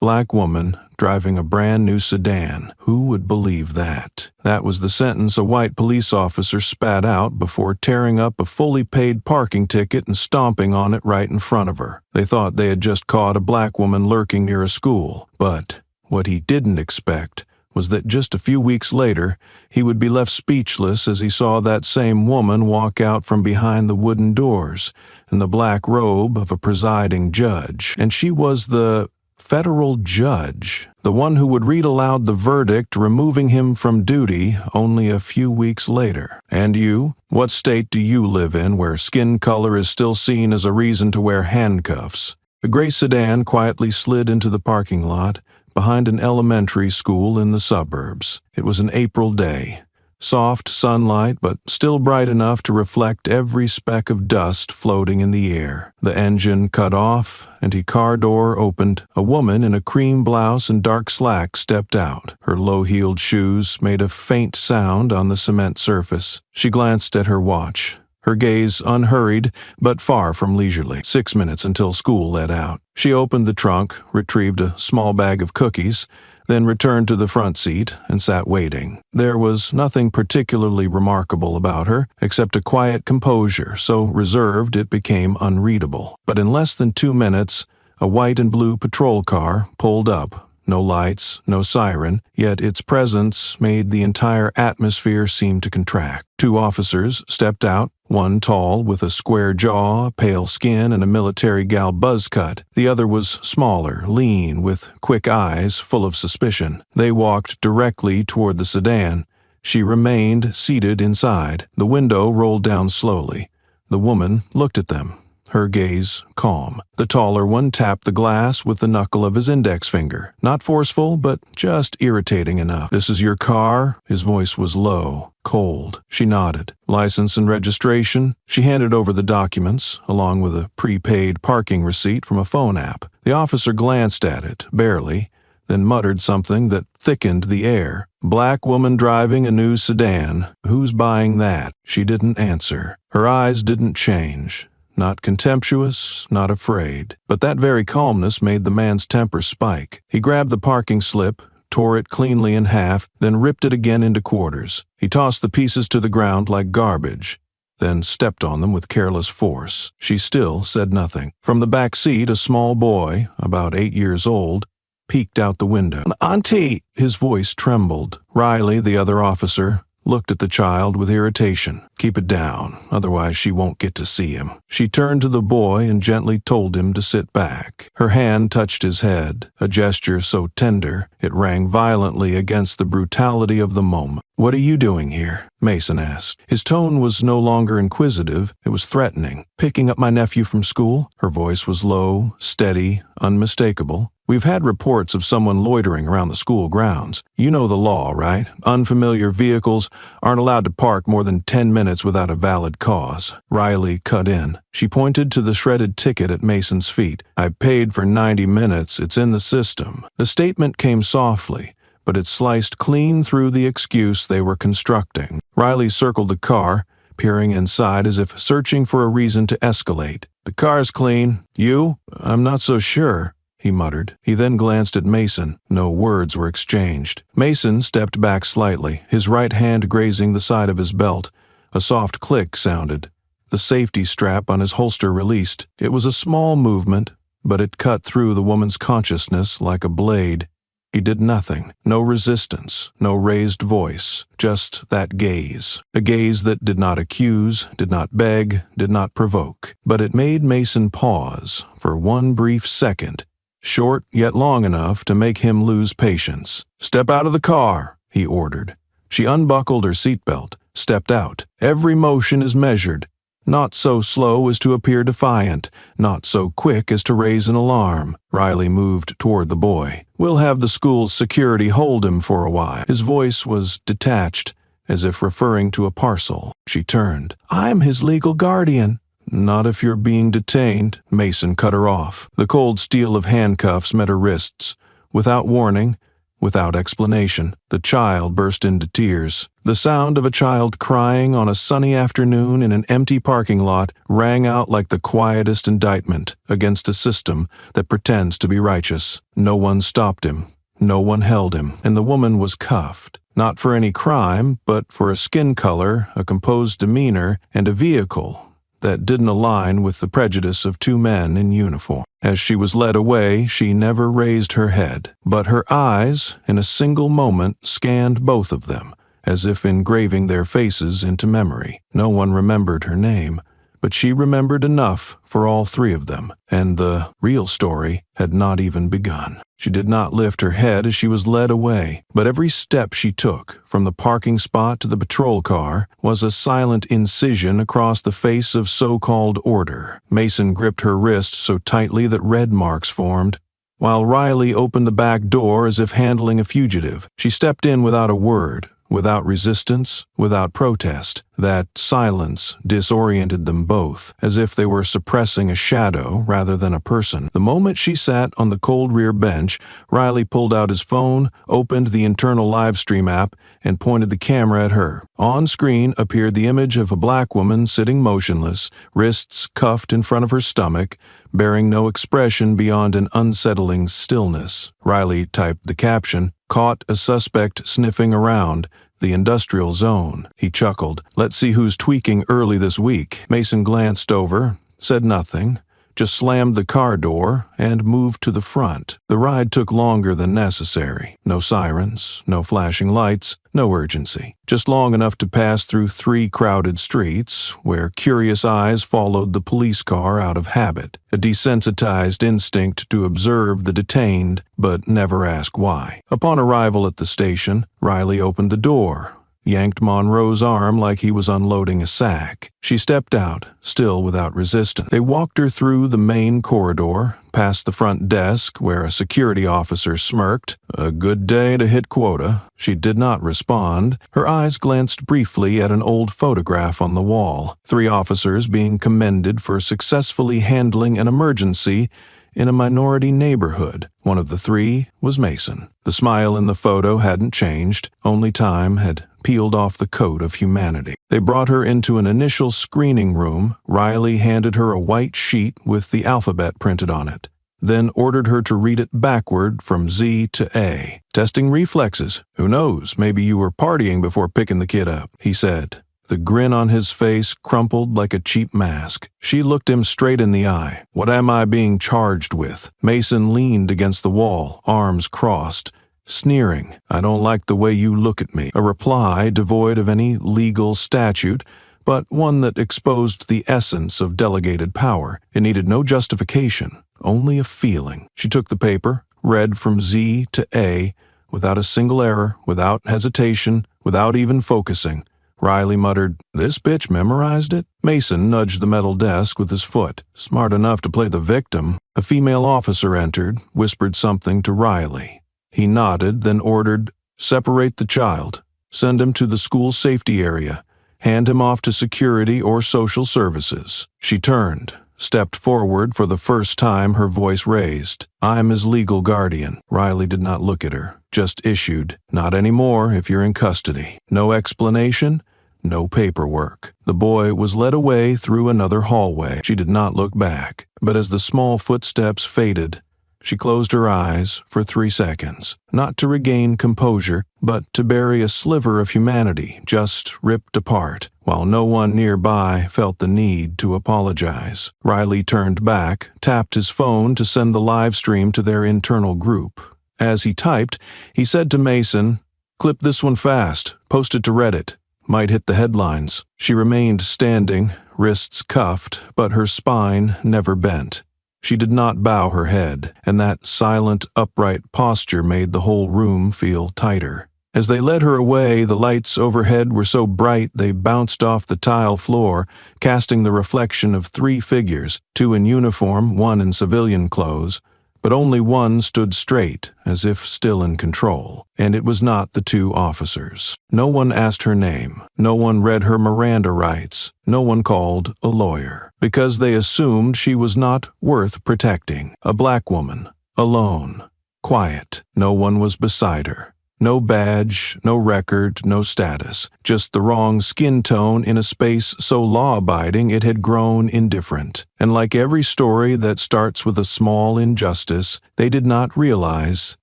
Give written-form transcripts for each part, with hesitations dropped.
Black woman driving a brand new sedan. Who would believe that? That was the sentence a white police officer spat out before tearing up a fully paid parking ticket and stomping on it right in front of her. They thought they had just caught a black woman lurking near a school. But what he didn't expect was that just a few weeks later, he would be left speechless as he saw that same woman walk out from behind the wooden doors in the black robe of a presiding judge. And she was the federal judge, the one who would read aloud the verdict removing him from duty only a few weeks later. And you? What state do you live in where skin color is still seen as a reason to wear handcuffs? The gray sedan quietly slid into the parking lot behind an elementary school in the suburbs. It was an April day. Soft sunlight, but still bright enough to reflect every speck of dust floating in the air. The engine cut off, and the car door opened. A woman in a cream blouse and dark slacks stepped out. Her low-heeled shoes made a faint sound on the cement surface. She glanced at her watch, her gaze unhurried but far from leisurely. 6 minutes until school let out. She opened the trunk, retrieved a small bag of cookies, then returned to the front seat and sat waiting. There was nothing particularly remarkable about her, except a quiet composure so reserved it became unreadable. But in less than 2 minutes, a white and blue patrol car pulled up. No lights, no siren, yet its presence made the entire atmosphere seem to contract. 2 officers stepped out, one tall with a square jaw, pale skin, and a military gal buzz cut. The other was smaller, lean, with quick eyes full of suspicion. They walked directly toward the sedan. She remained seated inside. The window rolled down slowly. The woman looked at them, her gaze calm. The taller one tapped the glass with the knuckle of his index finger. Not forceful, but just irritating enough. "This is your car?" His voice was low, cold. She nodded. "License and registration?" She handed over the documents, along with a prepaid parking receipt from a phone app. The officer glanced at it, barely, then muttered something that thickened the air. "Black woman driving a new sedan. Who's buying that?" She didn't answer. Her eyes didn't change. Not contemptuous, not afraid. But that very calmness made the man's temper spike. He grabbed the parking slip, tore it cleanly in half, then ripped it again into quarters. He tossed the pieces to the ground like garbage, then stepped on them with careless force. She still said nothing. From the back seat, a small boy, about 8 years old, peeked out the window. "Auntie!" His voice trembled. Riley, the other officer, looked at the child with irritation. "Keep it down, otherwise she won't get to see him." She turned to the boy and gently told him to sit back. Her hand touched his head, a gesture so tender it rang violently against the brutality of the moment. "What are you doing here?" Mason asked. His tone was no longer inquisitive, it was threatening. "Picking up my nephew from school?" Her voice was low, steady, unmistakable. "We've had reports of someone loitering around the school grounds. You know the law, right? Unfamiliar vehicles aren't allowed to park more than 10 minutes without a valid cause." Riley cut in. She pointed to the shredded ticket at Mason's feet. "I paid for 90 minutes. It's in the system." The statement came softly, but it sliced clean through the excuse they were constructing. Riley circled the car, peering inside as if searching for a reason to escalate. "The car's clean. You? I'm not so sure," he muttered. He then glanced at Mason. No words were exchanged. Mason stepped back slightly, his right hand grazing the side of his belt. A soft click sounded. The safety strap on his holster released. It was a small movement, but it cut through the woman's consciousness like a blade. He did nothing. No resistance, no raised voice, just that gaze. A gaze that did not accuse, did not beg, did not provoke. But it made Mason pause for one brief second, short yet long enough to make him lose patience. "Step out of the car," he ordered. She unbuckled her seatbelt, stepped out. Every motion is measured. Not so slow as to appear defiant, not so quick as to raise an alarm. Riley moved toward the boy. "We'll have the school's security hold him for a while." His voice was detached, as if referring to a parcel. She turned. "I'm his legal guardian." "Not if you're being detained." Mason cut her off. The cold steel of handcuffs met her wrists. Without warning, Without explanation, the child burst into tears. The sound of a child crying on a sunny afternoon in an empty parking lot rang out like the quietest indictment against a system that pretends to be righteous. No one stopped him. No one held him, and the woman was cuffed. Not for any crime, but for a skin color, a composed demeanor, and a vehicle that didn't align with the prejudice of two men in uniform. As she was led away, she never raised her head, but her eyes, in a single moment, scanned both of them, as if engraving their faces into memory. No one remembered her name, but she remembered enough for all three of them, and the real story had not even begun. She did not lift her head as she was led away, but every step she took, from the parking spot to the patrol car, was a silent incision across the face of so-called order. Mason gripped her wrist so tightly that red marks formed, while Riley opened the back door as if handling a fugitive. She stepped in without a word, without resistance, without protest. That silence disoriented them both, as if they were suppressing a shadow rather than a person. The moment she sat on the cold rear bench, Riley pulled out his phone, opened the internal live stream app, and pointed the camera at her. On screen appeared the image of a black woman sitting motionless, wrists cuffed in front of her stomach, bearing no expression beyond an unsettling stillness. Riley typed the caption, "Caught a suspect sniffing around the industrial zone." He chuckled. "Let's see who's tweaking early this week." Mason glanced over, said nothing, just slammed the car door and moved to the front. The ride took longer than necessary. No sirens, no flashing lights, no urgency. Just long enough to pass through 3 crowded streets, where curious eyes followed the police car out of habit, a desensitized instinct to observe the detained but never ask why. Upon arrival at the station, Riley opened the door, yanked Monroe's arm like he was unloading a sack. She stepped out, still without resistance. They walked her through the main corridor, past the front desk where a security officer smirked. "A good day to hit quota." She did not respond. Her eyes glanced briefly at an old photograph on the wall. 3 officers being commended for successfully handling an emergency in a minority neighborhood. One of the 3 was Mason. The smile in the photo hadn't changed, only time had peeled off the coat of humanity. They brought her into an initial screening room. Riley handed her a white sheet with the alphabet printed on it, then ordered her to read it backward from Z to A. "Testing reflexes. Who knows, maybe you were partying before picking the kid up," he said. The grin on his face crumpled like a cheap mask. She looked him straight in the eye. "What am I being charged with?" Mason leaned against the wall, arms crossed, sneering. "I don't like the way you look at me." A reply devoid of any legal statute, but one that exposed the essence of delegated power. It needed no justification, only a feeling. She took the paper, read from Z to A, without a single error, without hesitation, without even focusing. Riley muttered, "This bitch memorized it?" Mason nudged the metal desk with his foot. Smart enough to play the victim. A female officer entered, whispered something to Riley. He nodded, then ordered, "Separate the child. Send him to the school safety area. Hand him off to security or social services." She turned, stepped forward for the first time, her voice raised. "I'm his legal guardian." Riley did not look at her, just issued, "Not anymore if you're in custody." No explanation, no paperwork. The boy was led away through another hallway. She did not look back, but as the small footsteps faded, she closed her eyes for 3 seconds, not to regain composure, but to bury a sliver of humanity just ripped apart, while no one nearby felt the need to apologize. Riley turned back, tapped his phone to send the live stream to their internal group. As he typed, he said to Mason, "Clip this one fast, post it to Reddit. Might hit the headlines." She remained standing, wrists cuffed, but her spine never bent. She did not bow her head, and that silent, upright posture made the whole room feel tighter. As they led her away, the lights overhead were so bright they bounced off the tile floor, casting the reflection of 3 figures, 2 in uniform, 1 in civilian clothes, but only one stood straight, as if still in control, and it was not the 2 officers. No one asked her name. No one read her Miranda rights. No one called a lawyer, because they assumed she was not worth protecting. A black woman, alone, quiet, No one was beside her. No badge, no record, no status. Just the wrong skin tone in a space so law-abiding it had grown indifferent. And like every story that starts with a small injustice, they did not realize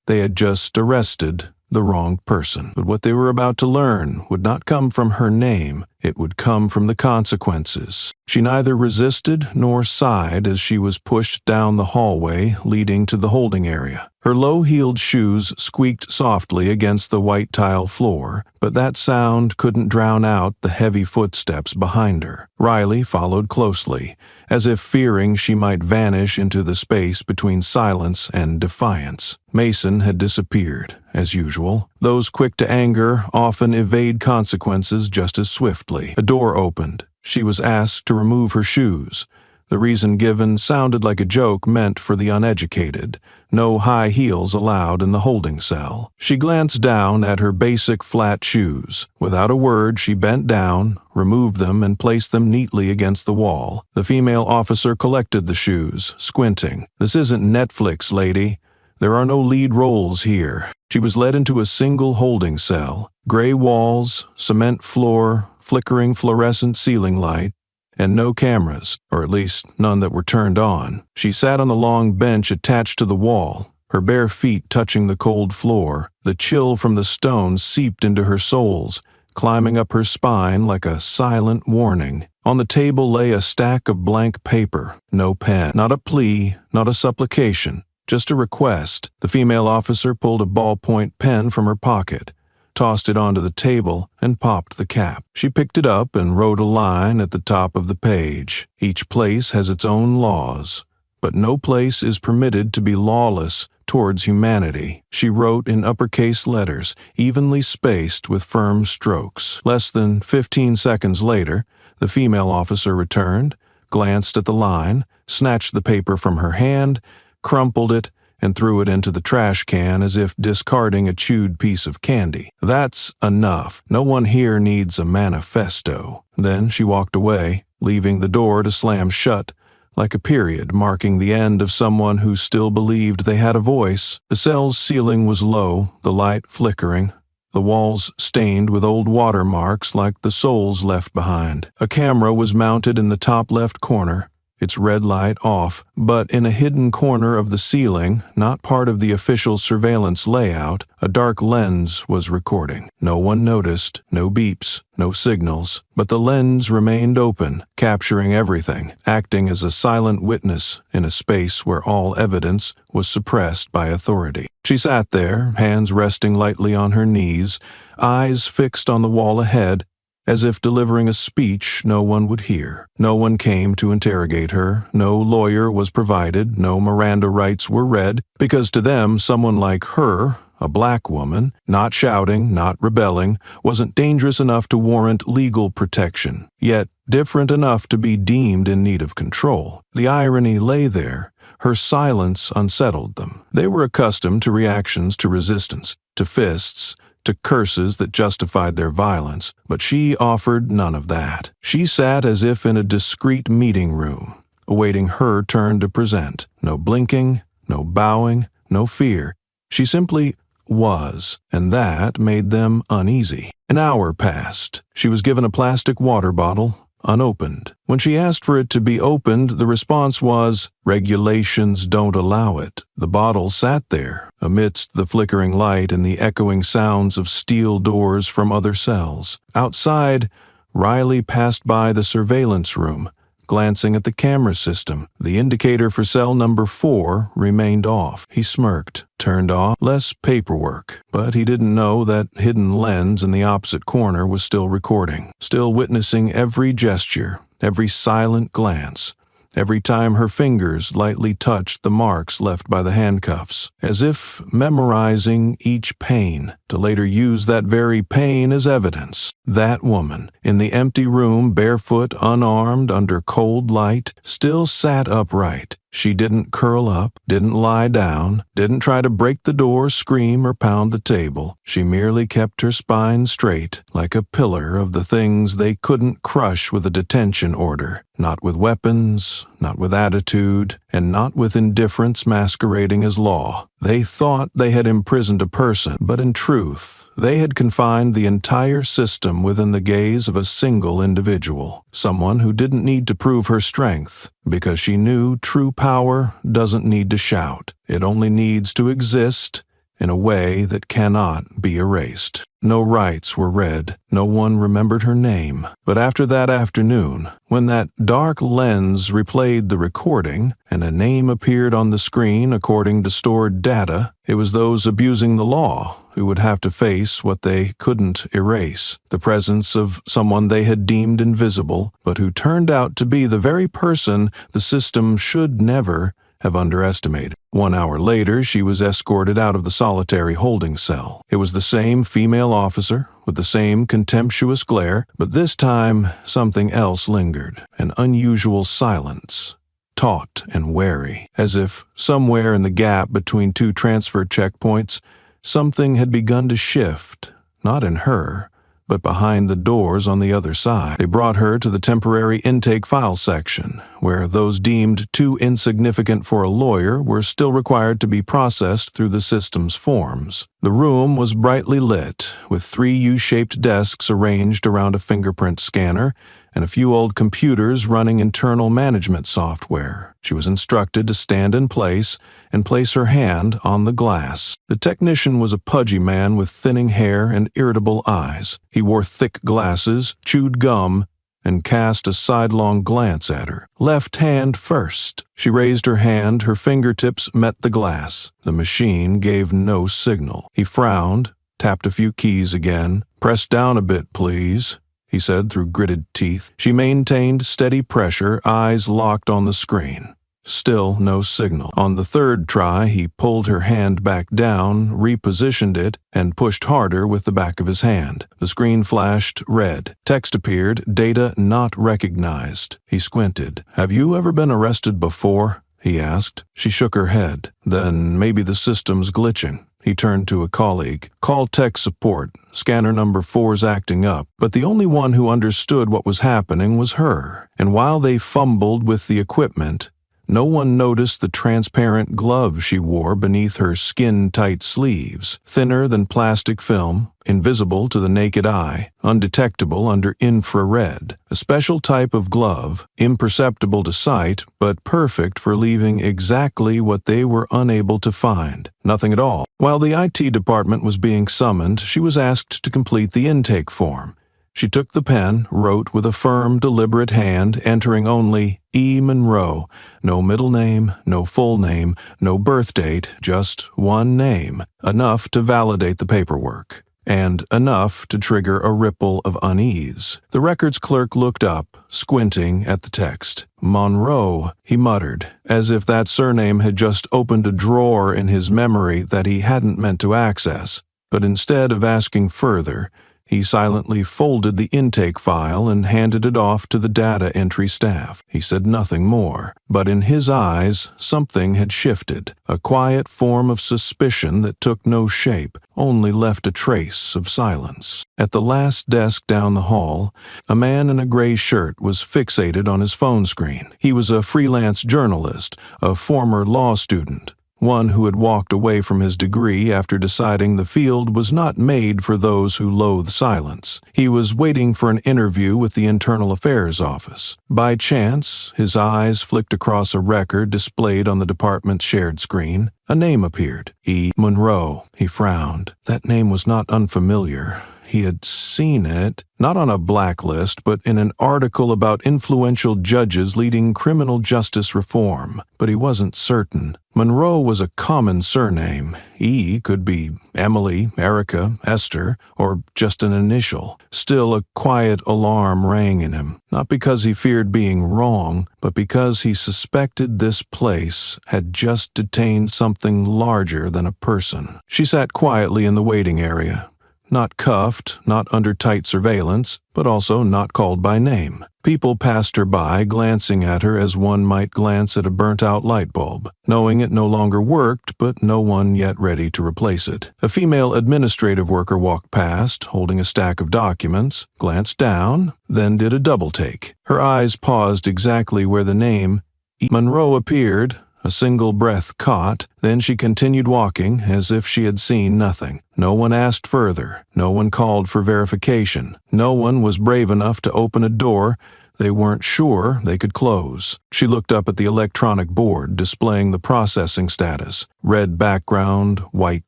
they had just arrested the wrong person. But what they were about to learn would not come from her name. It would come from the consequences. She neither resisted nor sighed as she was pushed down the hallway leading to the holding area. Her low-heeled shoes squeaked softly against the white tile floor, but that sound couldn't drown out the heavy footsteps behind her. Riley followed closely, as if fearing she might vanish into the space between silence and defiance. Mason had disappeared, as usual. Those quick to anger often evade consequences just as swiftly. A door opened. She was asked to remove her shoes. The reason given sounded like a joke meant for the uneducated. No high heels allowed in the holding cell. She glanced down at her basic flat shoes. Without a word, she bent down, removed them, and placed them neatly against the wall. The female officer collected the shoes, squinting. "This isn't Netflix, lady. There are no lead roles here." She was led into a single holding cell. Gray walls, cement floor, flickering fluorescent ceiling light, and no cameras, or at least none that were turned on. She sat on the long bench attached to the wall, her bare feet touching the cold floor. The chill from the stones seeped into her soles, climbing up her spine like a silent warning. On the table lay a stack of blank paper. No pen, not a plea, not a supplication, just a request. The female officer pulled a ballpoint pen from her pocket, tossed it onto the table, and popped the cap. She picked it up and wrote a line at the top of the page. Each place has its own laws, but no place is permitted to be lawless towards humanity. She wrote in uppercase letters, evenly spaced with firm strokes. Less than 15 seconds later, the female officer returned, glanced at the line, snatched the paper from her hand, crumpled it, and threw it into the trash can as if discarding a chewed piece of candy. "That's enough. No one here needs a manifesto." Then she walked away, leaving the door to slam shut, like a period marking the end of someone who still believed they had a voice. The cell's ceiling was low, the light flickering, the walls stained with old watermarks like the souls left behind. A camera was mounted in the top left corner, its red light off, but in a hidden corner of the ceiling, not part of the official surveillance layout, a dark lens was recording. No one noticed, no beeps, no signals, but the lens remained open, capturing everything, acting as a silent witness in a space where all evidence was suppressed by authority. She sat there, hands resting lightly on her knees, eyes fixed on the wall ahead, as if delivering a speech no one would hear. No one came to interrogate her, no lawyer was provided, no Miranda rights were read, because to them someone like her, a black woman, not shouting, not rebelling, wasn't dangerous enough to warrant legal protection, yet different enough to be deemed in need of control. The irony lay there. Her silence unsettled them. They were accustomed to reactions to resistance, to fists, to curses that justified their violence, but she offered none of that. She sat as if in a discreet meeting room, awaiting her turn to present. No blinking, no bowing, no fear. She simply was, and that made them uneasy. An hour passed. She was given a plastic water bottle, unopened. When she asked for it to be opened, the response was, "Regulations don't allow it." The bottle sat there, amidst the flickering light and the echoing sounds of steel doors from other cells. Outside, Riley passed by the surveillance room, glancing at the camera system. The indicator for cell number 4 remained off. He smirked. Turned off. Less paperwork. But he didn't know that hidden lens in the opposite corner was still recording, still witnessing every gesture, every silent glance, every time her fingers lightly touched the marks left by the handcuffs, as if memorizing each pain, to later use that very pain as evidence. That woman, in the empty room, barefoot, unarmed, under cold light, still sat upright. She didn't curl up, didn't lie down, didn't try to break the door, scream, or pound the table. She merely kept her spine straight, like a pillar of the things they couldn't crush with a detention order. Not with weapons, not with attitude, and not with indifference masquerading as law. They thought they had imprisoned a person, but in truth, they had confined the entire system within the gaze of a single individual, someone who didn't need to prove her strength, because she knew true power doesn't need to shout. It only needs to exist in a way that cannot be erased. No rights were read, no one remembered her name. But after that afternoon, when that dark lens replayed the recording and a name appeared on the screen according to stored data, it was those abusing the law who would have to face what they couldn't erase, the presence of someone they had deemed invisible, but who turned out to be the very person the system should never have underestimated. 1 hour later, she was escorted out of the solitary holding cell. It was the same female officer, with the same contemptuous glare, but this time something else lingered, an unusual silence, taut and wary, as if somewhere in the gap between two transfer checkpoints, something had begun to shift, not in her, but behind the doors on the other side. They brought her to the temporary intake file section, where those deemed too insignificant for a lawyer were still required to be processed through the system's forms. The room was brightly lit, with 3 U-shaped desks arranged around a fingerprint scanner and a few old computers running internal management software. She was instructed to stand in place and place her hand on the glass. The technician was a pudgy man with thinning hair and irritable eyes. He wore thick glasses, chewed gum, and cast a sidelong glance at her. Left hand first. She raised her hand, her fingertips met the glass. The machine gave no signal. He frowned, tapped a few keys again. "Press down a bit, please," he said through gritted teeth. She maintained steady pressure, eyes locked on the screen. Still no signal. On the third try, he pulled her hand back down, repositioned it, and pushed harder with the back of his hand. The screen flashed red. Text appeared, data not recognized. He squinted. "Have you ever been arrested before?" he asked. She shook her head. "Then maybe the system's glitching." He turned to a colleague. "Call tech support. Scanner number 4's acting up." But the only one who understood what was happening was her. And while they fumbled with the equipment, no one noticed the transparent glove she wore beneath her skin-tight sleeves, thinner than plastic film, invisible to the naked eye, undetectable under infrared. A special type of glove, imperceptible to sight, but perfect for leaving exactly what they were unable to find. Nothing at all. While the IT department was being summoned, she was asked to complete the intake form. She took the pen, wrote with a firm, deliberate hand, entering only E. Monroe. No middle name, no full name, no birth date, just one name. Enough to validate the paperwork. And enough to trigger a ripple of unease. The records clerk looked up, squinting at the text. "Monroe," he muttered, as if that surname had just opened a drawer in his memory that he hadn't meant to access. But instead of asking further, he silently folded the intake file and handed it off to the data entry staff. He said nothing more, but in his eyes something had shifted, a quiet form of suspicion that took no shape, only left a trace of silence. At the last desk down the hall, a man in a gray shirt was fixated on his phone screen. He was a freelance journalist, a former law student. One who had walked away from his degree after deciding the field was not made for those who loathe silence. He was waiting for an interview with the Internal Affairs Office. By chance, his eyes flicked across a record displayed on the department's shared screen. A name appeared. E. Monroe. He frowned. That name was not unfamiliar. He had seen it, not on a blacklist, but in an article about influential judges leading criminal justice reform. But he wasn't certain. Monroe was a common surname. E could be Emily, Erica, Esther, or just an initial. Still, a quiet alarm rang in him, not because he feared being wrong, but because he suspected this place had just detained something larger than a person. She sat quietly in the waiting area. Not cuffed, not under tight surveillance, but also not called by name. People passed her by, glancing at her as one might glance at a burnt-out light bulb, knowing it no longer worked, but no one yet ready to replace it. A female administrative worker walked past, holding a stack of documents, glanced down, then did a double-take. Her eyes paused exactly where the name Monroe appeared. A single breath caught, then she continued walking as if she had seen nothing. No one asked further. No one called for verification. No one was brave enough to open a door they weren't sure they could close. She looked up at the electronic board displaying the processing status. Red background, white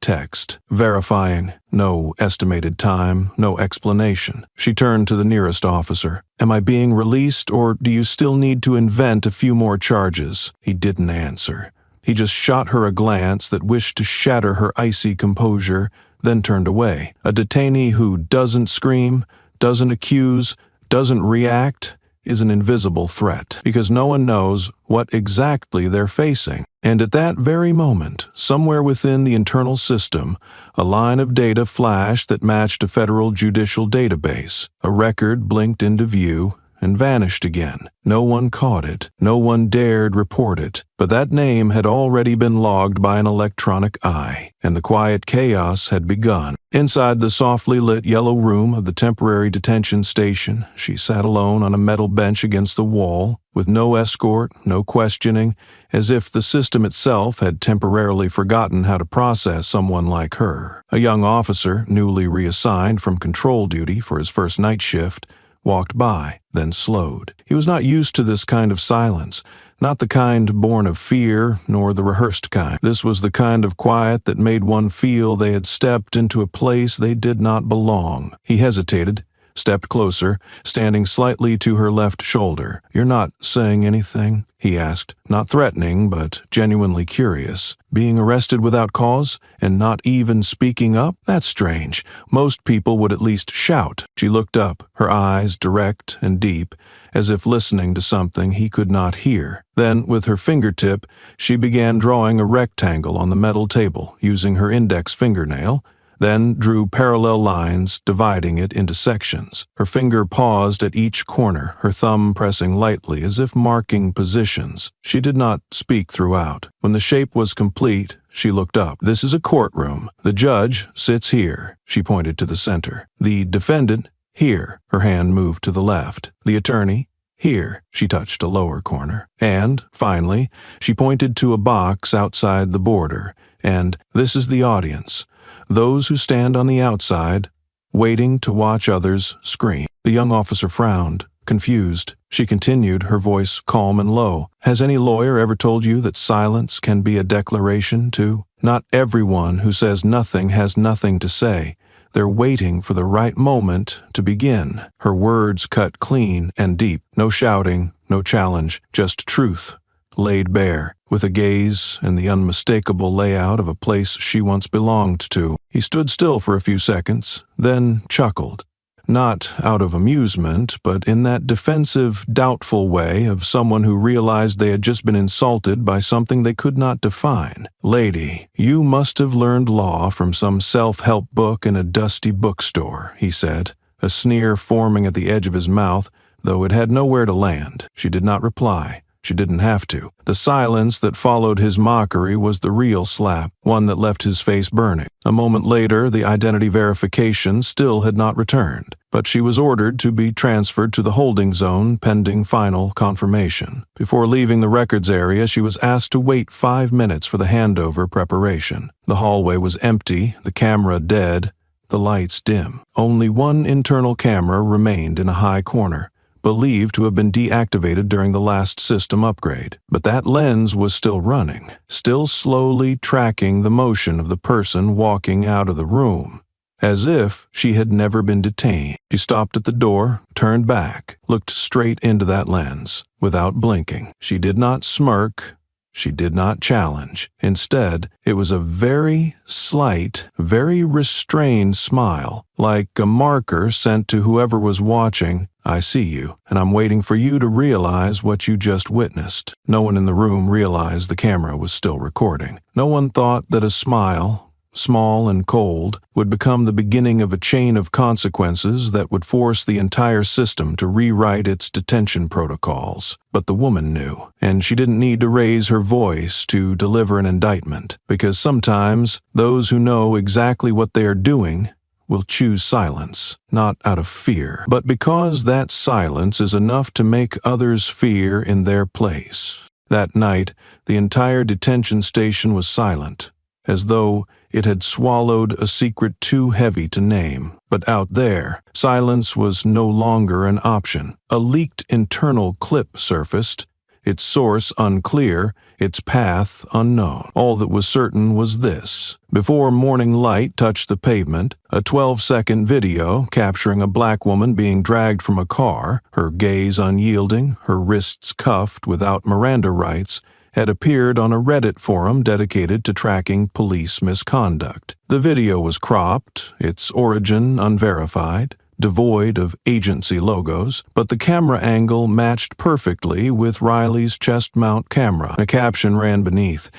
text. Verifying. No estimated time, no explanation. She turned to the nearest officer. "Am I being released, or do you still need to invent a few more charges?" He didn't answer. He just shot her a glance that wished to shatter her icy composure, then turned away. A detainee who doesn't scream, doesn't accuse, doesn't react, is an invisible threat, because no one knows what exactly they're facing. And at that very moment, somewhere within the internal system, a line of data flashed that matched a federal judicial database. A record blinked into view and vanished again. No one caught it. No one dared report it. But that name had already been logged by an electronic eye, and the quiet chaos had begun. Inside the softly lit yellow room of the temporary detention station, she sat alone on a metal bench against the wall, with no escort, no questioning, as if the system itself had temporarily forgotten how to process someone like her. A young officer, newly reassigned from control duty for his first night shift, walked by, then slowed. He was not used to this kind of silence, not the kind born of fear, nor the rehearsed kind. This was the kind of quiet that made one feel they had stepped into a place they did not belong. He hesitated, stepped closer, standing slightly to her left shoulder. "You're not saying anything?" he asked, not threatening, but genuinely curious. "Being arrested without cause, and not even speaking up? That's strange. Most people would at least shout." She looked up, her eyes direct and deep, as if listening to something he could not hear. Then, with her fingertip, she began drawing a rectangle on the metal table, using her index fingernail, then drew parallel lines, dividing it into sections. Her finger paused at each corner, her thumb pressing lightly as if marking positions. She did not speak throughout. When the shape was complete, she looked up. "This is a courtroom. The judge sits here." She pointed to the center. "The defendant, here." Her hand moved to the left. "The attorney, here." She touched a lower corner. And, finally, she pointed to a box outside the border. "And this is the audience. Those who stand on the outside, waiting to watch others scream." The young officer frowned, confused. She continued, her voice calm and low. "Has any lawyer ever told you that silence can be a declaration, too? Not everyone who says nothing has nothing to say. They're waiting for the right moment to begin." Her words cut clean and deep. No shouting, no challenge, just truth, laid bare, with a gaze and the unmistakable layout of a place she once belonged to. He stood still for a few seconds, then chuckled. Not out of amusement, but in that defensive, doubtful way of someone who realized they had just been insulted by something they could not define. "Lady, you must have learned law from some self-help book in a dusty bookstore," he said, a sneer forming at the edge of his mouth, though it had nowhere to land. She did not reply. She didn't have to. The silence that followed his mockery was the real slap, one that left his face burning. A moment later, the identity verification still had not returned, but she was ordered to be transferred to the holding zone pending final confirmation. Before leaving the records area, she was asked to wait 5 minutes for the handover preparation. The hallway was empty, the camera dead, the lights dim. Only one internal camera remained in a high corner, believed to have been deactivated during the last system upgrade. But that lens was still running, still slowly tracking the motion of the person walking out of the room, as if she had never been detained. She stopped at the door, turned back, looked straight into that lens, without blinking. She did not smirk. She did not challenge. Instead, it was a very slight, very restrained smile, like a marker sent to whoever was watching. "I see you, and I'm waiting for you to realize what you just witnessed." No one in the room realized the camera was still recording. No one thought that a smile, small and cold, would become the beginning of a chain of consequences that would force the entire system to rewrite its detention protocols. But the woman knew, and she didn't need to raise her voice to deliver an indictment, because sometimes those who know exactly what they are doing will choose silence, not out of fear, but because that silence is enough to make others fear in their place. That night, the entire detention station was silent, as though it had swallowed a secret too heavy to name. But out there, silence was no longer an option. A leaked internal clip surfaced, its source unclear, its path unknown. All that was certain was this. Before morning light touched the pavement, a 12-second video capturing a black woman being dragged from a car, her gaze unyielding, her wrists cuffed without Miranda rights, had appeared on a Reddit forum dedicated to tracking police misconduct. The video was cropped, its origin unverified, devoid of agency logos, but the camera angle matched perfectly with Riley's chest mount camera. A caption ran beneath,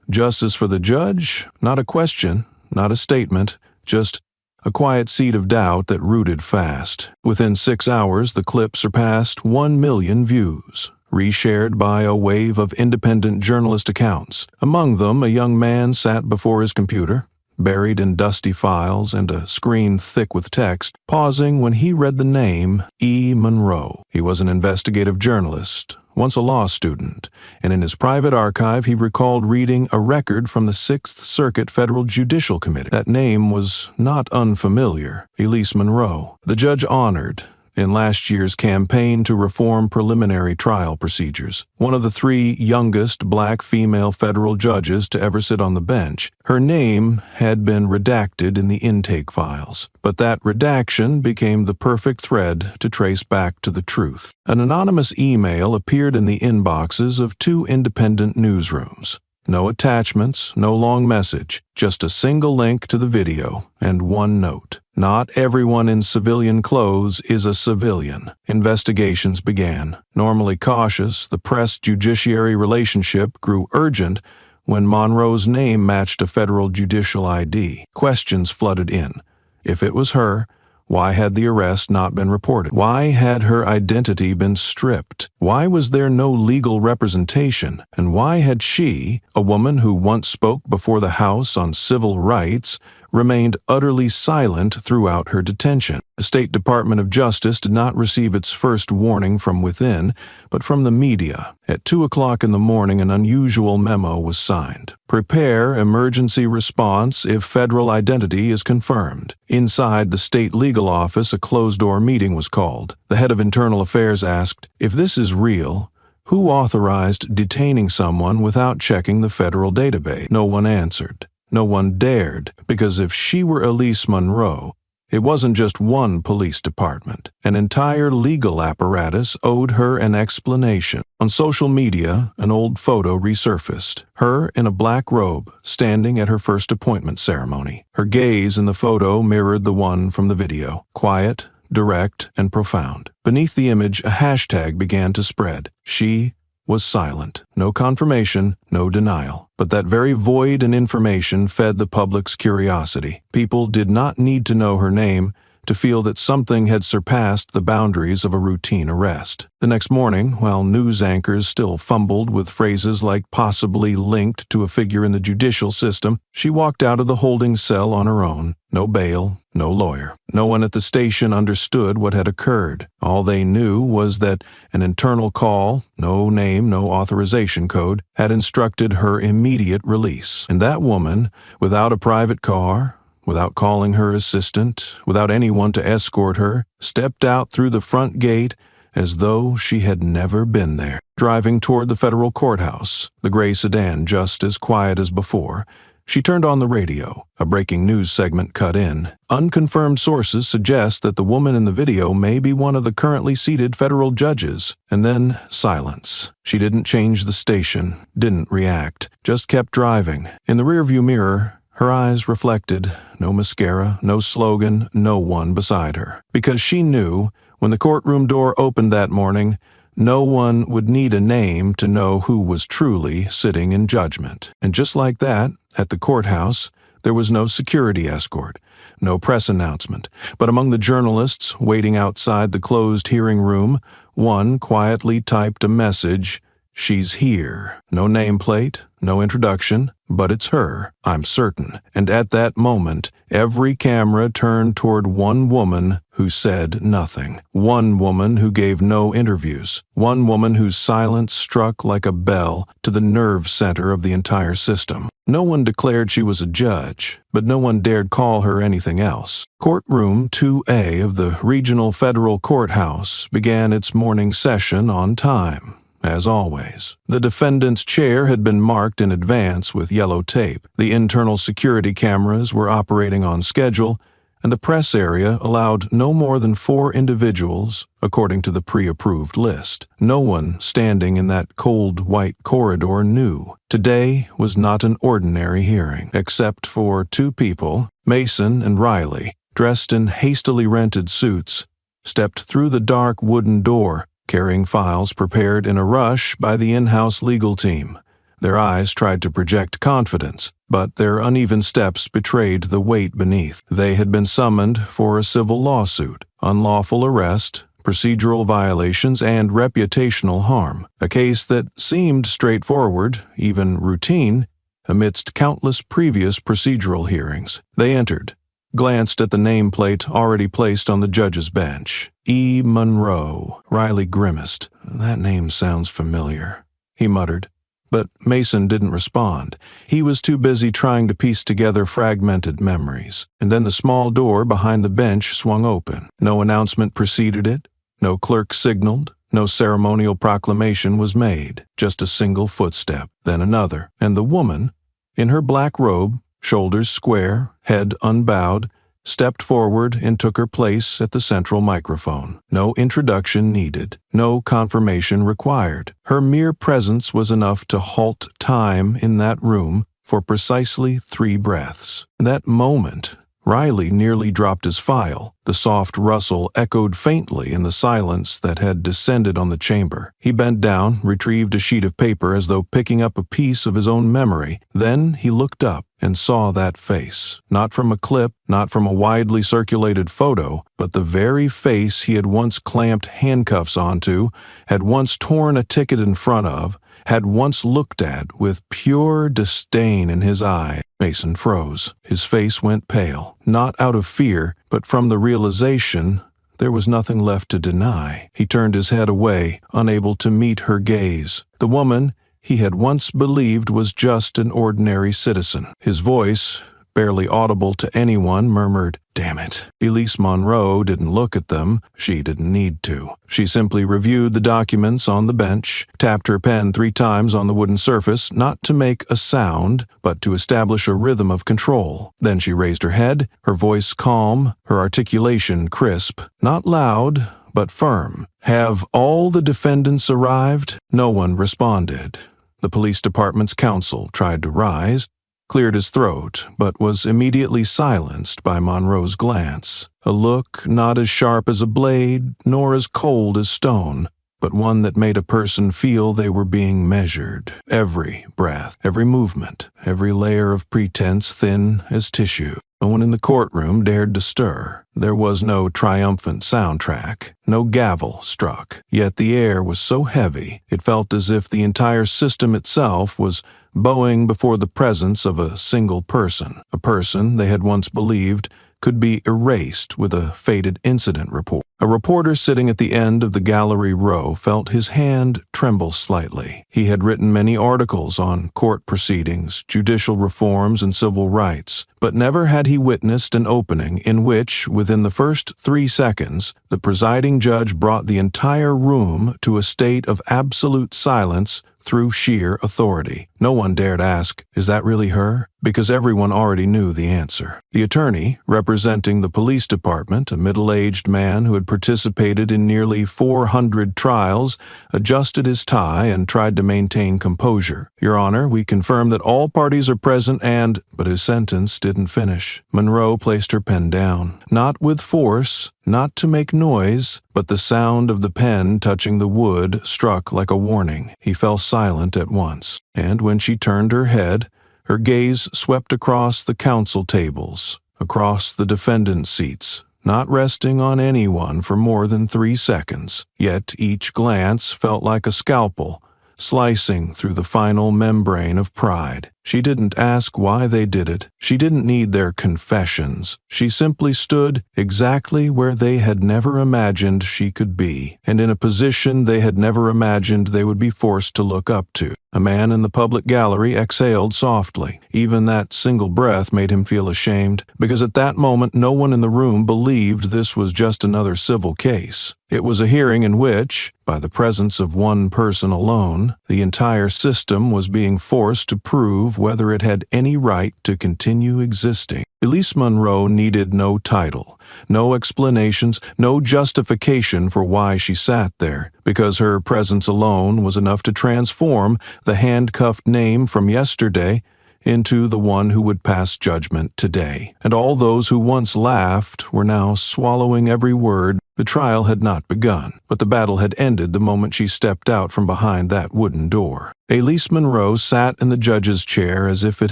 "Justice for the judge? Not a question, not a statement, just a quiet seed of doubt that rooted fast." Within 6 hours, the clip surpassed 1 million views, reshared by a wave of independent journalist accounts. Among them, a young man sat before his computer, buried in dusty files and a screen thick with text, pausing when he read the name E. Monroe. He was an investigative journalist, once a law student, and in his private archive he recalled reading a record from the Sixth Circuit Federal Judicial Committee. That name was not unfamiliar, Elise Monroe. The judge honored in last year's campaign to reform preliminary trial procedures. One of the 3 youngest black female federal judges to ever sit on the bench. Her name had been redacted in the intake files, but that redaction became the perfect thread to trace back to the truth. An anonymous email appeared in the inboxes of 2 independent newsrooms. No attachments, no long message, just a single link to the video and one note. Not everyone in civilian clothes is a civilian. Investigations began. Normally cautious, the press-judiciary relationship grew urgent when Monroe's name matched a federal judicial ID. Questions flooded in. If it was her, why had the arrest not been reported? Why had her identity been stripped? Why was there no legal representation? And why had she, a woman who once spoke before the House on civil rights, remained utterly silent throughout her detention? The State Department of Justice did not receive its first warning from within, but from the media. At 2 o'clock in the morning, an unusual memo was signed. Prepare emergency response if federal identity is confirmed. Inside the state legal office, a closed-door meeting was called. The head of internal affairs asked, "If this is real, who authorized detaining someone without checking the federal database?" No one answered. No one dared, because if she were Elise Monroe, it wasn't just one police department. An entire legal apparatus owed her an explanation. On social media, an old photo resurfaced. Her in a black robe, standing at her first appointment ceremony. Her gaze in the photo mirrored the one from the video. Quiet, direct, and profound. Beneath the image, a hashtag began to spread. She was silent. No confirmation, no denial. But that very void in information fed the public's curiosity. People did not need to know her name to feel that something had surpassed the boundaries of a routine arrest. The next morning, while news anchors still fumbled with phrases like possibly linked to a figure in the judicial system, she walked out of the holding cell on her own. No bail, no lawyer. No one at the station understood what had occurred. All they knew was that an internal call, no name, no authorization code, had instructed her immediate release. And that woman, without a private car, without calling her assistant, without anyone to escort her, stepped out through the front gate as though she had never been there. Driving toward the federal courthouse, the gray sedan just as quiet as before, she turned on the radio. A breaking news segment cut in. Unconfirmed sources suggest that the woman in the video may be one of the currently seated federal judges. And then silence. She didn't change the station, didn't react, just kept driving. In the rearview mirror, her eyes reflected no mascara, no slogan, no one beside her. Because she knew, when the courtroom door opened that morning, no one would need a name to know who was truly sitting in judgment. And just like that, at the courthouse, There was no security escort, no press announcement, but among the journalists waiting outside the closed hearing room, one quietly typed a message, "She's here." No nameplate, no introduction, but it's her, I'm certain. And at that moment, every camera turned toward one woman who said nothing. One woman who gave no interviews. One woman whose silence struck like a bell to the nerve center of the entire system. No one declared she was a judge, but no one dared call her anything else. Courtroom 2A of the Regional Federal Courthouse began its morning session on time. As always, the defendant's chair had been marked in advance with yellow tape. The internal security cameras were operating on schedule, and the press area allowed no more than 4 individuals, according to the pre-approved list. No one standing in that cold white corridor knew. Today was not an ordinary hearing, except for 2 people, Mason and Riley, dressed in hastily rented suits, stepped through the dark wooden door, carrying files prepared in a rush by the in-house legal team. Their eyes tried to project confidence, but their uneven steps betrayed the weight beneath. They had been summoned for a civil lawsuit, unlawful arrest, procedural violations, and reputational harm, a case that seemed straightforward, even routine, amidst countless previous procedural hearings. They entered, glanced at the nameplate already placed on the judge's bench. E. Monroe. Riley grimaced. "That name sounds familiar," he muttered. But Mason didn't respond. He was too busy trying to piece together fragmented memories. And then the small door behind the bench swung open. No announcement preceded it. No clerk signaled. No ceremonial proclamation was made. Just a single footstep, then another. And the woman, in her black robe, shoulders square, head unbowed, stepped forward and took her place at the central microphone. No introduction needed, no confirmation required. Her mere presence was enough to halt time in that room for precisely 3 breaths. That moment, Riley nearly dropped his file. The soft rustle echoed faintly in the silence that had descended on the chamber. He bent down, retrieved a sheet of paper as though picking up a piece of his own memory. Then he looked up and saw that face. Not from a clip, not from a widely circulated photo, but the very face he had once clamped handcuffs onto, had once torn a ticket in front of, had once looked at with pure disdain in his eye. Mason froze. His face went pale, not out of fear, but from the realization there was nothing left to deny. He turned his head away, unable to meet her gaze. The woman he had once believed was just an ordinary citizen. His voice, barely audible to anyone, murmured, "Damn it." Elise Monroe didn't look at them. She didn't need to. She simply reviewed the documents on the bench, tapped her pen 3 times on the wooden surface, not to make a sound, but to establish a rhythm of control. Then she raised her head, her voice calm, her articulation crisp, not loud, but firm. "Have all the defendants arrived?" No one responded. The police department's counsel tried to rise, cleared his throat, but was immediately silenced by Monroe's glance. A look not as sharp as a blade, nor as cold as stone, but one that made a person feel they were being measured. Every breath, every movement, every layer of pretense thin as tissue. No one in the courtroom dared to stir. There was no triumphant soundtrack. No gavel struck. Yet the air was so heavy, it felt as if the entire system itself was bowing before the presence of a single person. A person they had once believed could be erased with a faded incident report. A reporter sitting at the end of the gallery row felt his hand tremble slightly. He had written many articles on court proceedings, judicial reforms, and civil rights, but never had he witnessed an opening in which, within the first 3 seconds, the presiding judge brought the entire room to a state of absolute silence through sheer authority. No one dared ask, "Is that really her?" because everyone already knew the answer. The attorney, representing the police department, a middle-aged man who had participated in nearly 400 trials, adjusted his tie and tried to maintain composure. "Your Honor, we confirm that all parties are present and—" But his sentence didn't finish. Monroe placed her pen down. Not with force, not to make noise, but the sound of the pen touching the wood struck like a warning. He fell silent at once, and when she turned her head, Her gaze swept across the counsel tables, across the defendant's seats, not resting on anyone for more than 3 seconds. Yet each glance felt like a scalpel, slicing through the final membrane of pride. She didn't ask why they did it. She didn't need their confessions. She simply stood exactly where they had never imagined she could be, and in a position they had never imagined they would be forced to look up to. A man in the public gallery exhaled softly. Even that single breath made him feel ashamed, because at that moment no one in the room believed this was just another civil case. It was a hearing in which, by the presence of one person alone, the entire system was being forced to prove whether it had any right to continue existing. Elise Monroe needed no title, no explanations, no justification for why she sat there, because her presence alone was enough to transform the handcuffed name from yesterday into the one who would pass judgment today. And all those who once laughed were now swallowing every word. The trial had not begun, but the battle had ended the moment she stepped out from behind that wooden door. Elise Monroe sat in the judge's chair as if it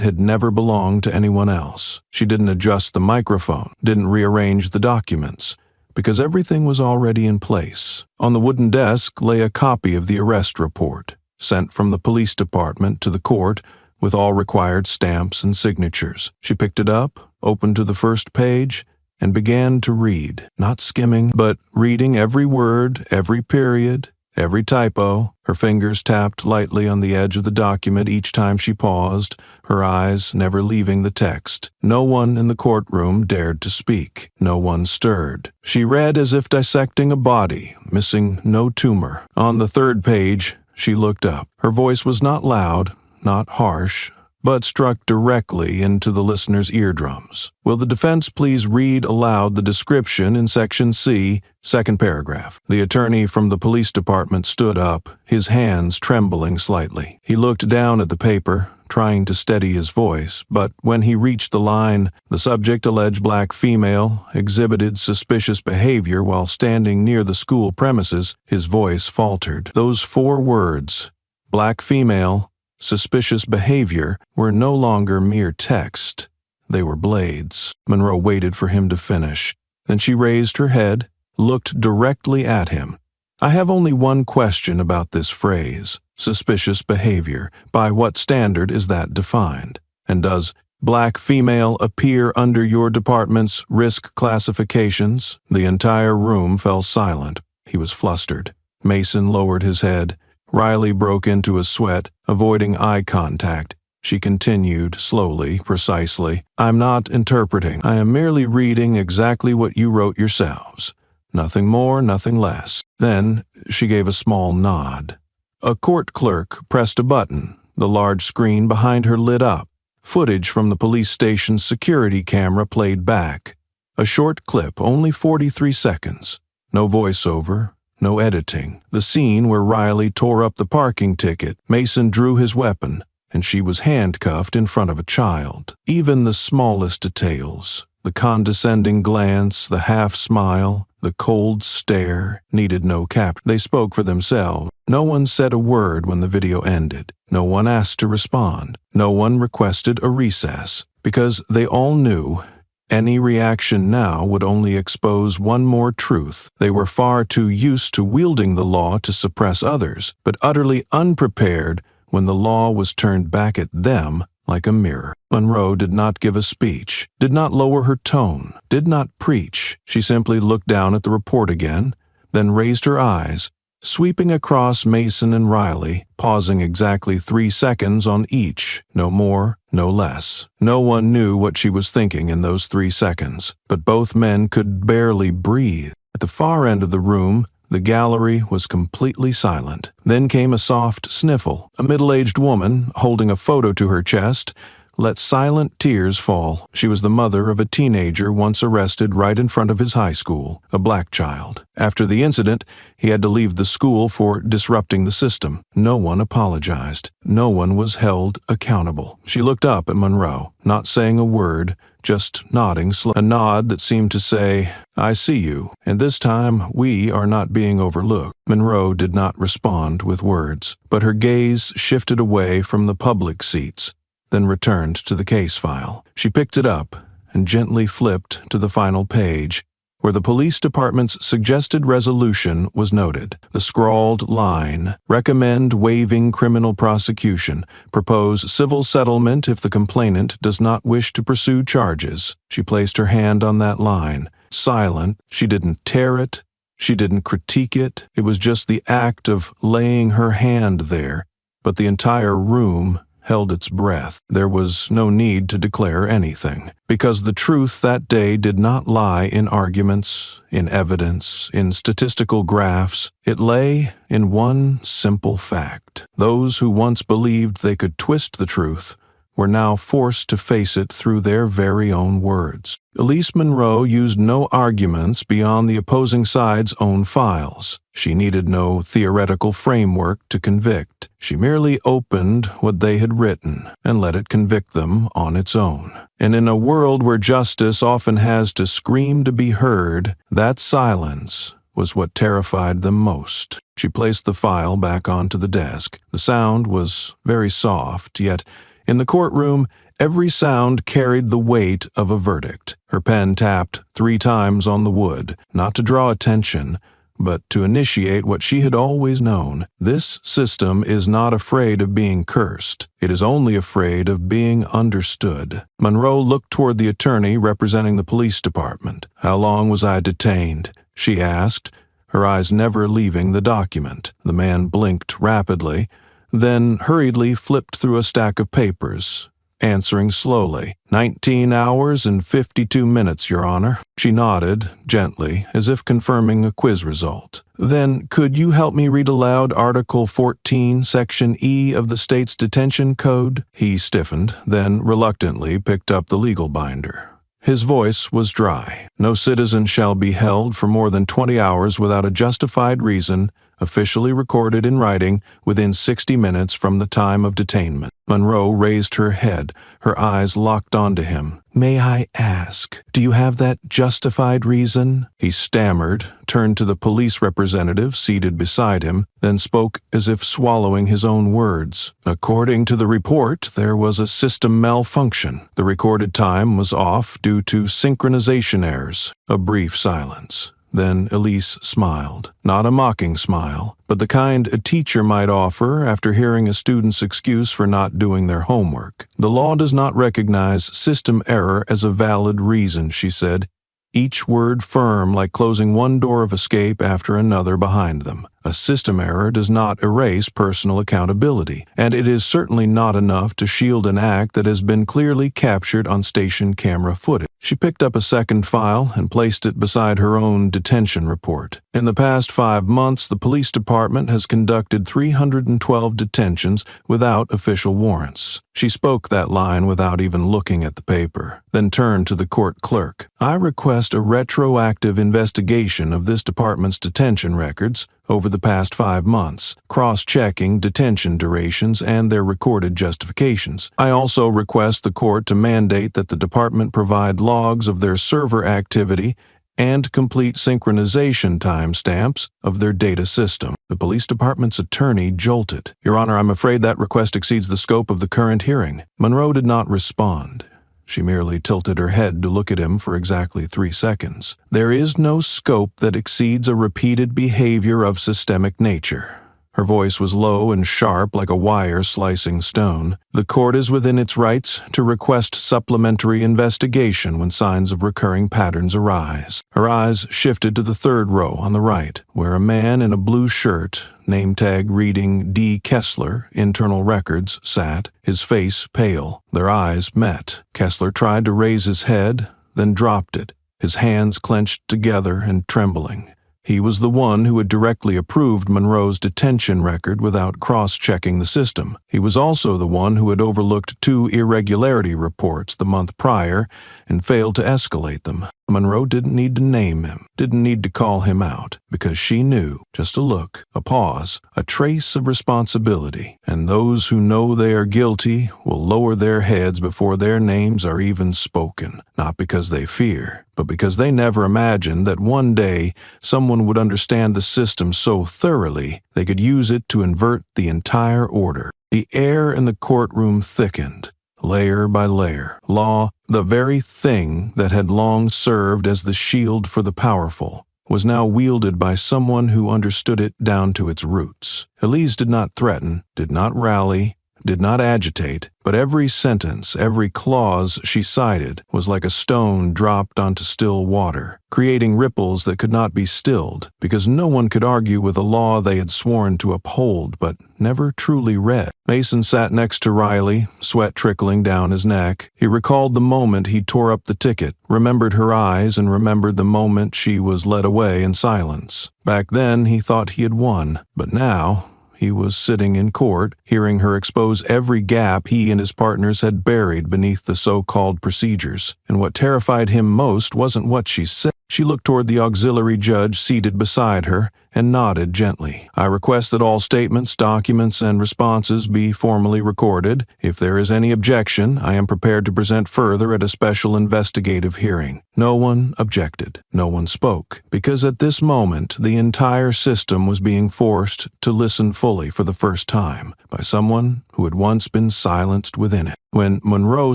had never belonged to anyone else. She didn't adjust the microphone, didn't rearrange the documents, because everything was already in place. On the wooden desk lay a copy of the arrest report, sent from the police department to the court, with all required stamps and signatures. She picked it up, opened to the first page, and began to read, not skimming, but reading every word, every period, every typo. Her fingers tapped lightly on the edge of the document each time she paused, her eyes never leaving the text. No one in the courtroom dared to speak. No one stirred. She read as if dissecting a body, missing no tumor. On the third page, she looked up. Her voice was not loud, not harsh, but struck directly into the listener's eardrums. Will the defense please read aloud the description in Section C, second paragraph? The attorney from the police department stood up, his hands trembling slightly. He looked down at the paper, trying to steady his voice, but when he reached the line, "The subject, alleged black female, exhibited suspicious behavior while standing near the school premises," his voice faltered. Those 4 words, black female, suspicious behavior, were no longer mere text. They were blades. Monroe waited for him to finish. Then she raised her head, looked directly at him. "I have only one question about this phrase, suspicious behavior. By what standard is that defined? And does black female appear under your department's risk classifications?" The entire room fell silent. He was flustered. Mason lowered his head. Riley broke into a sweat, avoiding eye contact. She continued, slowly, precisely, "I'm not interpreting. I am merely reading exactly what you wrote yourselves. Nothing more, nothing less." Then she gave a small nod. A court clerk pressed a button. The large screen behind her lit up. Footage from the police station's security camera played back. A short clip, only 43 seconds. No voiceover. No editing. The scene where Riley tore up the parking ticket. Mason drew his weapon, and she was handcuffed in front of a child. Even the smallest details, the condescending glance, the half-smile, the cold stare, needed no cap. They spoke for themselves. No one said a word when the video ended. No one asked to respond. No one requested a recess, because they all knew any reaction now would only expose one more truth. They were far too used to wielding the law to suppress others, but utterly unprepared when the law was turned back at them like a mirror. Monroe did not give a speech, did not lower her tone, did not preach. She simply looked down at the report again, then raised her eyes, sweeping across Mason and Riley, pausing exactly 3 seconds on each, no more, no less. No one knew what she was thinking in those 3 seconds, but both men could barely breathe. At the far end of the room, the gallery was completely silent. Then came a soft sniffle. A middle-aged woman, holding a photo to her chest, let silent tears fall. She was the mother of a teenager once arrested right in front of his high school, a black child. After the incident, he had to leave the school for disrupting the system. No one apologized. No one was held accountable. She looked up at Monroe, not saying a word, just nodding slowly. A nod that seemed to say, "I see you, and this time we are not being overlooked." Monroe did not respond with words, but her gaze shifted away from the public seats. then returned to the case file. She picked it up and gently flipped to the final page, where the police department's suggested resolution was noted. The scrawled line, "Recommend waiving criminal prosecution. Propose civil settlement if the complainant does not wish to pursue charges." She placed her hand on that line. Silent, she didn't tear it. She didn't critique it. It was just the act of laying her hand there, but the entire room held its breath. There was no need to declare anything, because the truth that day did not lie in arguments, in evidence, in statistical graphs. It lay in one simple fact. Those who once believed they could twist the truth were now forced to face it through their very own words. Elise Monroe used no arguments beyond the opposing side's own files. She needed no theoretical framework to convict. She merely opened what they had written and let it convict them on its own. And in a world where justice often has to scream to be heard, that silence was what terrified them most. She placed the file back onto the desk. The sound was very soft, yet in the courtroom, every sound carried the weight of a verdict. Her pen tapped 3 times on the wood, not to draw attention, but to initiate what she had always known. This system is not afraid of being cursed. It is only afraid of being understood. Monroe looked toward the attorney representing the police department. "How long was I detained?" she asked, her eyes never leaving the document. The man blinked rapidly, then hurriedly flipped through a stack of papers, answering slowly. 19 hours and 52 minutes, Your Honor." She nodded, gently, as if confirming a quiz result. "Then could you help me read aloud Article 14, Section E of the state's detention code?" He stiffened, then reluctantly picked up the legal binder. His voice was dry. "No citizen shall be held for more than 20 hours without a justified reason, officially recorded in writing within 60 minutes from the time of detainment." Monroe raised her head, her eyes locked onto him. "May I ask, do you have that justified reason?" He stammered, turned to the police representative seated beside him, then spoke as if swallowing his own words. "According to the report, there was a system malfunction. The recorded time was off due to synchronization errors." A brief silence. Then Elise smiled. Not a mocking smile, but the kind a teacher might offer after hearing a student's excuse for not doing their homework. "The law does not recognize system error as a valid reason," she said, each word firm like closing one door of escape after another behind them. "A system error does not erase personal accountability, and it is certainly not enough to shield an act that has been clearly captured on station camera footage." She picked up a second file and placed it beside her own detention report. "In the past 5 months, the police department has conducted 312 detentions without official warrants." She spoke that line without even looking at the paper, then turned to the court clerk. "I request a retroactive investigation of this department's detention records over the past 5 months, cross-checking detention durations and their recorded justifications. I also request the court to mandate that the department provide logs of their server activity and complete synchronization timestamps of their data system." The police department's attorney jolted. "Your Honor, I'm afraid that request exceeds the scope of the current hearing." Monroe did not respond. She merely tilted her head to look at him for exactly 3 seconds. "There is no scope that exceeds a repeated behavior of systemic nature." Her voice was low and sharp like a wire slicing stone. "The court is within its rights to request supplementary investigation when signs of recurring patterns arise." Her eyes shifted to the 3rd row on the right, where a man in a blue shirt, name tag reading D. Kessler, Internal Records, sat, his face pale. Their eyes met. Kessler tried to raise his head, then dropped it, his hands clenched together and trembling. He was the one who had directly approved Monroe's detention record without cross-checking the system. He was also the one who had overlooked 2 irregularity reports the month prior and failed to escalate them. Monroe didn't need to name him, didn't need to call him out, because she knew, just a look, a pause, a trace of responsibility. And those who know they are guilty will lower their heads before their names are even spoken, not because they fear, but because they never imagined that one day someone would understand the system so thoroughly they could use it to invert the entire order. The air in the courtroom thickened. layer by layer. Law, the very thing that had long served as the shield for the powerful, was now wielded by someone who understood it down to its roots. Elise did not threaten, did not rally, did not agitate, but every sentence, every clause she cited was like a stone dropped onto still water, creating ripples that could not be stilled, because no one could argue with a law they had sworn to uphold but never truly read. Mason sat next to Riley, sweat trickling down his neck. He recalled the moment he tore up the ticket, remembered her eyes, and remembered the moment she was led away in silence. Back then he thought he had won, but now he was sitting in court, hearing her expose every gap he and his partners had buried beneath the so-called procedures. And what terrified him most wasn't what she said. She looked toward the auxiliary judge seated beside her and nodded gently. "I request that all statements, documents, and responses be formally recorded. If there is any objection, I am prepared to present further at a special investigative hearing." No one objected. No one spoke, because at this moment the entire system was being forced to listen fully for the first time by someone who had once been silenced within it. When Monroe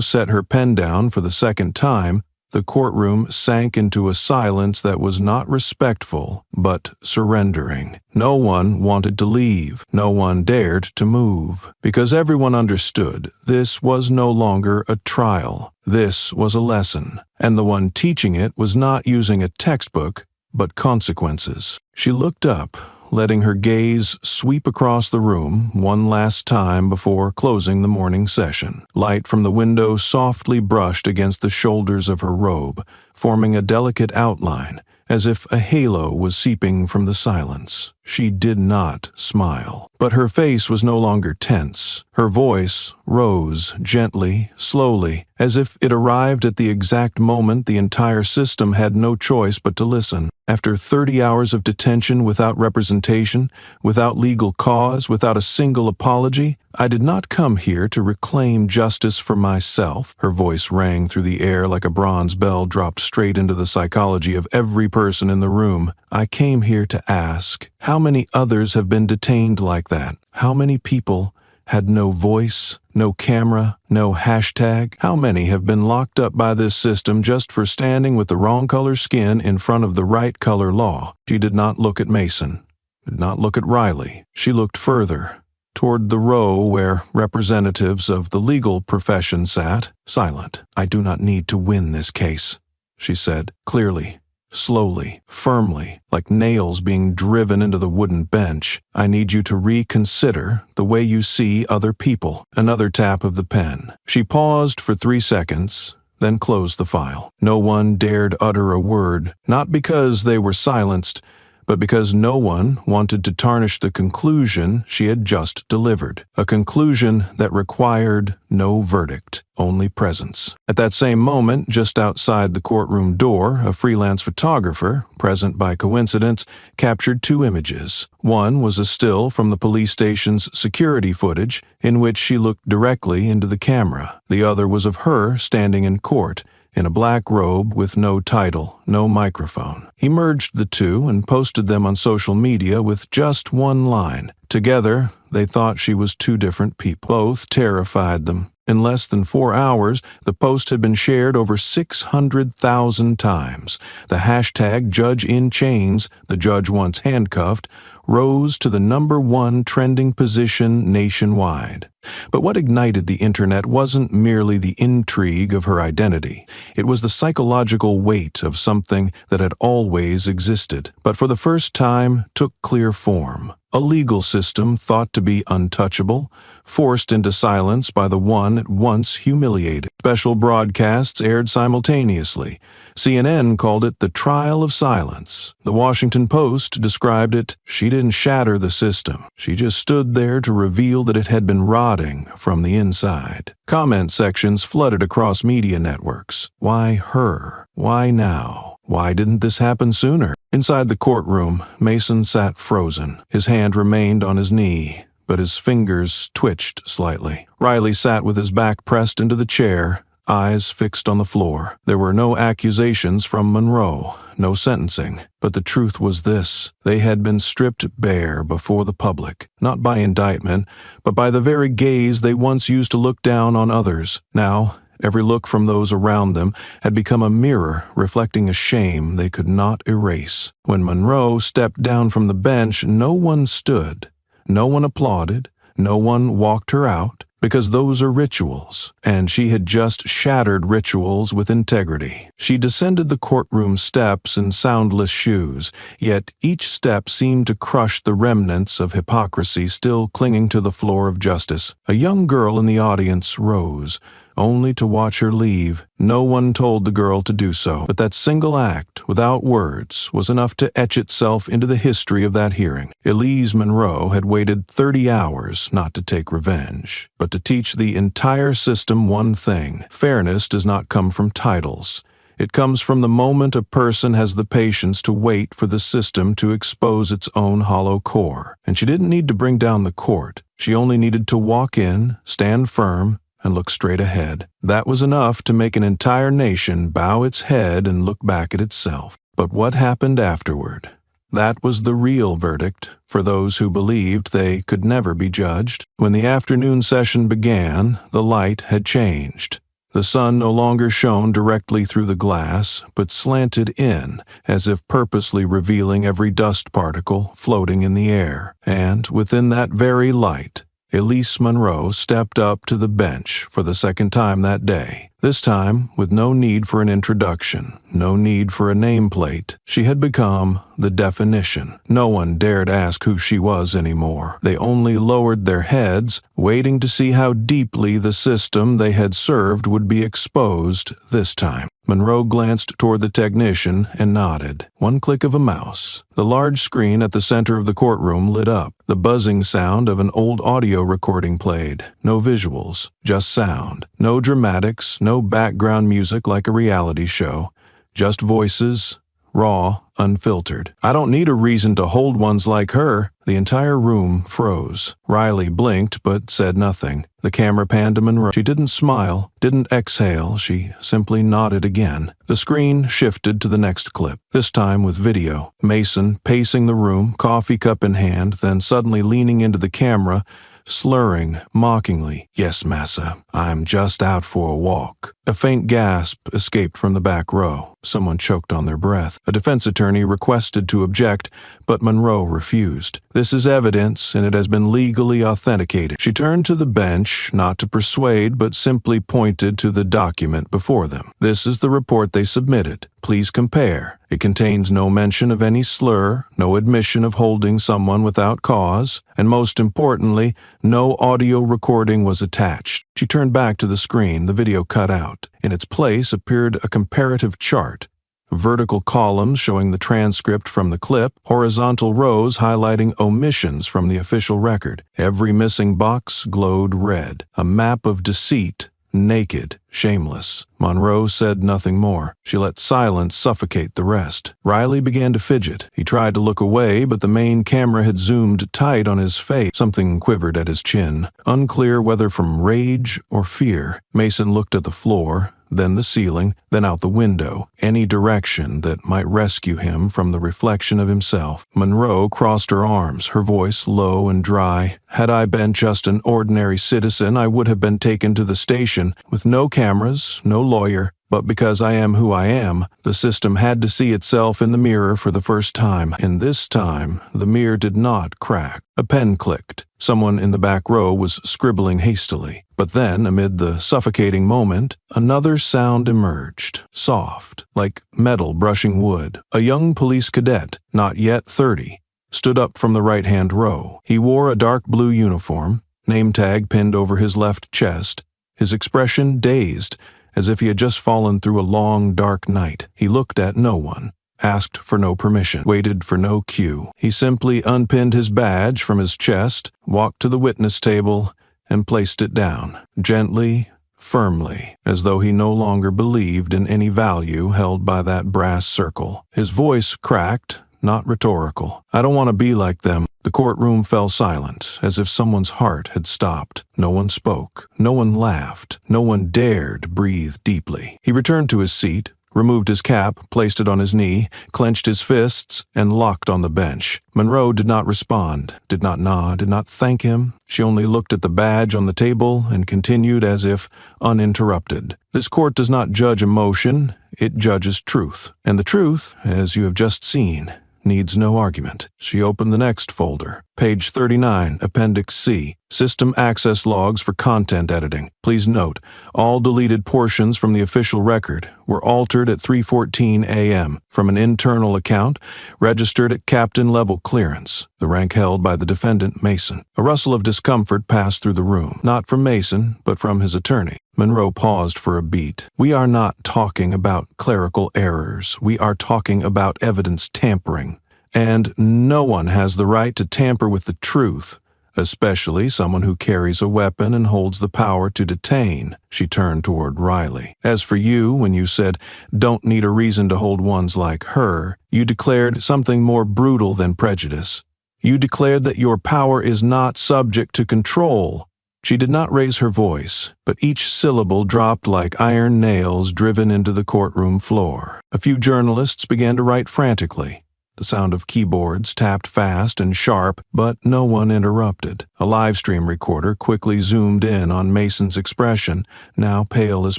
set her pen down for the second time, the courtroom sank into a silence that was not respectful, but surrendering. No one wanted to leave. No one dared to move, because everyone understood this was no longer a trial. This was a lesson, and the one teaching it was not using a textbook, but consequences. She looked up, letting her gaze sweep across the room one last time before closing the morning session. Light from the window softly brushed against the shoulders of her robe, forming a delicate outline, as if a halo was seeping from the silence. She did not smile, but her face was no longer tense. Her voice rose gently, slowly, as if it arrived at the exact moment the entire system had no choice but to listen. After 30 hours of detention without representation, without legal cause, without a single apology, I did not come here to reclaim justice for myself. Her voice rang through the air like a bronze bell dropped straight into the psychology of every person in the room. I came here to ask, how many others have been detained like that? How many people had no voice, no camera, no hashtag? How many have been locked up by this system just for standing with the wrong color skin in front of the right color law? She did not look at Mason, did not look at Riley. She looked further, toward the row where representatives of the legal profession sat, silent. "I do not need to win this case," she said, clearly, slowly, firmly, like nails being driven into the wooden bench. "I need you to reconsider the way you see other people." Another tap of the pen. She paused for 3 seconds, then closed the file. No one dared utter a word, not because they were silenced, but because no one wanted to tarnish the conclusion she had just delivered, a conclusion that required no verdict, only presence. At that same moment, just outside the courtroom door, a freelance photographer, present by coincidence, captured 2 images. One was a still from the police station's security footage, in which she looked directly into the camera. The other was of her standing in court, in a black robe with no title, no microphone. He merged the 2 and posted them on social media with just one line. Together, they thought she was 2 different people. Both terrified them. In less than 4 hours, the post had been shared over 600,000 times. The hashtag Judge in Chains, the judge once handcuffed, rose to the #1 trending position nationwide. But what ignited the internet wasn't merely the intrigue of her identity. It was the psychological weight of something that had always existed, but for the first time took clear form. A legal system thought to be untouchable, forced into silence by the one it once humiliated. Special broadcasts aired simultaneously. CNN called it the trial of silence. The Washington Post described it, "She didn't shatter the system. She just stood there to reveal that it had been rotting from the inside." Comment sections flooded across media networks. Why her? Why now? Why didn't this happen sooner? Inside the courtroom, Mason sat frozen. His hand remained on his knee, but his fingers twitched slightly. Riley sat with his back pressed into the chair, eyes fixed on the floor. There were no accusations from Monroe, no sentencing. But the truth was this: they had been stripped bare before the public, not by indictment, but by the very gaze they once used to look down on others. Now, every look from those around them had become a mirror reflecting a shame they could not erase. When Monroe stepped down from the bench, no one stood, no one applauded, no one walked her out, because those are rituals, and she had just shattered rituals with integrity. She descended the courtroom steps in soundless shoes, yet each step seemed to crush the remnants of hypocrisy still clinging to the floor of justice. A young girl in the audience rose, only to watch her leave. No one told the girl to do so, but that single act, without words, was enough to etch itself into the history of that hearing. Elise Monroe had waited 30 hours not to take revenge, but to teach the entire system one thing: fairness does not come from titles. It comes from the moment a person has the patience to wait for the system to expose its own hollow core. And she didn't need to bring down the court. She only needed to walk in, stand firm, and look straight ahead. That was enough to make an entire nation bow its head and look back at itself. But what happened afterward? That was the real verdict for those who believed they could never be judged. When the afternoon session began, the light had changed. The sun no longer shone directly through the glass, but slanted in, as if purposely revealing every dust particle floating in the air. And within that very light, Elise Monroe stepped up to the bench for the second time that day. This time, with no need for an introduction, no need for a nameplate, she had become the definition. No one dared ask who she was anymore. They only lowered their heads, waiting to see how deeply the system they had served would be exposed this time. Monroe glanced toward the technician and nodded. One click of a mouse. The large screen at the center of the courtroom lit up. The buzzing sound of an old audio recording played. No visuals, just sound. No dramatics, no background music like a reality show. Just voices, raw, unfiltered. "I don't need a reason to hold ones like her." The entire room froze. Riley blinked but said nothing. The camera panned to Monroe. She didn't smile, didn't exhale, she simply nodded again. The screen shifted to the next clip, this time with video. Mason pacing the room, coffee cup in hand, then suddenly leaning into the camera, slurring mockingly, "Yes, massa, I'm just out for a walk." A faint gasp escaped from the back row. Someone choked on their breath. A defense attorney requested to object, but Monroe refused. "This is evidence, and it has been legally authenticated." She turned to the bench, not to persuade, but simply pointed to the document before them. "This is the report they submitted. Please compare. It contains no mention of any slur, no admission of holding someone without cause, and most importantly, no audio recording was attached." She turned back to the screen, the video cut out. In its place appeared a comparative chart. Vertical columns showing the transcript from the clip, horizontal rows highlighting omissions from the official record. Every missing box glowed red. A map of deceit, naked, shameless. Monroe said nothing more. She let silence suffocate the rest. Riley began to fidget. He tried to look away, but the main camera had zoomed tight on his face. Something quivered at his chin, unclear whether from rage or fear. Mason looked at the floor, then the ceiling, then out the window, any direction that might rescue him from the reflection of himself. Monroe crossed her arms, her voice low and dry. "Had I been just an ordinary citizen, I would have been taken to the station, with no cameras, no lawyer. But because I am who I am, the system had to see itself in the mirror for the first time, and this time the mirror did not crack." A pen clicked. Someone in the back row was scribbling hastily. But then, amid the suffocating moment, another sound emerged, soft, like metal brushing wood. A young police cadet, not yet 30, stood up from the right-hand row. He wore a dark blue uniform, name tag pinned over his left chest, his expression dazed, as if he had just fallen through a long, dark night. He looked at no one, asked for no permission, waited for no cue. He simply unpinned his badge from his chest, walked to the witness table, and placed it down, gently, firmly, as though he no longer believed in any value held by that brass circle. His voice cracked, not rhetorical. "I don't want to be like them." The courtroom fell silent, as if someone's heart had stopped. No one spoke. No one laughed. No one dared breathe deeply. He returned to his seat, removed his cap, placed it on his knee, clenched his fists, and locked on the bench. Monroe did not respond, did not nod, did not thank him. She only looked at the badge on the table and continued as if uninterrupted. This court does not judge emotion, it judges truth. And the truth, as you have just seen, needs no argument. She opened the next folder. Page 39, Appendix C, System Access Logs for Content Editing. Please note, all deleted portions from the official record were altered at 3:14 a.m. from an internal account registered at captain-level clearance, the rank held by the defendant Mason. A rustle of discomfort passed through the room, not from Mason, but from his attorney. Monroe paused for a beat. We are not talking about clerical errors. We are talking about evidence tampering. And no one has the right to tamper with the truth, especially someone who carries a weapon and holds the power to detain. She turned toward Riley. As for you, when you said, don't need a reason to hold ones like her, you declared something more brutal than prejudice. You declared that your power is not subject to control. She did not raise her voice, but each syllable dropped like iron nails driven into the courtroom floor. A few journalists began to write frantically. The sound of keyboards tapped fast and sharp, but no one interrupted. A live stream recorder quickly zoomed in on Mason's expression, now pale as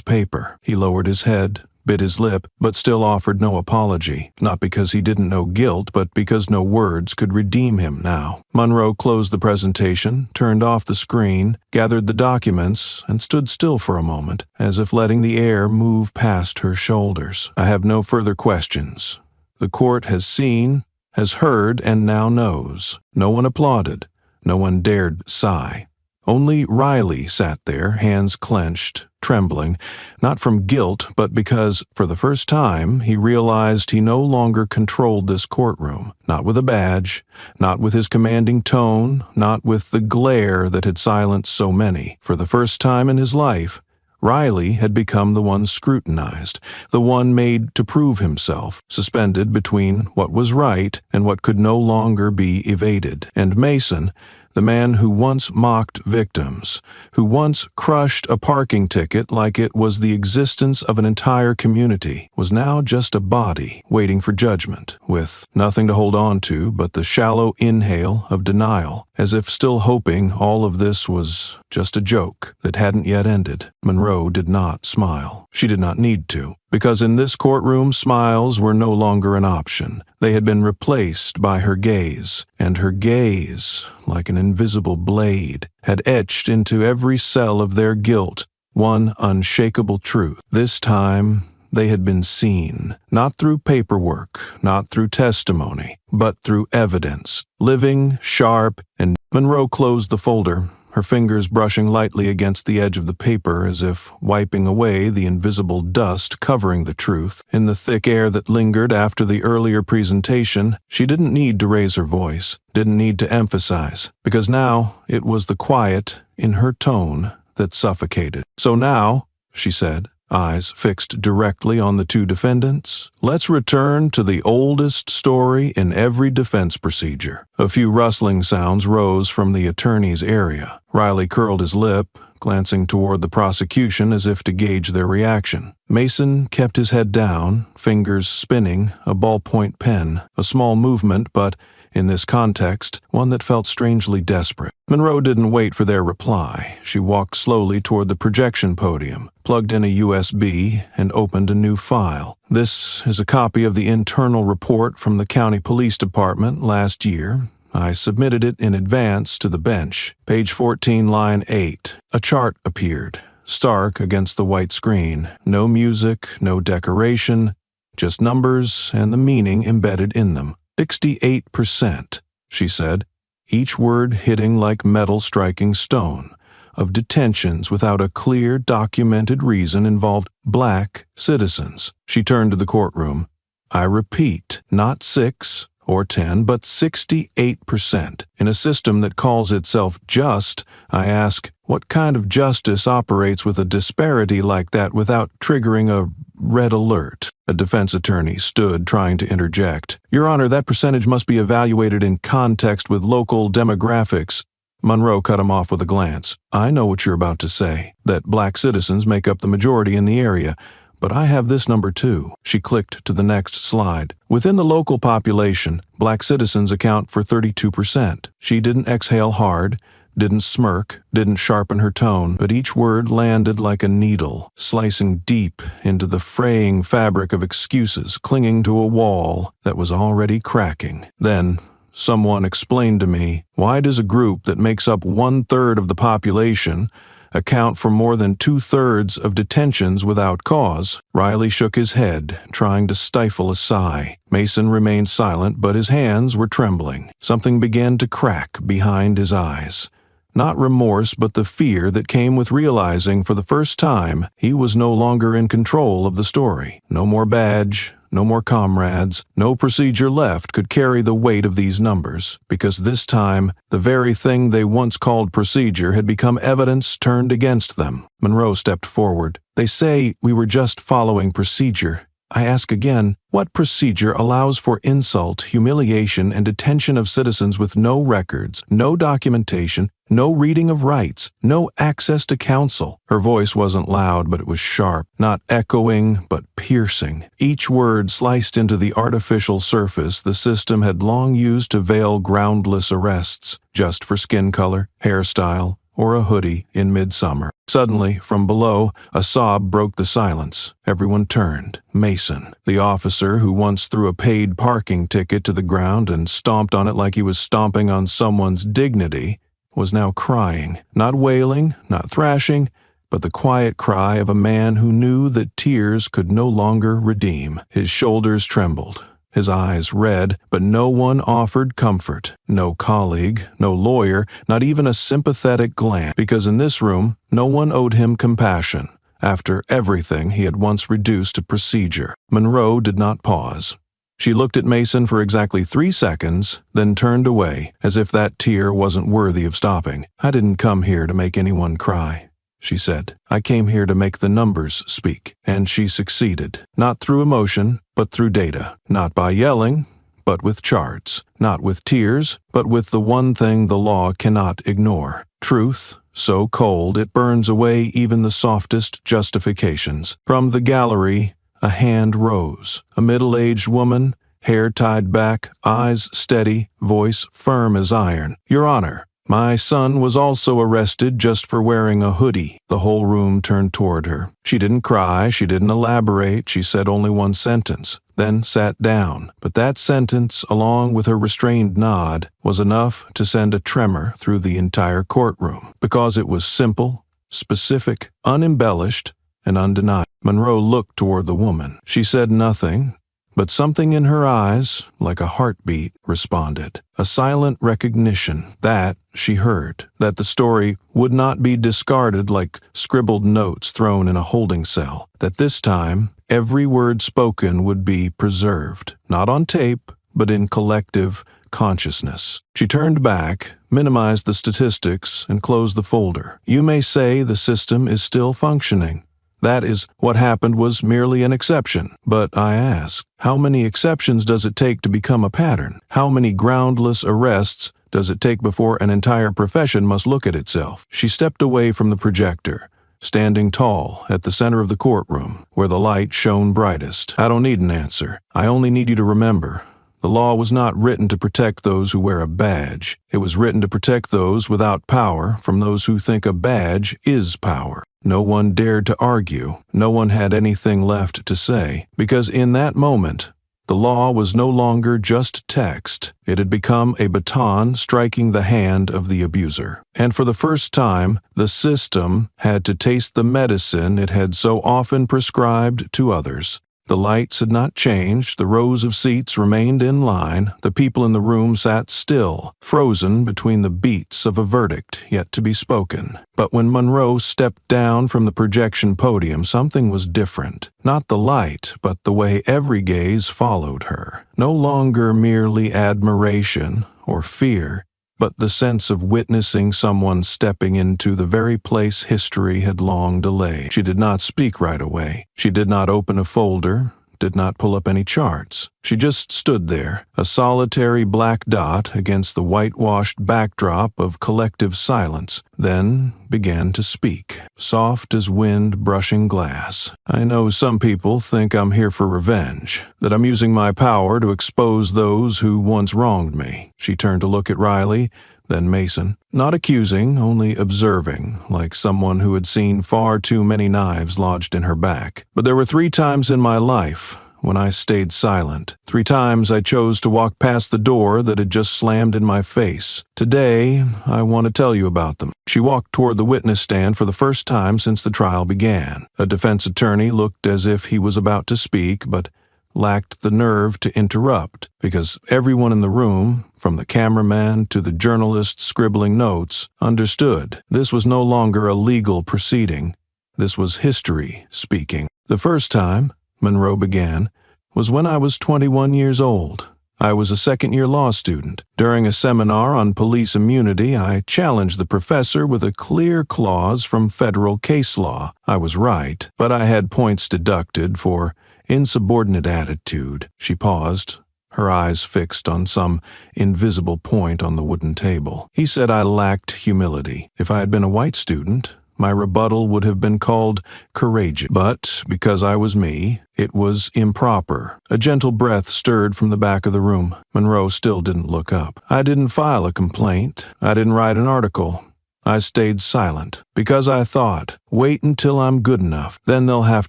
paper. He lowered his head, bit his lip, but still offered no apology, not because he didn't know guilt, but because no words could redeem him now. Monroe closed the presentation, turned off the screen, gathered the documents, and stood still for a moment, as if letting the air move past her shoulders. I have no further questions. The court has seen, has heard, and now knows. No one applauded. No one dared sigh. Only Riley sat there, hands clenched, trembling, not from guilt, but because, for the first time, he realized he no longer controlled this courtroom. Not with a badge, not with his commanding tone, not with the glare that had silenced so many. For the first time in his life, Riley had become the one scrutinized, the one made to prove himself, suspended between what was right and what could no longer be evaded. And Mason, the man who once mocked victims, who once crushed a parking ticket like it was the existence of an entire community, was now just a body waiting for judgment, with nothing to hold on to but the shallow inhale of denial, as if still hoping all of this was just a joke that hadn't yet ended. Monroe did not smile. She did not need to, because in this courtroom smiles were no longer an option. They had been replaced by her gaze, and her gaze, like an invisible blade, had etched into every cell of their guilt one unshakable truth. This time, they had been seen, not through paperwork, not through testimony, but through evidence, living, sharp, and Monroe closed the folder, her fingers brushing lightly against the edge of the paper as if wiping away the invisible dust covering the truth. In the thick air that lingered after the earlier presentation, she didn't need to raise her voice, didn't need to emphasize, because now it was the quiet in her tone that suffocated. So now, she said, eyes fixed directly on the two defendants, let's return to the oldest story in every defense procedure. A few rustling sounds rose from the attorney's area. Riley curled his lip, glancing toward the prosecution as if to gauge their reaction. Mason kept his head down, fingers spinning, a ballpoint pen, a small movement, but in this context, one that felt strangely desperate. Monroe didn't wait for their reply. She walked slowly toward the projection podium, plugged in a USB, and opened a new file. This is a copy of the internal report from the county police department last year. I submitted it in advance to the bench. Page 14, line 8. A chart appeared, stark against the white screen. No music, no decoration, just numbers and the meaning embedded in them. 68%, she said, each word hitting like metal striking stone, of detentions without a clear documented reason involved black citizens. She turned to the courtroom. I repeat, not 6 or 10, but 68%. In a system that calls itself just, I ask, what kind of justice operates with a disparity like that without triggering a red alert? A defense attorney stood trying to interject. Your Honor, that percentage must be evaluated in context with local demographics. Monroe cut him off with a glance. I know what you're about to say, that black citizens make up the majority in the area, but I have this number too. She clicked to the next slide. Within the local population, black citizens account for 32%. She didn't exhale hard, didn't smirk, didn't sharpen her tone, but each word landed like a needle, slicing deep into the fraying fabric of excuses clinging to a wall that was already cracking. Then, someone explained to me, why does a group that makes up 1/3 of the population account for more than 2/3 of detentions without cause? Riley shook his head, trying to stifle a sigh. Mason remained silent, but his hands were trembling. Something began to crack behind his eyes. Not remorse, but the fear that came with realizing for the first time he was no longer in control of the story. No more badge, no more comrades, no procedure left could carry the weight of these numbers, because this time, the very thing they once called procedure had become evidence turned against them. Monroe stepped forward. They say we were just following procedure. I ask again, what procedure allows for insult, humiliation, and detention of citizens with no records, no documentation, no reading of rights, no access to counsel? Her voice wasn't loud, but it was sharp, not echoing, but piercing. Each word sliced into the artificial surface the system had long used to veil groundless arrests, just for skin color, hairstyle, or a hoodie in midsummer. Suddenly, from below, a sob broke the silence. Everyone turned. Mason, the officer who once threw a paid parking ticket to the ground and stomped on it like he was stomping on someone's dignity, was now crying. Not wailing, not thrashing, but the quiet cry of a man who knew that tears could no longer redeem. His shoulders trembled. His eyes red, but no one offered comfort. No colleague, no lawyer, not even a sympathetic glance, because in this room, no one owed him compassion, after everything he had once reduced to procedure. Monroe did not pause. She looked at Mason for exactly 3 seconds, then turned away, as if that tear wasn't worthy of stopping. I didn't come here to make anyone cry, she said. I came here to make the numbers speak. And she succeeded. Not through emotion, but through data. Not by yelling, but with charts. Not with tears, but with the one thing the law cannot ignore. Truth, so cold it burns away even the softest justifications. From the gallery, a hand rose. A middle-aged woman, hair tied back, eyes steady, voice firm as iron. Your Honor, my son was also arrested just for wearing a hoodie. The whole room turned toward her. She didn't cry, she didn't elaborate, she said only one sentence, then sat down. But that sentence, along with her restrained nod, was enough to send a tremor through the entire courtroom, because it was simple, specific, unembellished, and undeniable. Monroe looked toward the woman. She said nothing, but something in her eyes, like a heartbeat, responded. A silent recognition that, she heard, that the story would not be discarded like scribbled notes thrown in a holding cell. That this time, every word spoken would be preserved, not on tape, but in collective consciousness. She turned back, minimized the statistics, and closed the folder. You may say the system is still functioning. That is, what happened was merely an exception. But I ask, how many exceptions does it take to become a pattern? How many groundless arrests does it take before an entire profession must look at itself? She stepped away from the projector, standing tall at the center of the courtroom, where the light shone brightest. I don't need an answer. I only need you to remember. The law was not written to protect those who wear a badge. It was written to protect those without power from those who think a badge is power. No one dared to argue. No one had anything left to say, because in that moment, the law was no longer just text. It had become a baton striking the hand of the abuser. And for the first time, the system had to taste the medicine it had so often prescribed to others. The lights had not changed, the rows of seats remained in line, the people in the room sat still, frozen between the beats of a verdict yet to be spoken. But when Monroe stepped down from the projection podium, something was different. Not the light, but the way every gaze followed her. No longer merely admiration or fear, but the sense of witnessing someone stepping into the very place history had long delayed. She did not speak right away. She did not open a folder, did not pull up any charts. She just stood there, a solitary black dot against the whitewashed backdrop of collective silence, then began to speak, soft as wind brushing glass. "I know some people think I'm here for revenge, that I'm using my power to expose those who once wronged me." She turned to look at Riley, then Mason, not accusing, only observing, like someone who had seen far too many knives lodged in her back. "But there were 3 times in my life when I stayed silent. 3 times I chose to walk past the door that had just slammed in my face. Today, I want to tell you about them." She walked toward the witness stand for the first time since the trial began. A defense attorney looked as if he was about to speak, but lacked the nerve to interrupt, because everyone in the room, from the cameraman to the journalist scribbling notes, understood this was no longer a legal proceeding. This was history speaking. "The first time," Monroe began, "was when I was 21 years old. I was a second-year law student. During a seminar on police immunity, I challenged the professor with a clear clause from federal case law. I was right, but I had points deducted for insubordinate attitude." She paused, her eyes fixed on some invisible point on the wooden table. "He said I lacked humility. If I had been a white student, my rebuttal would have been called courageous. But because I was me, it was improper." A gentle breath stirred from the back of the room. Monroe still didn't look up. "I didn't file a complaint. I didn't write an article. I stayed silent because I thought, wait until I'm good enough, then they'll have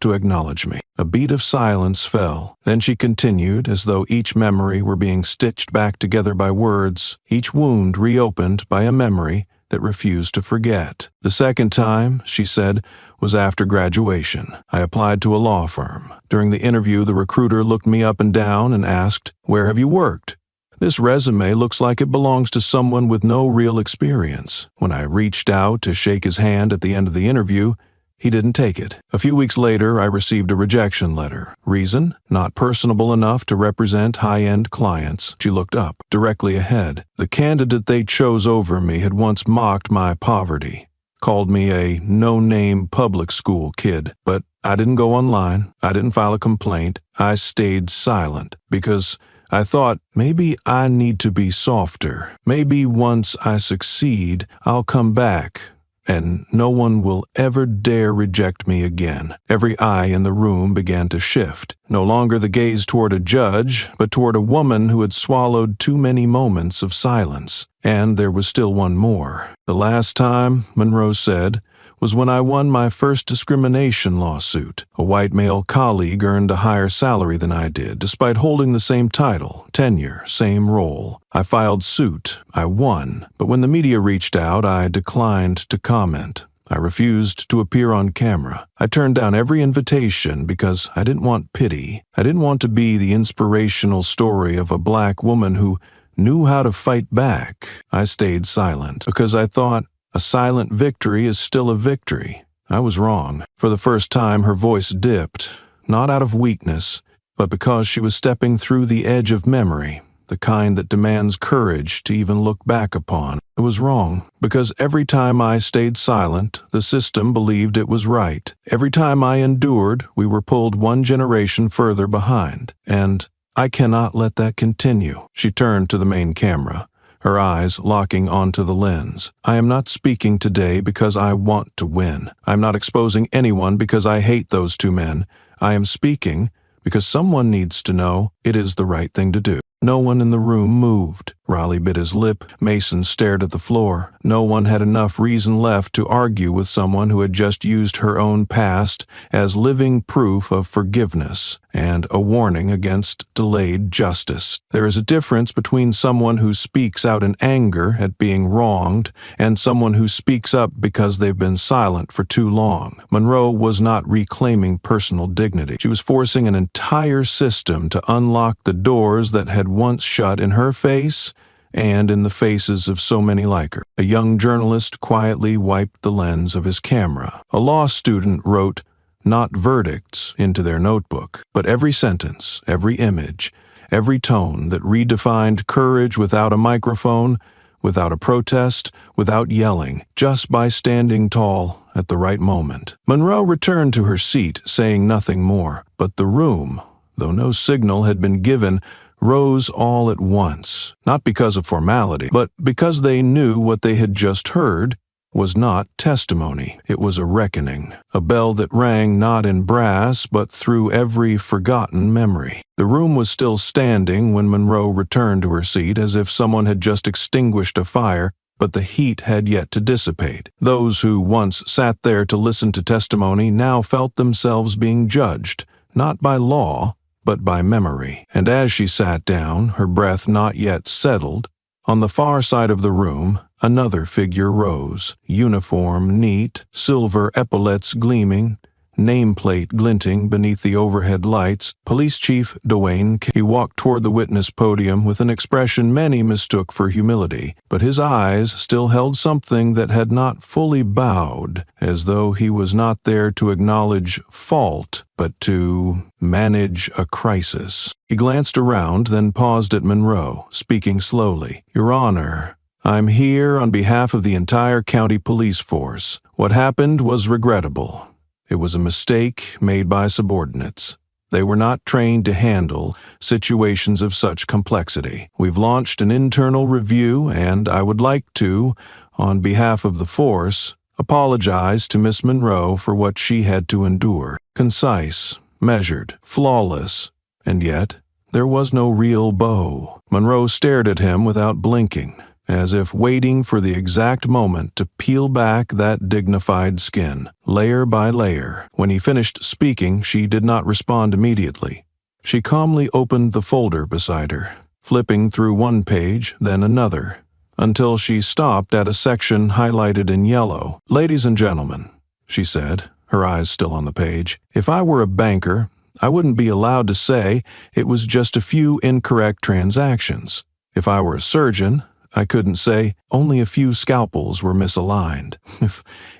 to acknowledge me." A beat of silence fell. Then she continued, as though each memory were being stitched back together by words, each wound reopened by a memory that refused to forget. "The second time," she said, "was after graduation. I applied to a law firm. During the interview, the recruiter looked me up and down and asked, 'Where have you worked? This resume looks like it belongs to someone with no real experience.' When I reached out to shake his hand at the end of the interview, he didn't take it. A few weeks later, I received a rejection letter. Reason? Not personable enough to represent high-end clients." She looked up, directly ahead. "The candidate they chose over me had once mocked my poverty, called me a no-name public school kid. But I didn't go online. I didn't file a complaint. I stayed silent because I thought, maybe I need to be softer. Maybe once I succeed, I'll come back, and no one will ever dare reject me again." Every eye in the room began to shift. No longer the gaze toward a judge, but toward a woman who had swallowed too many moments of silence. And there was still one more. "The last time," Monroe said, "was when I won my first discrimination lawsuit. A white male colleague earned a higher salary than I did, despite holding the same title, tenure, same role. I filed suit. I won. But when the media reached out, I declined to comment. I refused to appear on camera. I turned down every invitation because I didn't want pity. I didn't want to be the inspirational story of a black woman who knew how to fight back. I stayed silent because I thought, a silent victory is still a victory. I was wrong." For the first time, her voice dipped, not out of weakness, but because she was stepping through the edge of memory, the kind that demands courage to even look back upon. "It was wrong, because every time I stayed silent, the system believed it was right. Every time I endured, we were pulled one generation further behind. And I cannot let that continue." She turned to the main camera, her eyes locking onto the lens. "I am not speaking today because I want to win. I am not exposing anyone because I hate those 2 men. I am speaking because someone needs to know it is the right thing to do." No one in the room moved. Riley bit his lip. Mason stared at the floor. No one had enough reason left to argue with someone who had just used her own past as living proof of forgiveness and a warning against delayed justice. There is a difference between someone who speaks out in anger at being wronged and someone who speaks up because they've been silent for too long. Monroe was not reclaiming personal dignity. She was forcing an entire system to unlock the doors that had once shut in her face and in the faces of so many like her. A young journalist quietly wiped the lens of his camera. A law student wrote, not verdicts, into their notebook, but every sentence, every image, every tone that redefined courage without a microphone, without a protest, without yelling, just by standing tall at the right moment. Monroe returned to her seat, saying nothing more, but the room though no signal had been given, rose all at once, not because of formality, but because they knew what they had just heard was not testimony. It was a reckoning, a bell that rang not in brass but through every forgotten memory. The room was still standing when Monroe returned to her seat, as if someone had just extinguished a fire, but the heat had yet to dissipate. Those who once sat there to listen to testimony now felt themselves being judged, not by law, but by memory. And as she sat down, her breath not yet settled, on the far side of the room, another figure rose, uniform neat, silver epaulets gleaming, nameplate glinting beneath the overhead lights. Police Chief Dwayne. He walked toward the witness podium with an expression many mistook for humility, but his eyes still held something that had not fully bowed, as though he was not there to acknowledge fault, but to manage a crisis. He glanced around, then paused at Monroe, speaking slowly. "Your Honor, I'm here on behalf of the entire county police force. What happened was regrettable. It was a mistake made by subordinates. They were not trained to handle situations of such complexity. We've launched an internal review, and I would like to, on behalf of the force, apologize to Miss Monroe for what she had to endure. Concise, measured, flawless, and yet there was no real bow." Monroe stared at him without blinking, as if waiting for the exact moment to peel back that dignified skin, layer by layer. When he finished speaking, she did not respond immediately. She calmly opened the folder beside her, flipping through one page, then another, until she stopped at a section highlighted in yellow. "Ladies and gentlemen," she said, her eyes still on the page, "if I were a banker, I wouldn't be allowed to say it was just a few incorrect transactions. If I were a surgeon, I couldn't say only a few scalpels were misaligned.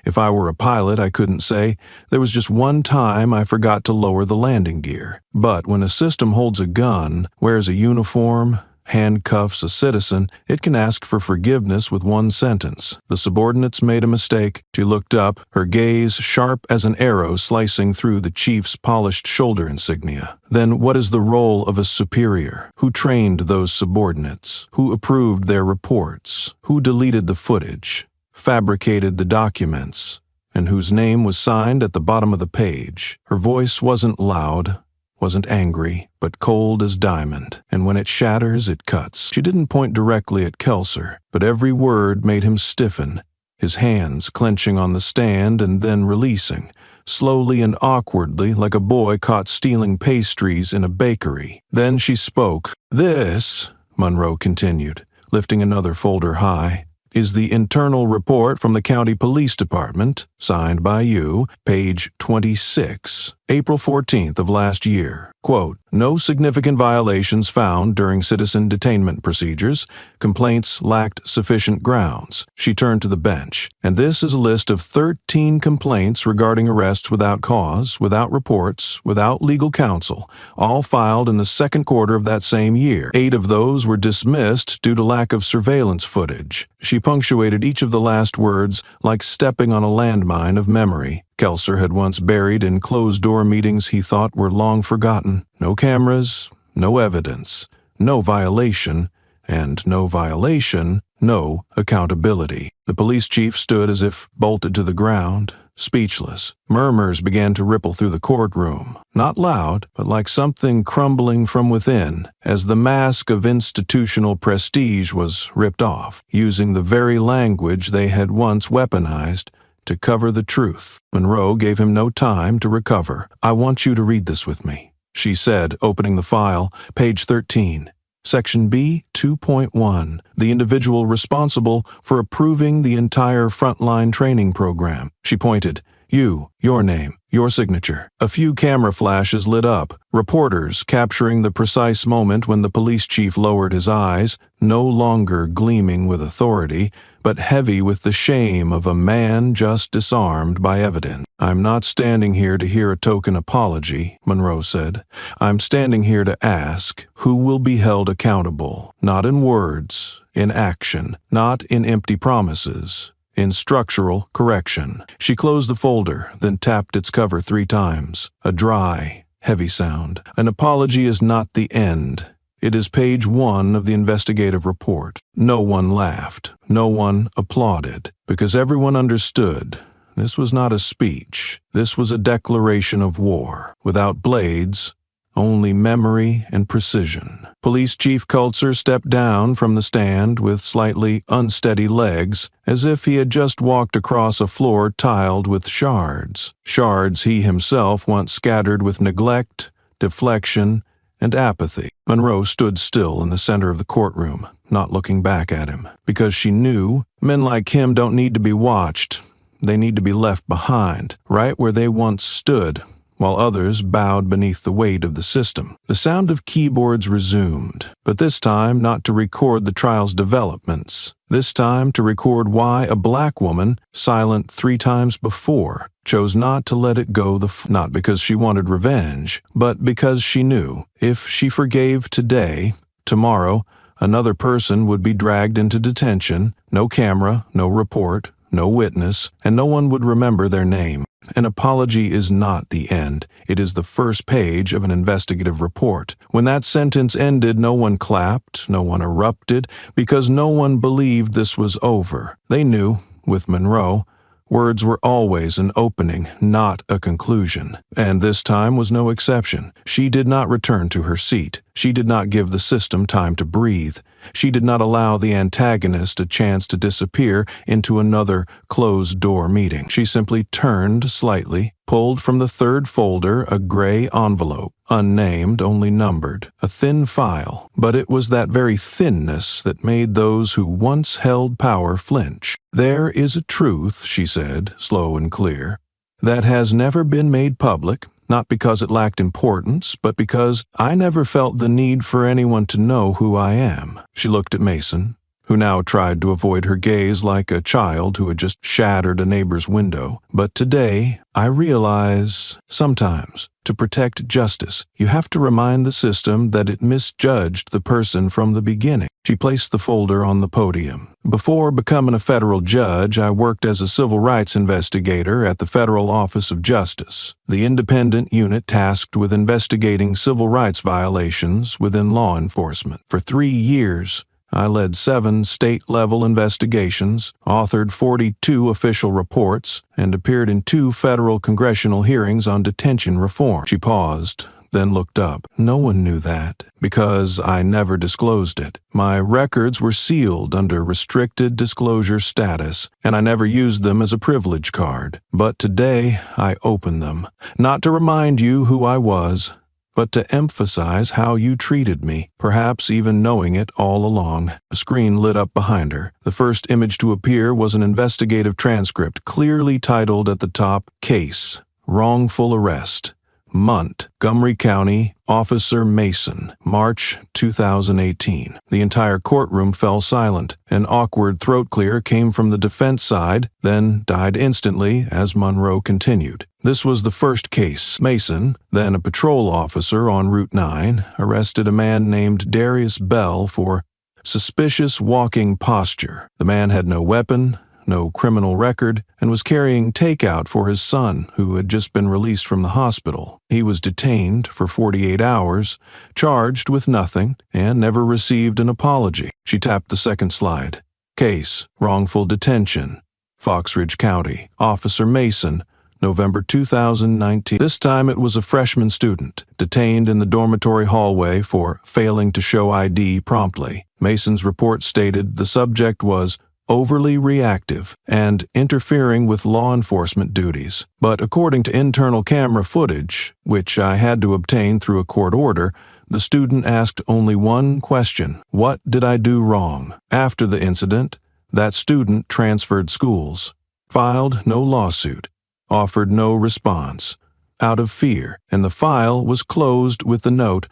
If I were a pilot, I couldn't say there was just one time I forgot to lower the landing gear. But when a system holds a gun, wears a uniform, handcuffs a citizen, it can ask for forgiveness with one sentence. The subordinates made a mistake. She looked up, her gaze sharp as an arrow slicing through the chief's polished shoulder insignia. Then what is the role of a superior? Who trained those subordinates? Who approved their reports? Who deleted the footage? Fabricated the documents? And whose name was signed at the bottom of the page? Her voice wasn't loud, wasn't angry, but cold as diamond, and when it shatters, it cuts. She didn't point directly at Kelser, but every word made him stiffen, his hands clenching on the stand and then releasing, slowly and awkwardly like a boy caught stealing pastries in a bakery. Then she spoke. "This," Monroe continued, lifting another folder high, "is the internal report from the county police department, signed by you, page 26, April 14th of last year. Quote, no significant violations found during citizen detainment procedures. Complaints lacked sufficient grounds." She turned to the bench. "And this is a list of 13 complaints regarding arrests without cause, without reports, without legal counsel, all filed in the second quarter of that same year. 8 of those were dismissed due to lack of surveillance footage." She punctuated each of the last words like stepping on a landmine of memory Kelser had once buried in closed-door meetings he thought were long forgotten. No cameras, no evidence, no violation, and no violation, no accountability. The police chief stood as if bolted to the ground, speechless. Murmurs began to ripple through the courtroom, not loud, but like something crumbling from within, as the mask of institutional prestige was ripped off, using the very language they had once weaponized to cover the truth. Monroe gave him no time to recover. "I want you to read this with me," she said, opening the file, page 13. Section B, 2.1, the individual responsible for approving the entire frontline training program. She pointed. "You, your name, your signature." A few camera flashes lit up, reporters capturing the precise moment when the police chief lowered his eyes, no longer gleaming with authority, but heavy with the shame of a man just disarmed by evidence. "I'm not standing here to hear a token apology," Monroe said. "I'm standing here to ask who will be held accountable, not in words, in action, not in empty promises, in structural correction." She closed the folder, then tapped its cover 3 times. A dry, heavy sound. An apology is not the end. It is page 1 of the investigative report. No one laughed. No one applauded, because everyone understood. This was not a speech. This was a declaration of war, without blades, only memory and precision. Police Chief Kulzer stepped down from the stand with slightly unsteady legs, as if he had just walked across a floor tiled with shards. Shards he himself once scattered with neglect, deflection, and apathy. Monroe stood still in the center of the courtroom, not looking back at him, because she knew men like him don't need to be watched. They need to be left behind, right where they once stood, while others bowed beneath the weight of the system. The sound of keyboards resumed, but this time not to record the trial's developments. This time to record why a black woman, silent 3 times before, chose not to let it go not because she wanted revenge, but because she knew if she forgave today, tomorrow, another person would be dragged into detention, no camera, no report, no witness, and no one would remember their name. An apology is not the end. It is the first page of an investigative report. When that sentence ended, no one clapped, no one erupted, because no one believed this was over. They knew, with Monroe, words were always an opening, not a conclusion. And this time was no exception. She did not return to her seat. She did not give the system time to breathe. She did not allow the antagonist a chance to disappear into another closed-door meeting. She simply turned slightly, pulled from the third folder a gray envelope, unnamed, only numbered, a thin file. But it was that very thinness that made those who once held power flinch. "There is a truth," she said, slow and clear, "that has never been made public, not because it lacked importance, but because I never felt the need for anyone to know who I am." She looked at Mason, who now tried to avoid her gaze like a child who had just shattered a neighbor's window. "But today, I realize, sometimes, to protect justice, you have to remind the system that it misjudged the person from the beginning." She placed the folder on the podium. "Before becoming a federal judge, I worked as a civil rights investigator at the Federal Office of Justice, the independent unit tasked with investigating civil rights violations within law enforcement. For 3 years, I led 7 state-level investigations, authored 42 official reports, and appeared in 2 federal congressional hearings on detention reform." She paused, then looked up. "No one knew that, because I never disclosed it. My records were sealed under restricted disclosure status, and I never used them as a privilege card. But today, I open them, not to remind you who I was, but to emphasize how you treated me, perhaps even knowing it all along." A screen lit up behind her. The first image to appear was an investigative transcript, clearly titled at the top, "Case, Wrongful Arrest, Montgomery County, Officer Mason, March 2018. The entire courtroom fell silent. An awkward throat clear came from the defense side, then died instantly as Monroe continued. "This was the first case. Mason, then a patrol officer on Route 9, arrested a man named Darius Bell for suspicious walking posture. The man had no weapon, no criminal record, and was carrying takeout for his son, who had just been released from the hospital. He was detained for 48 hours, charged with nothing, and never received an apology." She tapped the second slide. "Case, Wrongful Detention, Fox Ridge County, Officer Mason, November 2019. This time it was a freshman student, detained in the dormitory hallway for failing to show ID promptly. Mason's report stated the subject was overly reactive and interfering with law enforcement duties. But according to internal camera footage, which I had to obtain through a court order, the student asked only one question: what did I do wrong? After the incident, that student transferred schools, filed no lawsuit, offered no response, out of fear, and the file was closed with the note,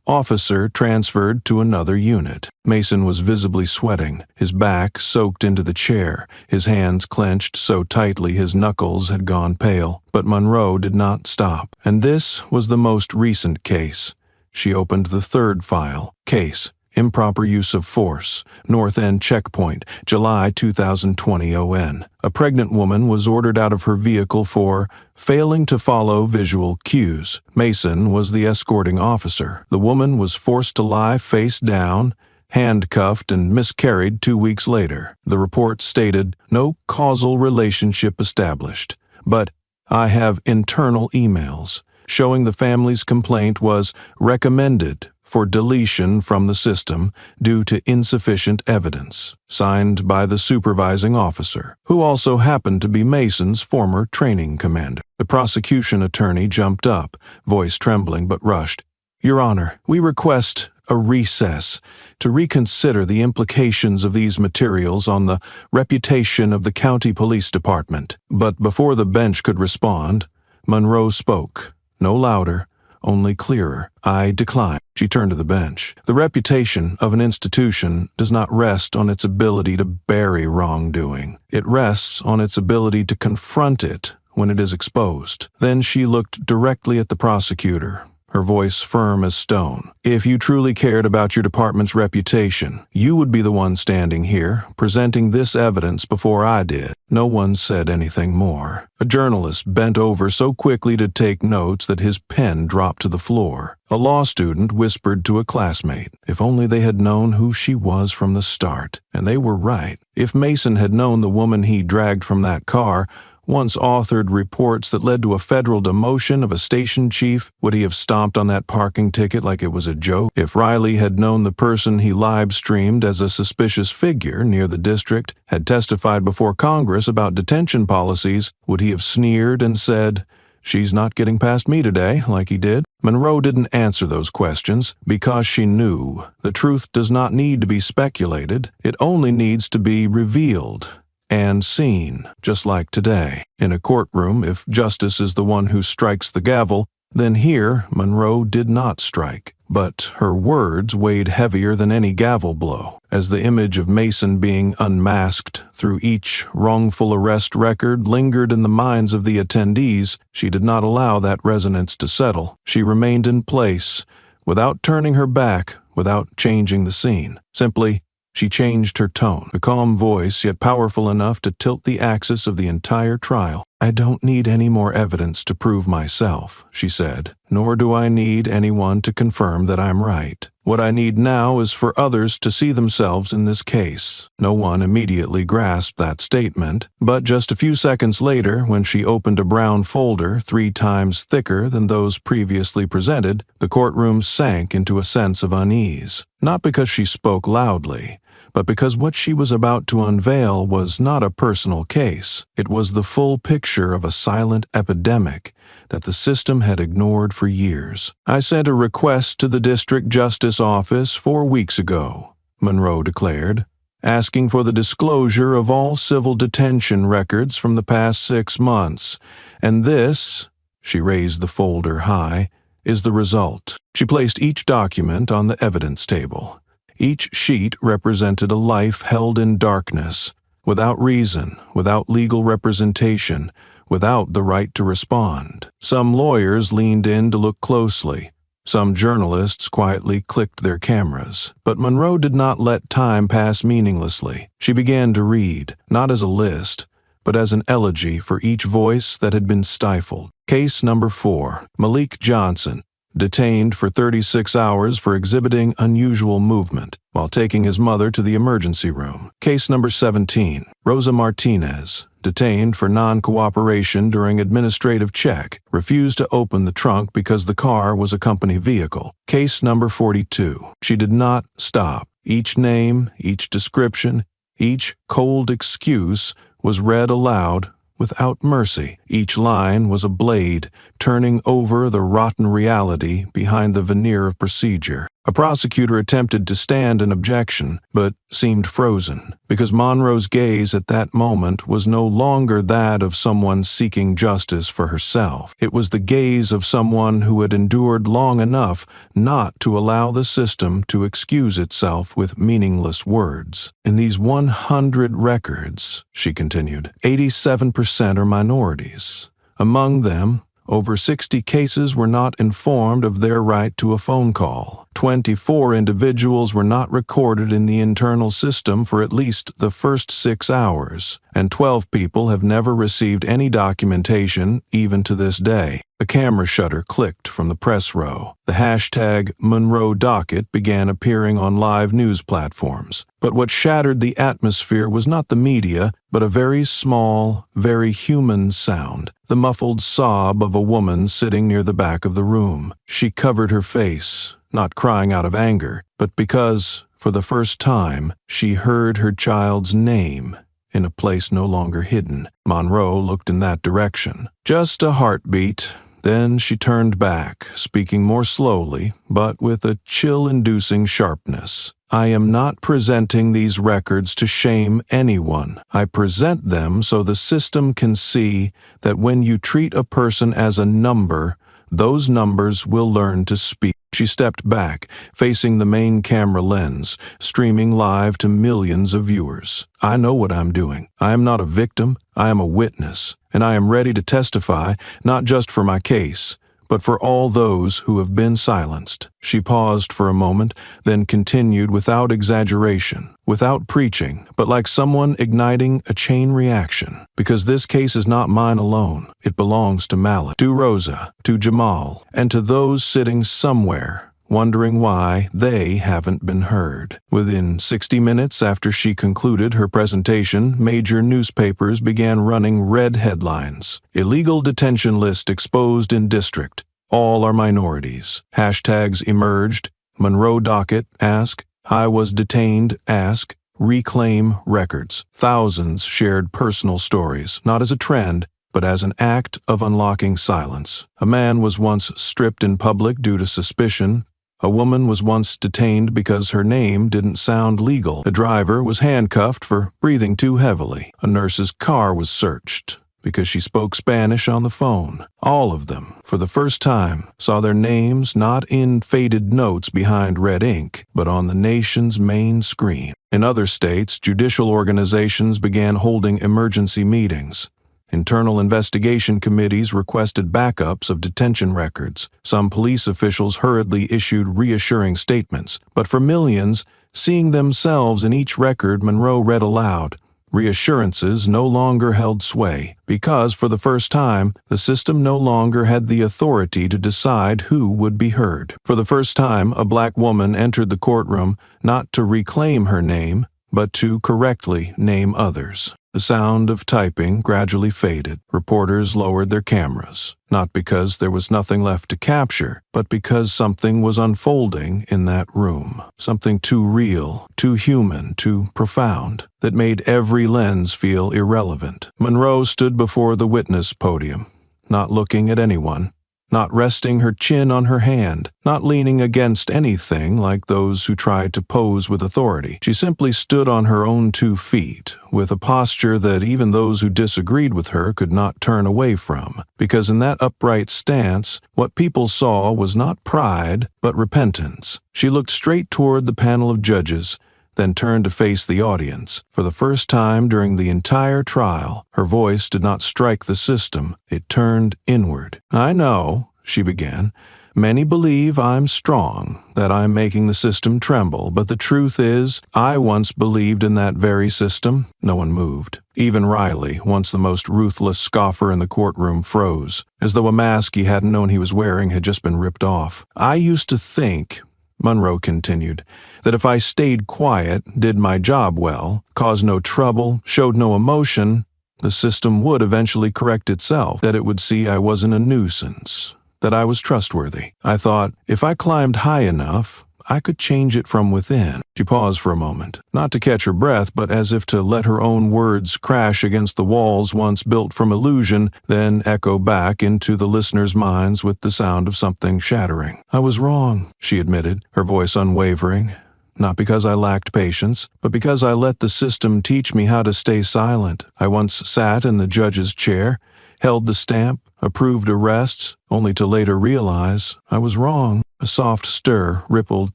"Officer transferred to another unit." Mason was visibly sweating, his back soaked into the chair, his hands clenched so tightly his knuckles had gone pale. But Monroe did not stop. And this was the most recent case. She opened the third file, Case, Improper use of force. North End Checkpoint, July 2020 ON. A pregnant woman was ordered out of her vehicle for failing to follow visual cues. Mason was the escorting officer. The woman was forced to lie face down, handcuffed, and miscarried 2 weeks later. The report stated, "No causal relationship established, but I have internal emails showing the family's complaint was recommended for deletion from the system due to insufficient evidence," signed by the supervising officer, who also happened to be Mason's former training commander. The prosecution attorney jumped up, voice trembling but rushed. "Your Honor, we request a recess to reconsider the implications of these materials on the reputation of the county police department." But before the bench could respond, Monroe spoke, no louder, only clearer. "I decline." She turned to the bench. "The reputation of an institution does not rest on its ability to bury wrongdoing. It rests on its ability to confront it when it is exposed." Then she looked directly at the prosecutor, her voice firm as stone. "If you truly cared about your department's reputation, you would be the one standing here, presenting this evidence before I did." No one said anything more. A journalist bent over so quickly to take notes that his pen dropped to the floor. A law student whispered to a classmate, if only they had known who she was from the start. And they were right. If Mason had known the woman he dragged from that car once authored reports that led to a federal demotion of a station chief, would he have stomped on that parking ticket like it was a joke? If Riley had known the person he live-streamed as a suspicious figure near the district had testified before Congress about detention policies, would he have sneered and said, "She's not getting past me today," like he did? Monroe didn't answer those questions because she knew the truth does not need to be speculated, it only needs to be revealed and seen, just like today. In a courtroom, if justice is the one who strikes the gavel, then here Monroe did not strike. But her words weighed heavier than any gavel blow. As the image of Mason being unmasked through each wrongful arrest record lingered in the minds of the attendees, she did not allow that resonance to settle. She remained in place, without turning her back, without changing the scene. Simply, she changed her tone, a calm voice yet powerful enough to tilt the axis of the entire trial. "I don't need any more evidence to prove myself," she said, "nor do I need anyone to confirm that I'm right. What I need now is for others to see themselves in this case." No one immediately grasped that statement, but just a few seconds later, when she opened a brown folder 3 times thicker than those previously presented, the courtroom sank into a sense of unease. Not because she spoke loudly, but because what she was about to unveil was not a personal case. It was the full picture of a silent epidemic that the system had ignored for years. "I sent a request to the district justice office 4 weeks ago," Monroe declared, "asking for the disclosure of all civil detention records from the past 6 months. And this," she raised the folder high, "is the result." She placed each document on the evidence table. Each sheet represented a life held in darkness, without reason, without legal representation, without the right to respond. Some lawyers leaned in to look closely. Some journalists quietly clicked their cameras. But Monroe did not let time pass meaninglessly. She began to read, not as a list, but as an elegy for each voice that had been stifled. Case number 4, Malik Johnson, detained for 36 hours for exhibiting unusual movement while taking his mother to the emergency room. Case number 17, Rosa Martinez, detained for non-cooperation during administrative check, refused to open the trunk because the car was a company vehicle. Case number 42, she did not stop. Each name, each description, each cold excuse was read aloud without mercy. Each line was a blade turning over the rotten reality behind the veneer of procedure. A prosecutor attempted to stand an objection, but seemed frozen, because Monroe's gaze at that moment was no longer that of someone seeking justice for herself. It was the gaze of someone who had endured long enough not to allow the system to excuse itself with meaningless words. "In these 100 records," she continued, 87% are minorities. Among them, Over 60 cases were not informed of their right to a phone call. 24 individuals were not recorded in the internal system for at least the first 6 hours, and 12 people have never received any documentation even to this day. A camera shutter clicked from the press row. The hashtag Monroe Docket began appearing on live news platforms. But what shattered the atmosphere was not the media, but a very small, very human sound. The muffled sob of a woman sitting near the back of the room. She covered her face, not crying out of anger, but because, for the first time, she heard her child's name in a place no longer hidden. Monroe looked in that direction. Just a heartbeat. Then she turned back, speaking more slowly, but with a chill-inducing sharpness. I am not presenting these records to shame anyone. I present them so the system can see that when you treat a person as a number, those numbers will learn to speak. She stepped back, facing the main camera lens, streaming live to millions of viewers. I know what I'm doing. I am not a victim. I am a witness, and I am ready to testify, not just for my case, but for all those who have been silenced. She paused for a moment, then continued without exaggeration, without preaching, but like someone igniting a chain reaction. Because this case is not mine alone. It belongs to Malik, to Rosa, to Jamal, and to those sitting somewhere, wondering why they haven't been heard. Within 60 minutes after she concluded her presentation, major newspapers began running red headlines. Illegal detention list exposed in district. All are minorities. Hashtags emerged. Monroe Docket, ask. I was detained, ask. Reclaim records. Thousands shared personal stories, not as a trend, but as an act of unlocking silence. A man was once stripped in public due to suspicion. A woman was once detained because her name didn't sound legal. A driver was handcuffed for breathing too heavily. A nurse's car was searched because she spoke Spanish on the phone. All of them, for the first time, saw their names not in faded notes behind red ink, but on the nation's main screen. In other states, judicial organizations began holding emergency meetings. Internal investigation committees requested backups of detention records. Some police officials hurriedly issued reassuring statements. But for millions, seeing themselves in each record Monroe read aloud, reassurances no longer held sway, because for the first time, the system no longer had the authority to decide who would be heard. For the first time, a black woman entered the courtroom not to reclaim her name, but to correctly name others. The sound of typing gradually faded. Reporters lowered their cameras, not because there was nothing left to capture, but because something was unfolding in that room. Something too real, too human, too profound, that made every lens feel irrelevant. Monroe stood before the witness podium, not looking at anyone, not resting her chin on her hand, not leaning against anything like those who tried to pose with authority. She simply stood on her own 2 feet, with a posture that even those who disagreed with her could not turn away from, because in that upright stance, what people saw was not pride, but repentance. She looked straight toward the panel of judges, then turned to face the audience. For the first time during the entire trial, her voice did not strike the system, it turned inward. I know, she began, many believe I'm strong, that I'm making the system tremble, but the truth is, I once believed in that very system. No one moved. Even Riley, once the most ruthless scoffer in the courtroom, froze, as though a mask he hadn't known he was wearing had just been ripped off. I used to think, Monroe continued, that if I stayed quiet, did my job well, caused no trouble, showed no emotion, the system would eventually correct itself, that it would see I wasn't a nuisance, that I was trustworthy. I thought, if I climbed high enough, I could change it from within. She paused for a moment, not to catch her breath, but as if to let her own words crash against the walls once built from illusion, then echo back into the listeners' minds with the sound of something shattering. I was wrong, she admitted, her voice unwavering. Not because I lacked patience, but because I let the system teach me how to stay silent. I once sat in the judge's chair, held the stamp, approved arrests, only to later realize I was wrong. A soft stir rippled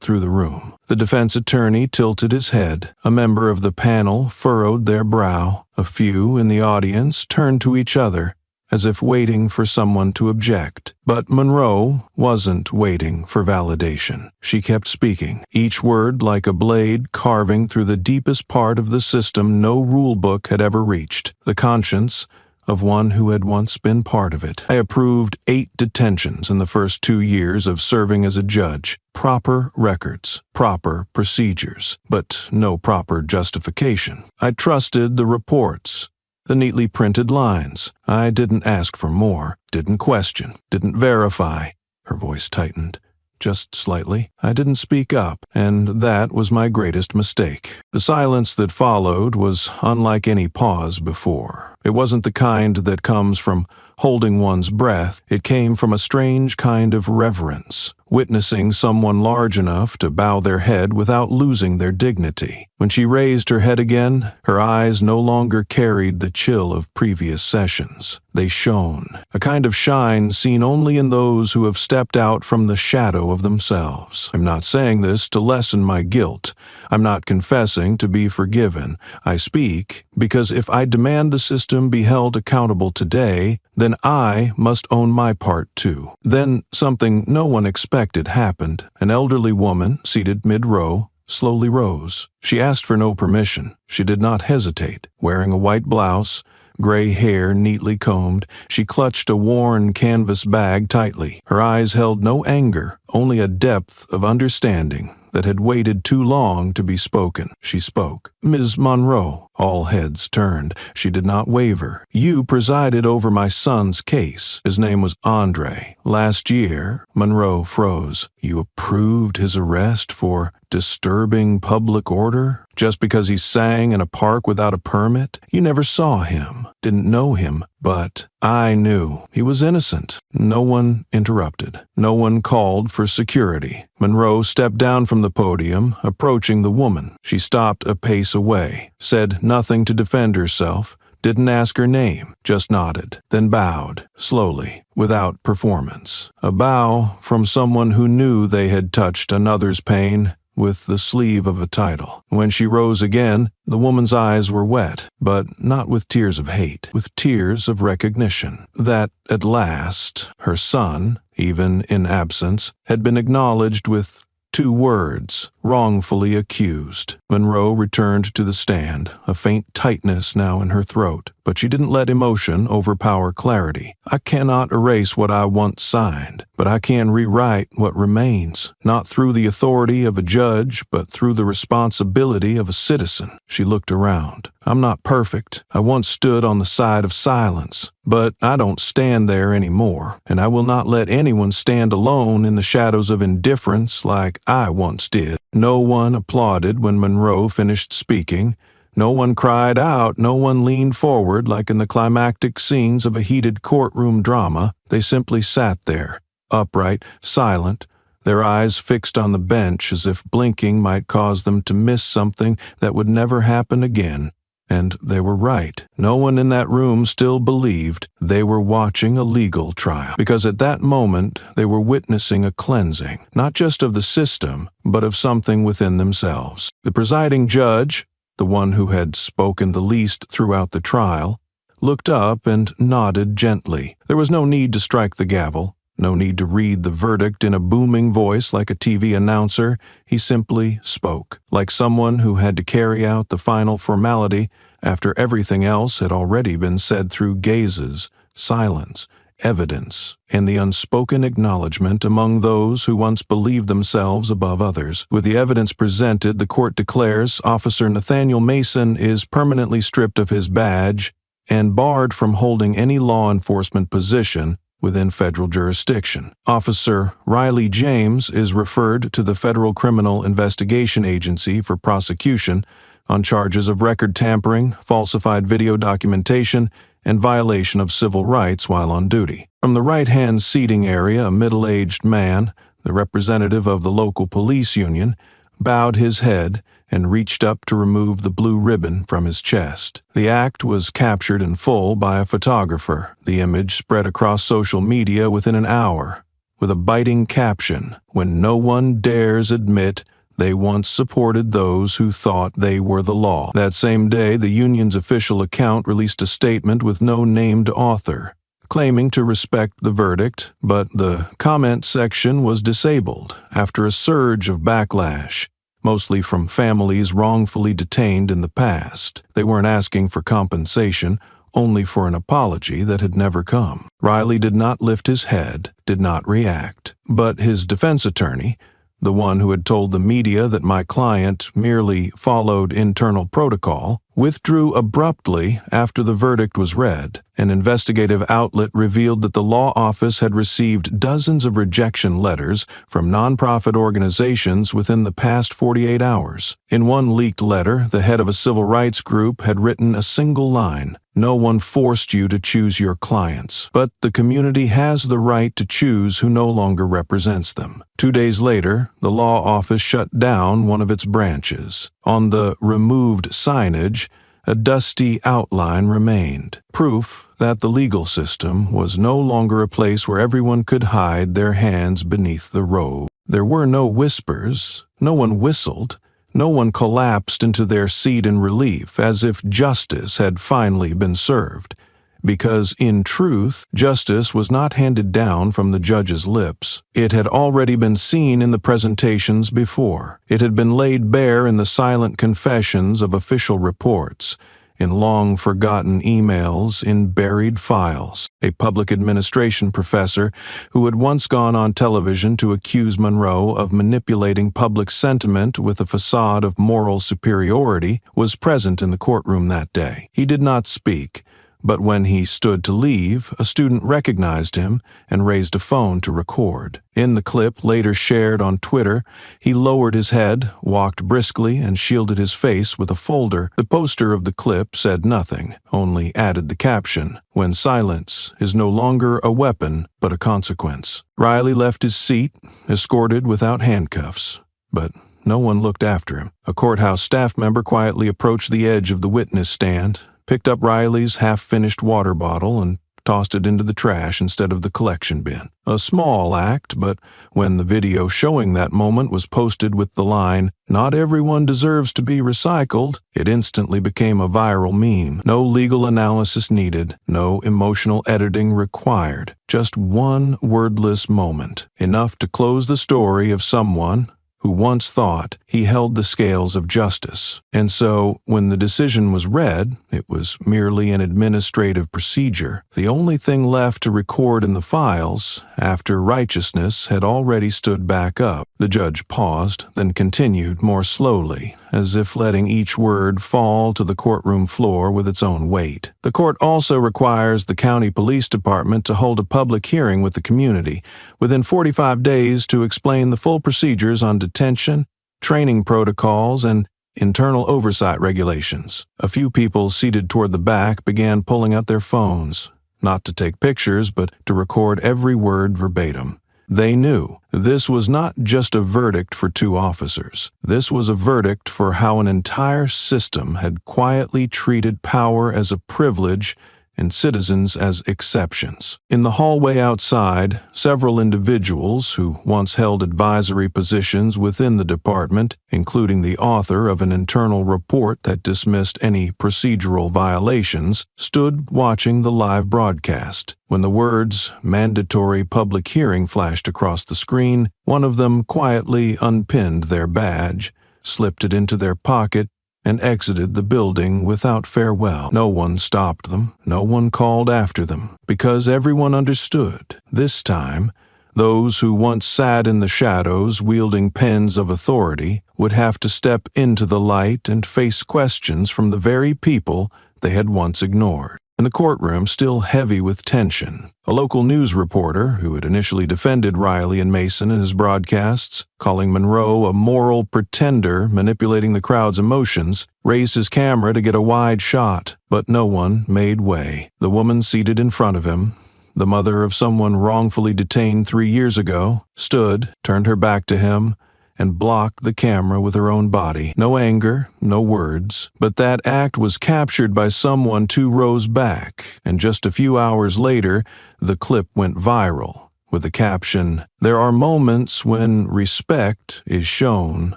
through the room. The defense attorney tilted his head. A member of the panel furrowed their brow. A few in the audience turned to each other, as if waiting for someone to object. But Monroe wasn't waiting for validation. She kept speaking, each word like a blade carving through the deepest part of the system no rule book had ever reached, the conscience of one who had once been part of it. I approved 8 detentions in the first 2 years of serving as a judge. Proper records, proper procedures, but no proper justification. I trusted the reports, the neatly printed lines. I didn't ask for more, didn't question, didn't verify. Her voice tightened. Just slightly. I didn't speak up, and that was my greatest mistake. The silence that followed was unlike any pause before. It wasn't the kind that comes from holding one's breath. It came from a strange kind of reverence, witnessing someone large enough to bow their head without losing their dignity. When she raised her head again, her eyes no longer carried the chill of previous sessions. They shone, a kind of shine seen only in those who have stepped out from the shadow of themselves. I'm not saying this to lessen my guilt. I'm not confessing to be forgiven. I speak because if I demand the system be held accountable today, then I must own my part too. Then something no one expected happened. An elderly woman, seated mid-row, slowly rose. She asked for no permission. She did not hesitate. Wearing a white blouse, gray hair neatly combed, she clutched a worn canvas bag tightly. Her eyes held no anger, only a depth of understanding that had waited too long to be spoken. She spoke. "Ms. Monroe." All heads turned. She did not waver. "You presided over my son's case. His name was Andre. Last year," Monroe froze, "you approved his arrest for disturbing public order? Just because he sang in a park without a permit? You never saw him, didn't know him, but I knew he was innocent." No one interrupted. No one called for security. Monroe stepped down from the podium, approaching the woman. She stopped a pace away, said nothing to defend herself, didn't ask her name, just nodded, then bowed, slowly, without performance. A bow from someone who knew they had touched another's pain with the sleeve of a title. When she rose again, the woman's eyes were wet, but not with tears of hate, with tears of recognition. That, at last, her son, even in absence, had been acknowledged with 2 words, wrongfully accused. Monroe returned to the stand, a faint tightness now in her throat, but she didn't let emotion overpower clarity. "I cannot erase what I once signed, but I can rewrite what remains, not through the authority of a judge, but through the responsibility of a citizen." She looked around. "I'm not perfect. I once stood on the side of silence, but I don't stand there anymore, and I will not let anyone stand alone in the shadows of indifference like I once did." No one applauded when Monroe finished speaking. No one cried out, no one leaned forward like in the climactic scenes of a heated courtroom drama. They simply sat there, upright, silent, their eyes fixed on the bench as if blinking might cause them to miss something that would never happen again. And they were right. No one in that room still believed they were watching a legal trial, because at that moment they were witnessing a cleansing, not just of the system, but of something within themselves. The presiding judge, the one who had spoken the least throughout the trial, looked up and nodded gently. There was no need to strike the gavel. No need to read the verdict in a booming voice like a TV announcer. He simply spoke, like someone who had to carry out the final formality after everything else had already been said through gazes, silence, evidence, and the unspoken acknowledgement among those who once believed themselves above others. With the evidence presented, the court declares Officer Nathaniel Mason is permanently stripped of his badge and barred from holding any law enforcement position within federal jurisdiction. Officer Riley James is referred to the Federal Criminal Investigation Agency for prosecution on charges of record tampering, falsified video documentation, and violation of civil rights while on duty. From the right-hand seating area, a middle-aged man, the representative of the local police union, bowed his head and reached up to remove the blue ribbon from his chest. The act was captured in full by a photographer. The image spread across social media within an hour, with a biting caption, "When no one dares admit they once supported those who thought they were the law." That same day, the union's official account released a statement with no named author, claiming to respect the verdict, but the comment section was disabled after a surge of backlash, mostly from families wrongfully detained in the past. They weren't asking for compensation, only for an apology that had never come. Riley did not lift his head, did not react. But his defense attorney, the one who had told the media that my client merely followed internal protocol, withdrew abruptly after the verdict was read. An investigative outlet revealed that the law office had received dozens of rejection letters from nonprofit organizations within the past 48 hours. In one leaked letter, the head of a civil rights group had written a single line: "No one forced you to choose your clients, but the community has the right to choose who no longer represents them." 2 days later, the law office shut down one of its branches. On the removed signage, a dusty outline remained, proof that the legal system was no longer a place where everyone could hide their hands beneath the robe. There were no whispers, no one whistled, no one collapsed into their seat in relief as if justice had finally been served. Because, in truth, justice was not handed down from the judge's lips. It had already been seen in the presentations before. It had been laid bare in the silent confessions of official reports, in long-forgotten emails, in buried files. A public administration professor who had once gone on television to accuse Monroe of manipulating public sentiment with a facade of moral superiority was present in the courtroom that day. He did not speak, but when he stood to leave, a student recognized him and raised a phone to record. In the clip later shared on Twitter, he lowered his head, walked briskly, and shielded his face with a folder. The poster of the clip said nothing, only added the caption, "When silence is no longer a weapon, but a consequence." Riley left his seat, escorted without handcuffs, but no one looked after him. A courthouse staff member quietly approached the edge of the witness stand, picked up Riley's half-finished water bottle and tossed it into the trash instead of the collection bin. A small act, but when the video showing that moment was posted with the line, "Not everyone deserves to be recycled," it instantly became a viral meme. No legal analysis needed, no emotional editing required. Just one wordless moment, enough to close the story of someone who once thought he held the scales of justice. And so, when the decision was read, it was merely an administrative procedure, the only thing left to record in the files after righteousness had already stood back up. The judge paused, then continued more slowly, as if letting each word fall to the courtroom floor with its own weight. The court also requires the county police department to hold a public hearing with the community within 45 days to explain the full procedures on detention, training protocols, and internal oversight regulations. A few people seated toward the back began pulling out their phones, not to take pictures, but to record every word verbatim. They knew this was not just a verdict for 2 officers. This was a verdict for how an entire system had quietly treated power as a privilege and citizens as exceptions. In the hallway outside, several individuals who once held advisory positions within the department, including the author of an internal report that dismissed any procedural violations, stood watching the live broadcast. When the words "mandatory public hearing" flashed across the screen, one of them quietly unpinned their badge, slipped it into their pocket, and exited the building without farewell. No one stopped them, no one called after them, because everyone understood. This time, those who once sat in the shadows wielding pens of authority would have to step into the light and face questions from the very people they had once ignored. In the courtroom, still heavy with tension, a local news reporter, who had initially defended Riley and Mason in his broadcasts, calling Monroe a moral pretender manipulating the crowd's emotions, raised his camera to get a wide shot, but no one made way. The woman seated in front of him, the mother of someone wrongfully detained 3 years ago, stood, turned her back to him, and blocked the camera with her own body. No anger, no words, but that act was captured by someone 2 rows back, and just a few hours later, the clip went viral, with the caption, There are moments when respect is shown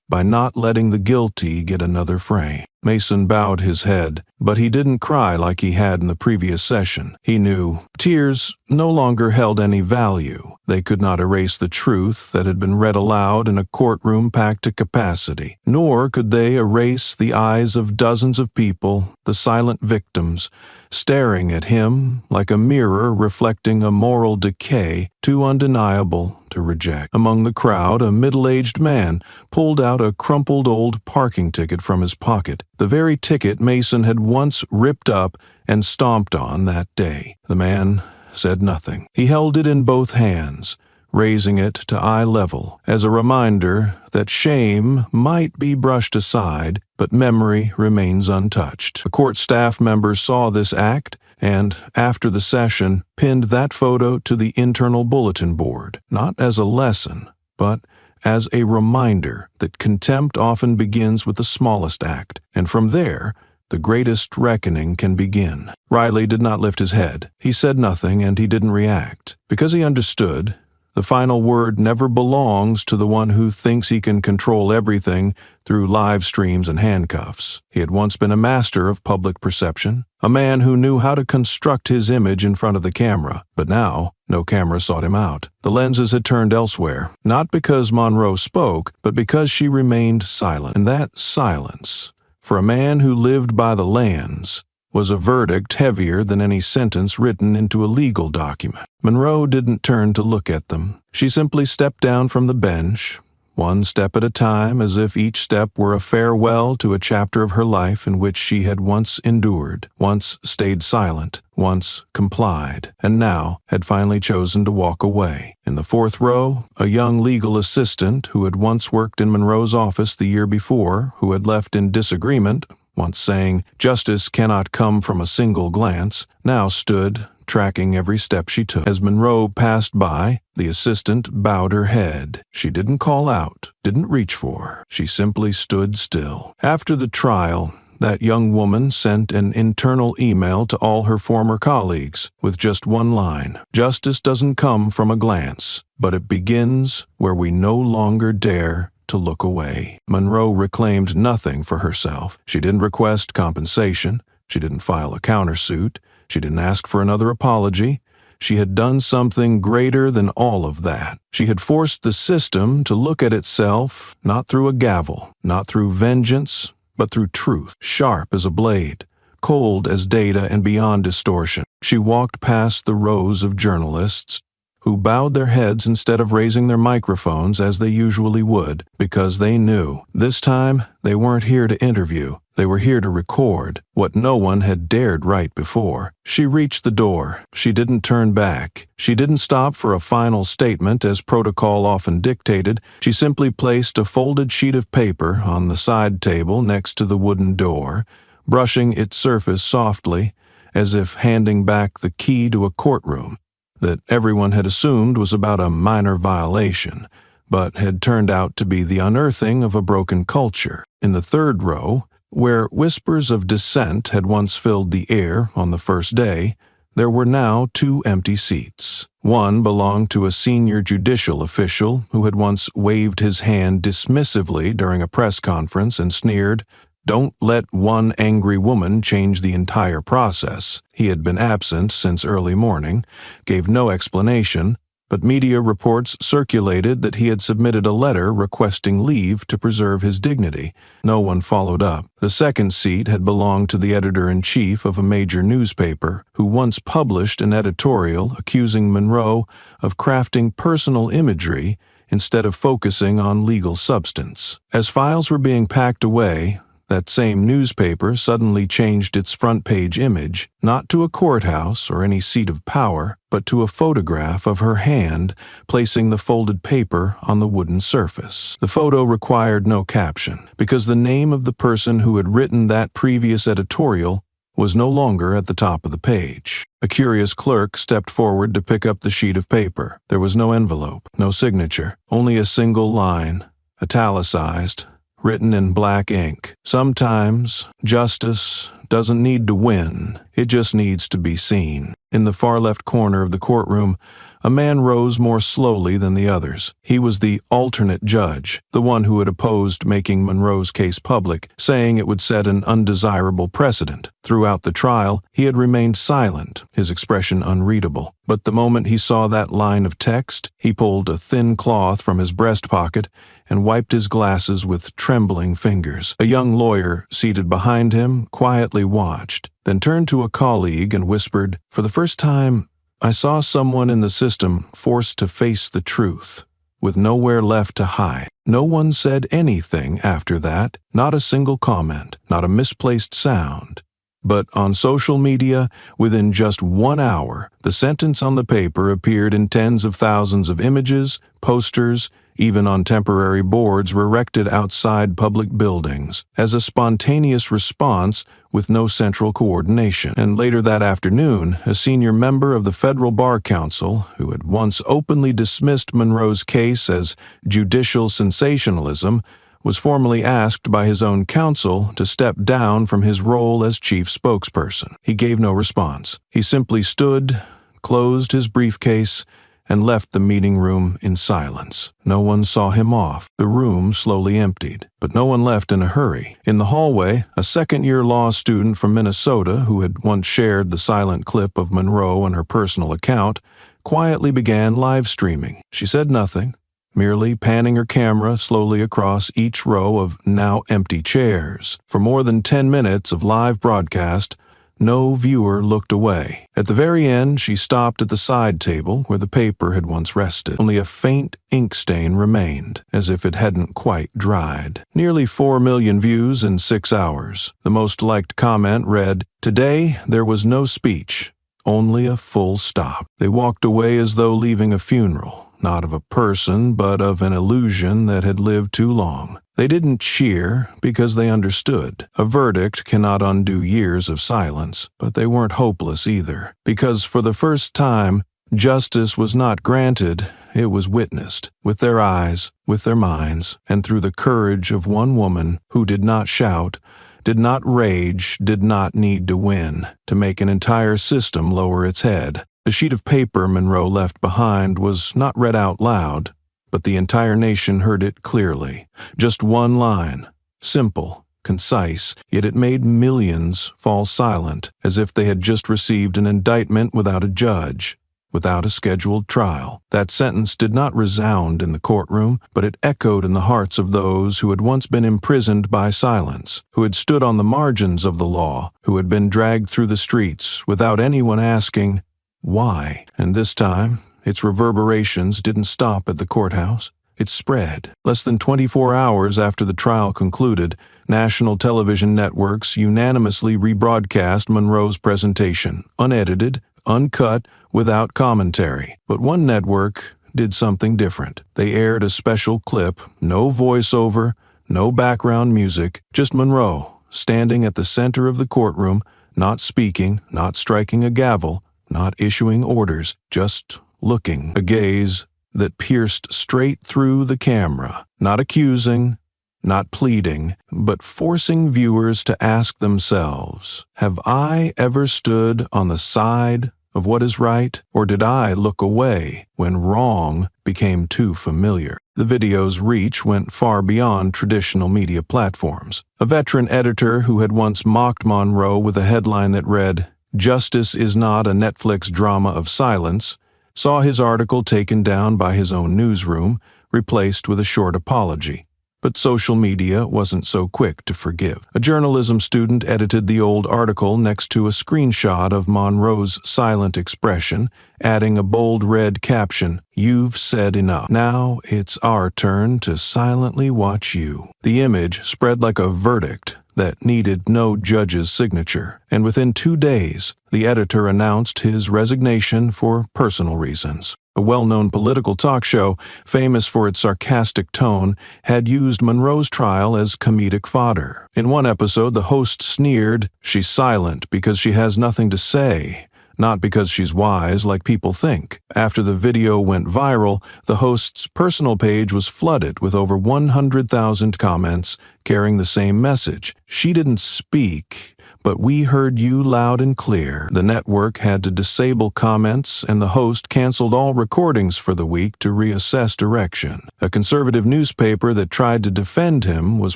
by not letting the guilty get another frame. Mason bowed his head, but he didn't cry like he had in the previous session. He knew tears no longer held any value. They could not erase the truth that had been read aloud in a courtroom packed to capacity, nor could they erase the eyes of dozens of people, the silent victims, staring at him like a mirror reflecting a moral decay too undeniable to reject. Among the crowd, a middle-aged man pulled out a crumpled old parking ticket from his pocket, the very ticket Mason had once ripped up and stomped on that day. The man said nothing. He held it in both hands, raising it to eye level as a reminder that shame might be brushed aside, but memory remains untouched. The court staff members saw this act and, after the session, pinned that photo to the internal bulletin board, not as a lesson, but as a reminder that contempt often begins with the smallest act, and from there, the greatest reckoning can begin. Riley did not lift his head. He said nothing, and he didn't react. Because he understood, the final word never belongs to the one who thinks he can control everything through live streams and handcuffs. He had once been a master of public perception, a man who knew how to construct his image in front of the camera, but now no camera sought him out. The lenses had turned elsewhere, not because Monroe spoke, but because she remained silent. And that silence, for a man who lived by the lands, was a verdict heavier than any sentence written into a legal document. Monroe didn't turn to look at them. She simply stepped down from the bench, one step at a time, as if each step were a farewell to a chapter of her life in which she had once endured, once stayed silent, once complied, and now had finally chosen to walk away. In the fourth row, a young legal assistant who had once worked in Monroe's office the year before, who had left in disagreement, once saying, "Justice cannot come from a single glance," now stood, tracking every step she took. As Monroe passed by, the assistant bowed her head. She didn't call out, didn't reach for her. She simply stood still. After the trial, that young woman sent an internal email to all her former colleagues with just one line: "Justice doesn't come from a glance, but it begins where we no longer dare to look away." Monroe reclaimed nothing for herself. She didn't request compensation. She didn't file a countersuit. She didn't ask for another apology. She had done something greater than all of that. She had forced the system to look at itself not through a gavel, not through vengeance, but through truth, sharp as a blade, cold as data and beyond distortion. She walked past the rows of journalists who bowed their heads instead of raising their microphones as they usually would, because they knew this time they weren't here to interview. They were here to record what no one had dared write before. She reached the door. She didn't turn back. She didn't stop for a final statement as protocol often dictated. She simply placed a folded sheet of paper on the side table next to the wooden door, brushing its surface softly, as if handing back the key to a courtroom that everyone had assumed was about a minor violation, but had turned out to be the unearthing of a broken culture. In the third row, where whispers of dissent had once filled the air on the first day, there were now 2 empty seats. One belonged to a senior judicial official who had once waved his hand dismissively during a press conference and sneered, "Don't let one angry woman change the entire process." He had been absent since early morning, gave no explanation, but media reports circulated that he had submitted a letter requesting leave to preserve his dignity. No one followed up. The second seat had belonged to the editor-in-chief of a major newspaper, who once published an editorial accusing Monroe of crafting personal imagery instead of focusing on legal substance. As files were being packed away, that same newspaper suddenly changed its front-page image, not to a courthouse or any seat of power, but to a photograph of her hand placing the folded paper on the wooden surface. The photo required no caption, because the name of the person who had written that previous editorial was no longer at the top of the page. A curious clerk stepped forward to pick up the sheet of paper. There was no envelope, no signature, only a single line, italicized, written in black ink. Sometimes justice doesn't need to win, it just needs to be seen. In the far left corner of the courtroom, a man rose more slowly than the others. He was the alternate judge, the one who had opposed making Monroe's case public, saying it would set an undesirable precedent. Throughout the trial, he had remained silent, his expression unreadable. But the moment he saw that line of text, he pulled a thin cloth from his breast pocket and wiped his glasses with trembling fingers. A young lawyer seated behind him quietly watched, then turned to a colleague and whispered, "For the first time, I saw someone in the system forced to face the truth, with nowhere left to hide." No one said anything after that, not a single comment, not a misplaced sound. But on social media, within just 1 hour, the sentence on the paper appeared in tens of thousands of images, posters, even on temporary boards erected outside public buildings, as a spontaneous response with no central coordination. And later that afternoon, a senior member of the Federal Bar Council, who had once openly dismissed Monroe's case as judicial sensationalism, was formally asked by his own counsel to step down from his role as chief spokesperson. He gave no response. He simply stood, closed his briefcase, and left the meeting room in silence. No one saw him off. The room slowly emptied, but no one left in a hurry. In the hallway, a second-year law student from Minnesota, who had once shared the silent clip of Monroe on her personal account, quietly began live streaming. She said nothing, merely panning her camera slowly across each row of now empty chairs. For more than 10 minutes of live broadcast, no viewer looked away. At the very end, she stopped at the side table where the paper had once rested. Only a faint ink stain remained, as if it hadn't quite dried. Nearly 4 million views in 6 hours. The most liked comment read, "Today there was no speech, only a full stop." They walked away as though leaving a funeral, not of a person, but of an illusion that had lived too long. They didn't cheer because they understood. A verdict cannot undo years of silence, but they weren't hopeless either. Because for the first time, justice was not granted, it was witnessed, with their eyes, with their minds, and through the courage of one woman who did not shout, did not rage, did not need to win, to make an entire system lower its head. The sheet of paper Monroe left behind was not read out loud, but the entire nation heard it clearly. Just one line, simple, concise, yet it made millions fall silent, as if they had just received an indictment without a judge, without a scheduled trial. That sentence did not resound in the courtroom, but it echoed in the hearts of those who had once been imprisoned by silence, who had stood on the margins of the law, who had been dragged through the streets without anyone asking, why? And this time, its reverberations didn't stop at the courthouse. It spread. Less than 24 hours after the trial concluded, national television networks unanimously rebroadcast Monroe's presentation, unedited, uncut, without commentary. But one network did something different. They aired a special clip, no voiceover, no background music, just Monroe, standing at the center of the courtroom, not speaking, not striking a gavel, not issuing orders, just looking, a gaze that pierced straight through the camera, not accusing, not pleading, but forcing viewers to ask themselves, have I ever stood on the side of what is right, or did I look away when wrong became too familiar? The video's reach went far beyond traditional media platforms. A veteran editor who had once mocked Monroe with a headline that read, "Justice is not a Netflix drama of silence," saw his article taken down by his own newsroom, replaced with a short apology. But social media wasn't so quick to forgive. A journalism student edited the old article next to a screenshot of Monroe's silent expression, adding a bold red caption, "You've said enough. Now it's our turn to silently watch you." The image spread like a verdict that needed no judge's signature, and within 2 days, the editor announced his resignation for personal reasons. A well-known political talk show, famous for its sarcastic tone, had used Monroe's trial as comedic fodder. In one episode, the host sneered, "She's silent because she has nothing to say," not because she's wise like people think. After the video went viral, the host's personal page was flooded with over 100,000 comments carrying the same message. She didn't speak, but we heard you loud and clear. The network had to disable comments, and the host canceled all recordings for the week to reassess direction. A conservative newspaper that tried to defend him was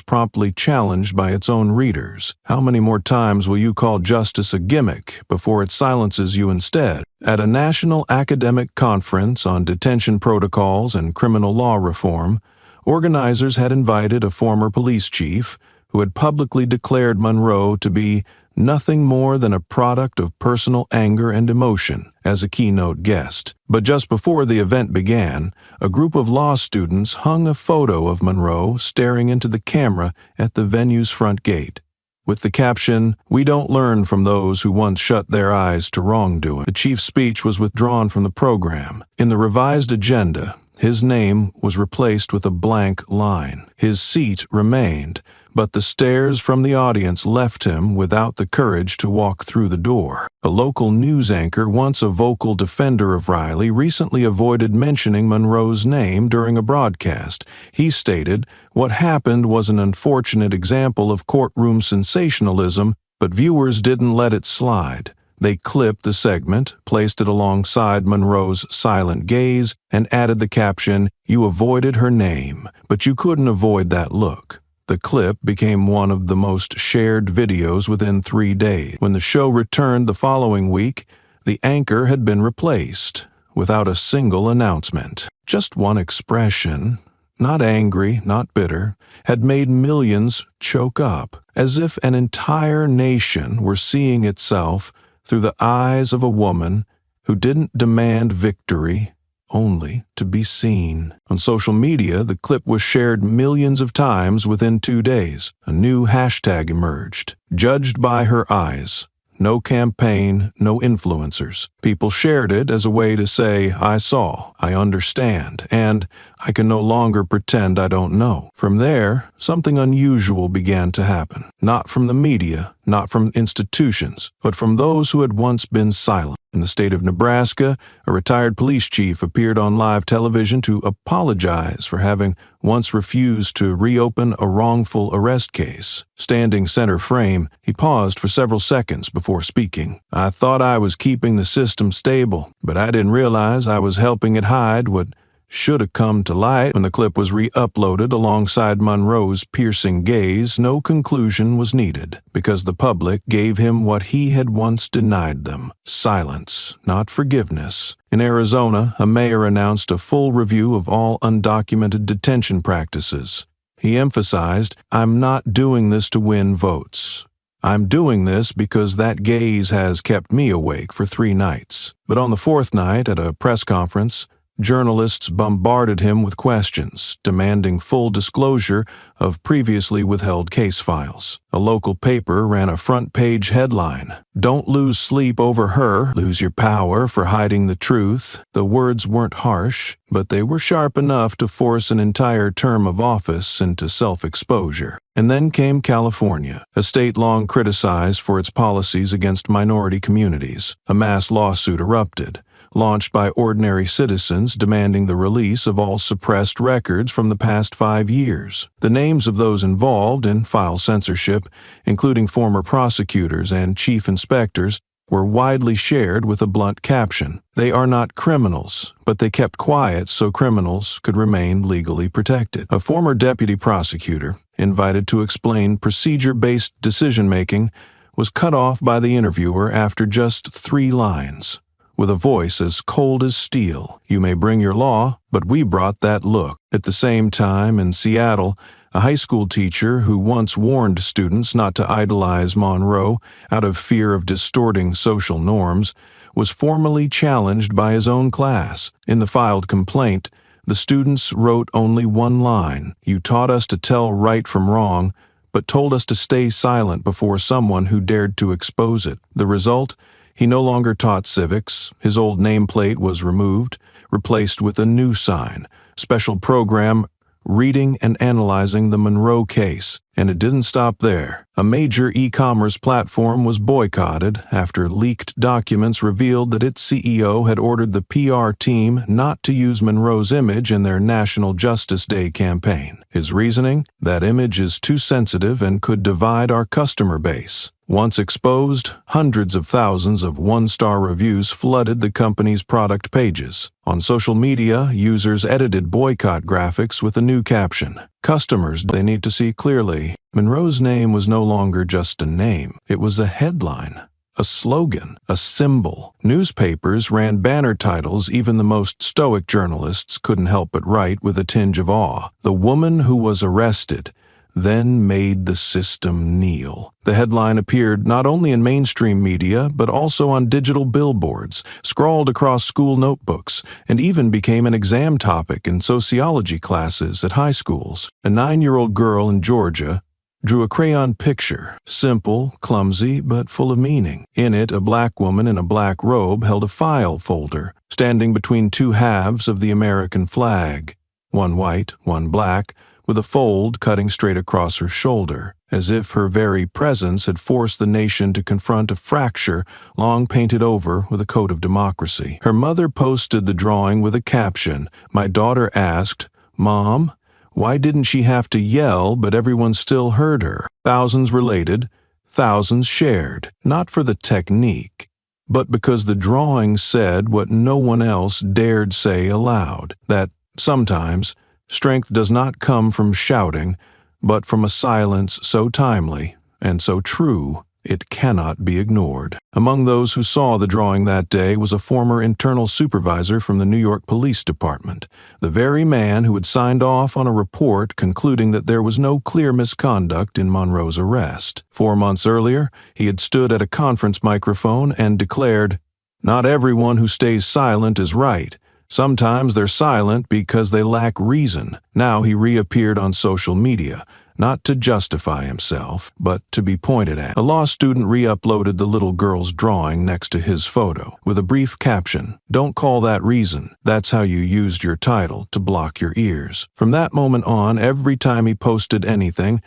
promptly challenged by its own readers. How many more times will you call justice a gimmick before it silences you instead? At a national academic conference on detention protocols and criminal law reform, organizers had invited a former police chief who had publicly declared Monroe to be nothing more than a product of personal anger and emotion as a keynote guest. But just before the event began, a group of law students hung a photo of Monroe staring into the camera at the venue's front gate, with the caption, "We don't learn from those who once shut their eyes to wrongdoing." The chief's speech was withdrawn from the program. In the revised agenda, his name was replaced with a blank line. His seat remained, but the stares from the audience left him without the courage to walk through the door. A local news anchor, once a vocal defender of Riley, recently avoided mentioning Monroe's name during a broadcast. He stated, "What happened was an unfortunate example of courtroom sensationalism, but viewers didn't let it slide. They clipped the segment, placed it alongside Monroe's silent gaze, and added the caption, 'You avoided her name, but you couldn't avoid that look.' The clip became one of the most shared videos within 3 days. When the show returned the following week, the anchor had been replaced, without a single announcement. Just one expression, not angry, not bitter, had made millions choke up, as if an entire nation were seeing itself through the eyes of a woman who didn't demand victory, only to be seen. On social media, the clip was shared millions of times within 2 days. A new hashtag emerged, "Judged by her eyes." No campaign, no influencers. People shared it as a way to say, "I saw, I understand, and I can no longer pretend I don't know." From there, something unusual began to happen. Not from the media, not from institutions, but from those who had once been silent. In the state of Nebraska, a retired police chief appeared on live television to apologize for having once refused to reopen a wrongful arrest case. Standing center frame, he paused for several seconds before speaking. "I thought I was keeping the system stable, but I didn't realize I was helping it hide what should have come to light." When the clip was re-uploaded alongside Monroe's piercing gaze, no conclusion was needed, because the public gave him what he had once denied them: silence, not forgiveness. In Arizona, a mayor announced a full review of all undocumented detention practices. He emphasized, "I'm not doing this to win votes. I'm doing this because that gaze has kept me awake for 3 nights." But on the 4th night, at a press conference, journalists bombarded him with questions, demanding full disclosure of previously withheld case files. A local paper ran a front-page headline, "Don't lose sleep over her, lose your power for hiding the truth." The words weren't harsh, but they were sharp enough to force an entire term of office into self-exposure. And then came California, a state long criticized for its policies against minority communities. A mass lawsuit erupted, launched by ordinary citizens demanding the release of all suppressed records from the past 5 years. The names of those involved in file censorship, including former prosecutors and chief inspectors, were widely shared with a blunt caption: "They are not criminals, but they kept quiet so criminals could remain legally protected." A former deputy prosecutor, invited to explain procedure-based decision-making, was cut off by the interviewer after just 3 lines. With a voice as cold as steel, "You may bring your law, but we brought that look." At the same time, in Seattle, a high school teacher who once warned students not to idolize Monroe out of fear of distorting social norms was formally challenged by his own class. In the filed complaint, the students wrote only 1 line: "You taught us to tell right from wrong, but told us to stay silent before someone who dared to expose it." The result? He no longer taught civics. His old nameplate was removed, replaced with a new sign: "Special Program Reading and Analyzing the Monroe Case." And it didn't stop there. A major e-commerce platform was boycotted after leaked documents revealed that its CEO had ordered the PR team not to use Monroe's image in their National Justice Day campaign. His reasoning? That image is too sensitive and could divide our customer base. Once exposed, hundreds of thousands of one-star reviews flooded the company's product pages. On social media, users edited boycott graphics with a new caption. Customers, they need to see clearly. Monroe's name was no longer just a name. It was a headline, a slogan, a symbol. Newspapers ran banner titles even the most stoic journalists couldn't help but write with a tinge of awe. The woman who was arrested then made the system kneel. The headline appeared not only in mainstream media, but also on digital billboards, scrawled across school notebooks, and even became an exam topic in sociology classes at high schools. A 9-year-old girl in Georgia drew a crayon picture, simple, clumsy, but full of meaning. In it, a black woman in a black robe held a file folder, standing between two halves of the American flag, one white, one black, with a fold cutting straight across her shoulder, as if her very presence had forced the nation to confront a fracture long painted over with a coat of democracy. Her mother posted the drawing with a caption. My daughter asked, "Mom, why didn't she have to yell, but everyone still heard her?" Thousands related, thousands shared, not for the technique, but because the drawing said what no one else dared say aloud, that sometimes strength does not come from shouting, but from a silence so timely and so true it cannot be ignored. Among those who saw the drawing that day was a former internal supervisor from the New York Police Department, the very man who had signed off on a report concluding that there was no clear misconduct in Monroe's arrest. 4 months earlier, he had stood at a conference microphone and declared, "Not everyone who stays silent is right. Sometimes they're silent because they lack reason." Now he reappeared on social media, not to justify himself, but to be pointed at. A law student re-uploaded the little girl's drawing next to his photo, with a brief caption, "Don't call that reason. That's how you used your title to block your ears." From that moment on, every time he posted anything,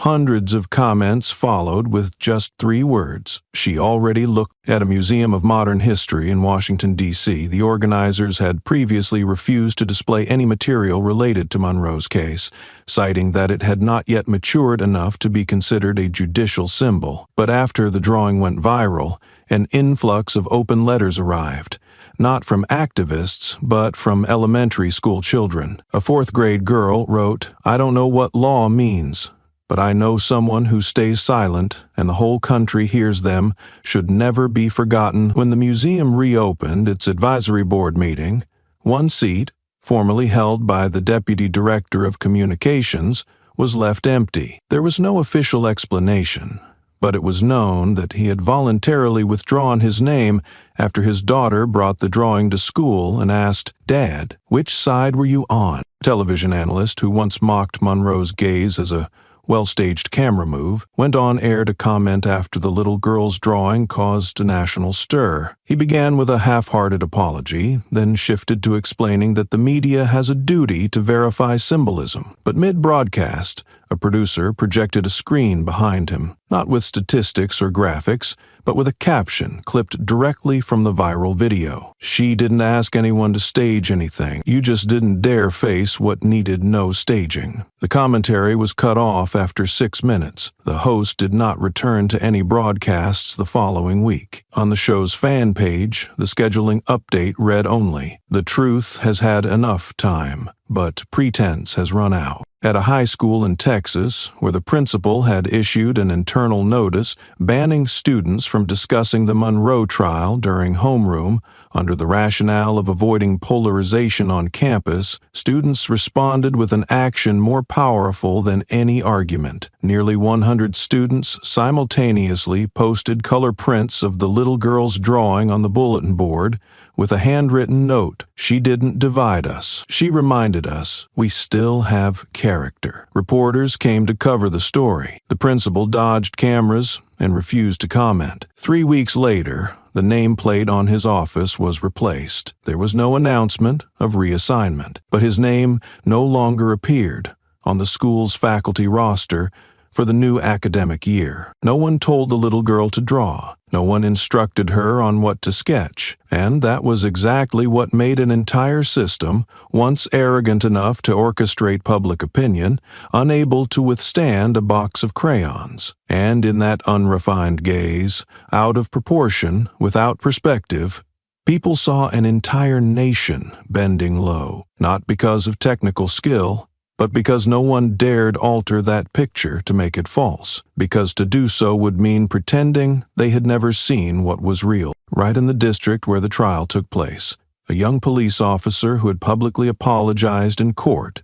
hundreds of comments followed with just 3 words. She already looked. At a Museum of Modern History in Washington, D.C., the organizers had previously refused to display any material related to Monroe's case, citing that it had not yet matured enough to be considered a judicial symbol. But after the drawing went viral, an influx of open letters arrived. Not from activists, but from elementary school children. A 4th-grade girl wrote, "I don't know what law means, but I know someone who stays silent, and the whole country hears them, should never be forgotten." When the museum reopened its advisory board meeting, one seat, formerly held by the deputy director of communications, was left empty. There was no official explanation, but it was known that he had voluntarily withdrawn his name after his daughter brought the drawing to school and asked, "Dad, which side were you on?" A television analyst who once mocked Monroe's gaze as a well-staged camera move, went on air to comment after the little girl's drawing caused a national stir. He began with a half-hearted apology, then shifted to explaining that the media has a duty to verify symbolism. But mid-broadcast, a producer projected a screen behind him, not with statistics or graphics, but with a caption clipped directly from the viral video. "She didn't ask anyone to stage anything. You just didn't dare face what needed no staging." The commentary was cut off after 6 minutes. The host did not return to any broadcasts the following week. On the show's fan page, the scheduling update read only, "The truth has had enough time, but pretense has run out." At a high school in Texas, where the principal had issued an internal notice banning students from discussing the Monroe trial during homeroom under the rationale of avoiding polarization on campus, students responded with an action more powerful than any argument. Nearly 100 students simultaneously posted color prints of the little girl's drawing on the bulletin board with a handwritten note. "She didn't divide us. She reminded us we still have character." Reporters came to cover the story. The principal dodged cameras and refused to comment. 3 weeks later, the nameplate on his office was replaced. There was no announcement of reassignment, but his name no longer appeared on the school's faculty roster for the new academic year. No one told the little girl to draw. No one instructed her on what to sketch, and that was exactly what made an entire system, once arrogant enough to orchestrate public opinion, unable to withstand a box of crayons. And in that unrefined gaze, out of proportion, without perspective, people saw an entire nation bending low, not because of technical skill, but because no one dared alter that picture to make it false, because to do so would mean pretending they had never seen what was real. Right in the district where the trial took place, a young police officer who had publicly apologized in court,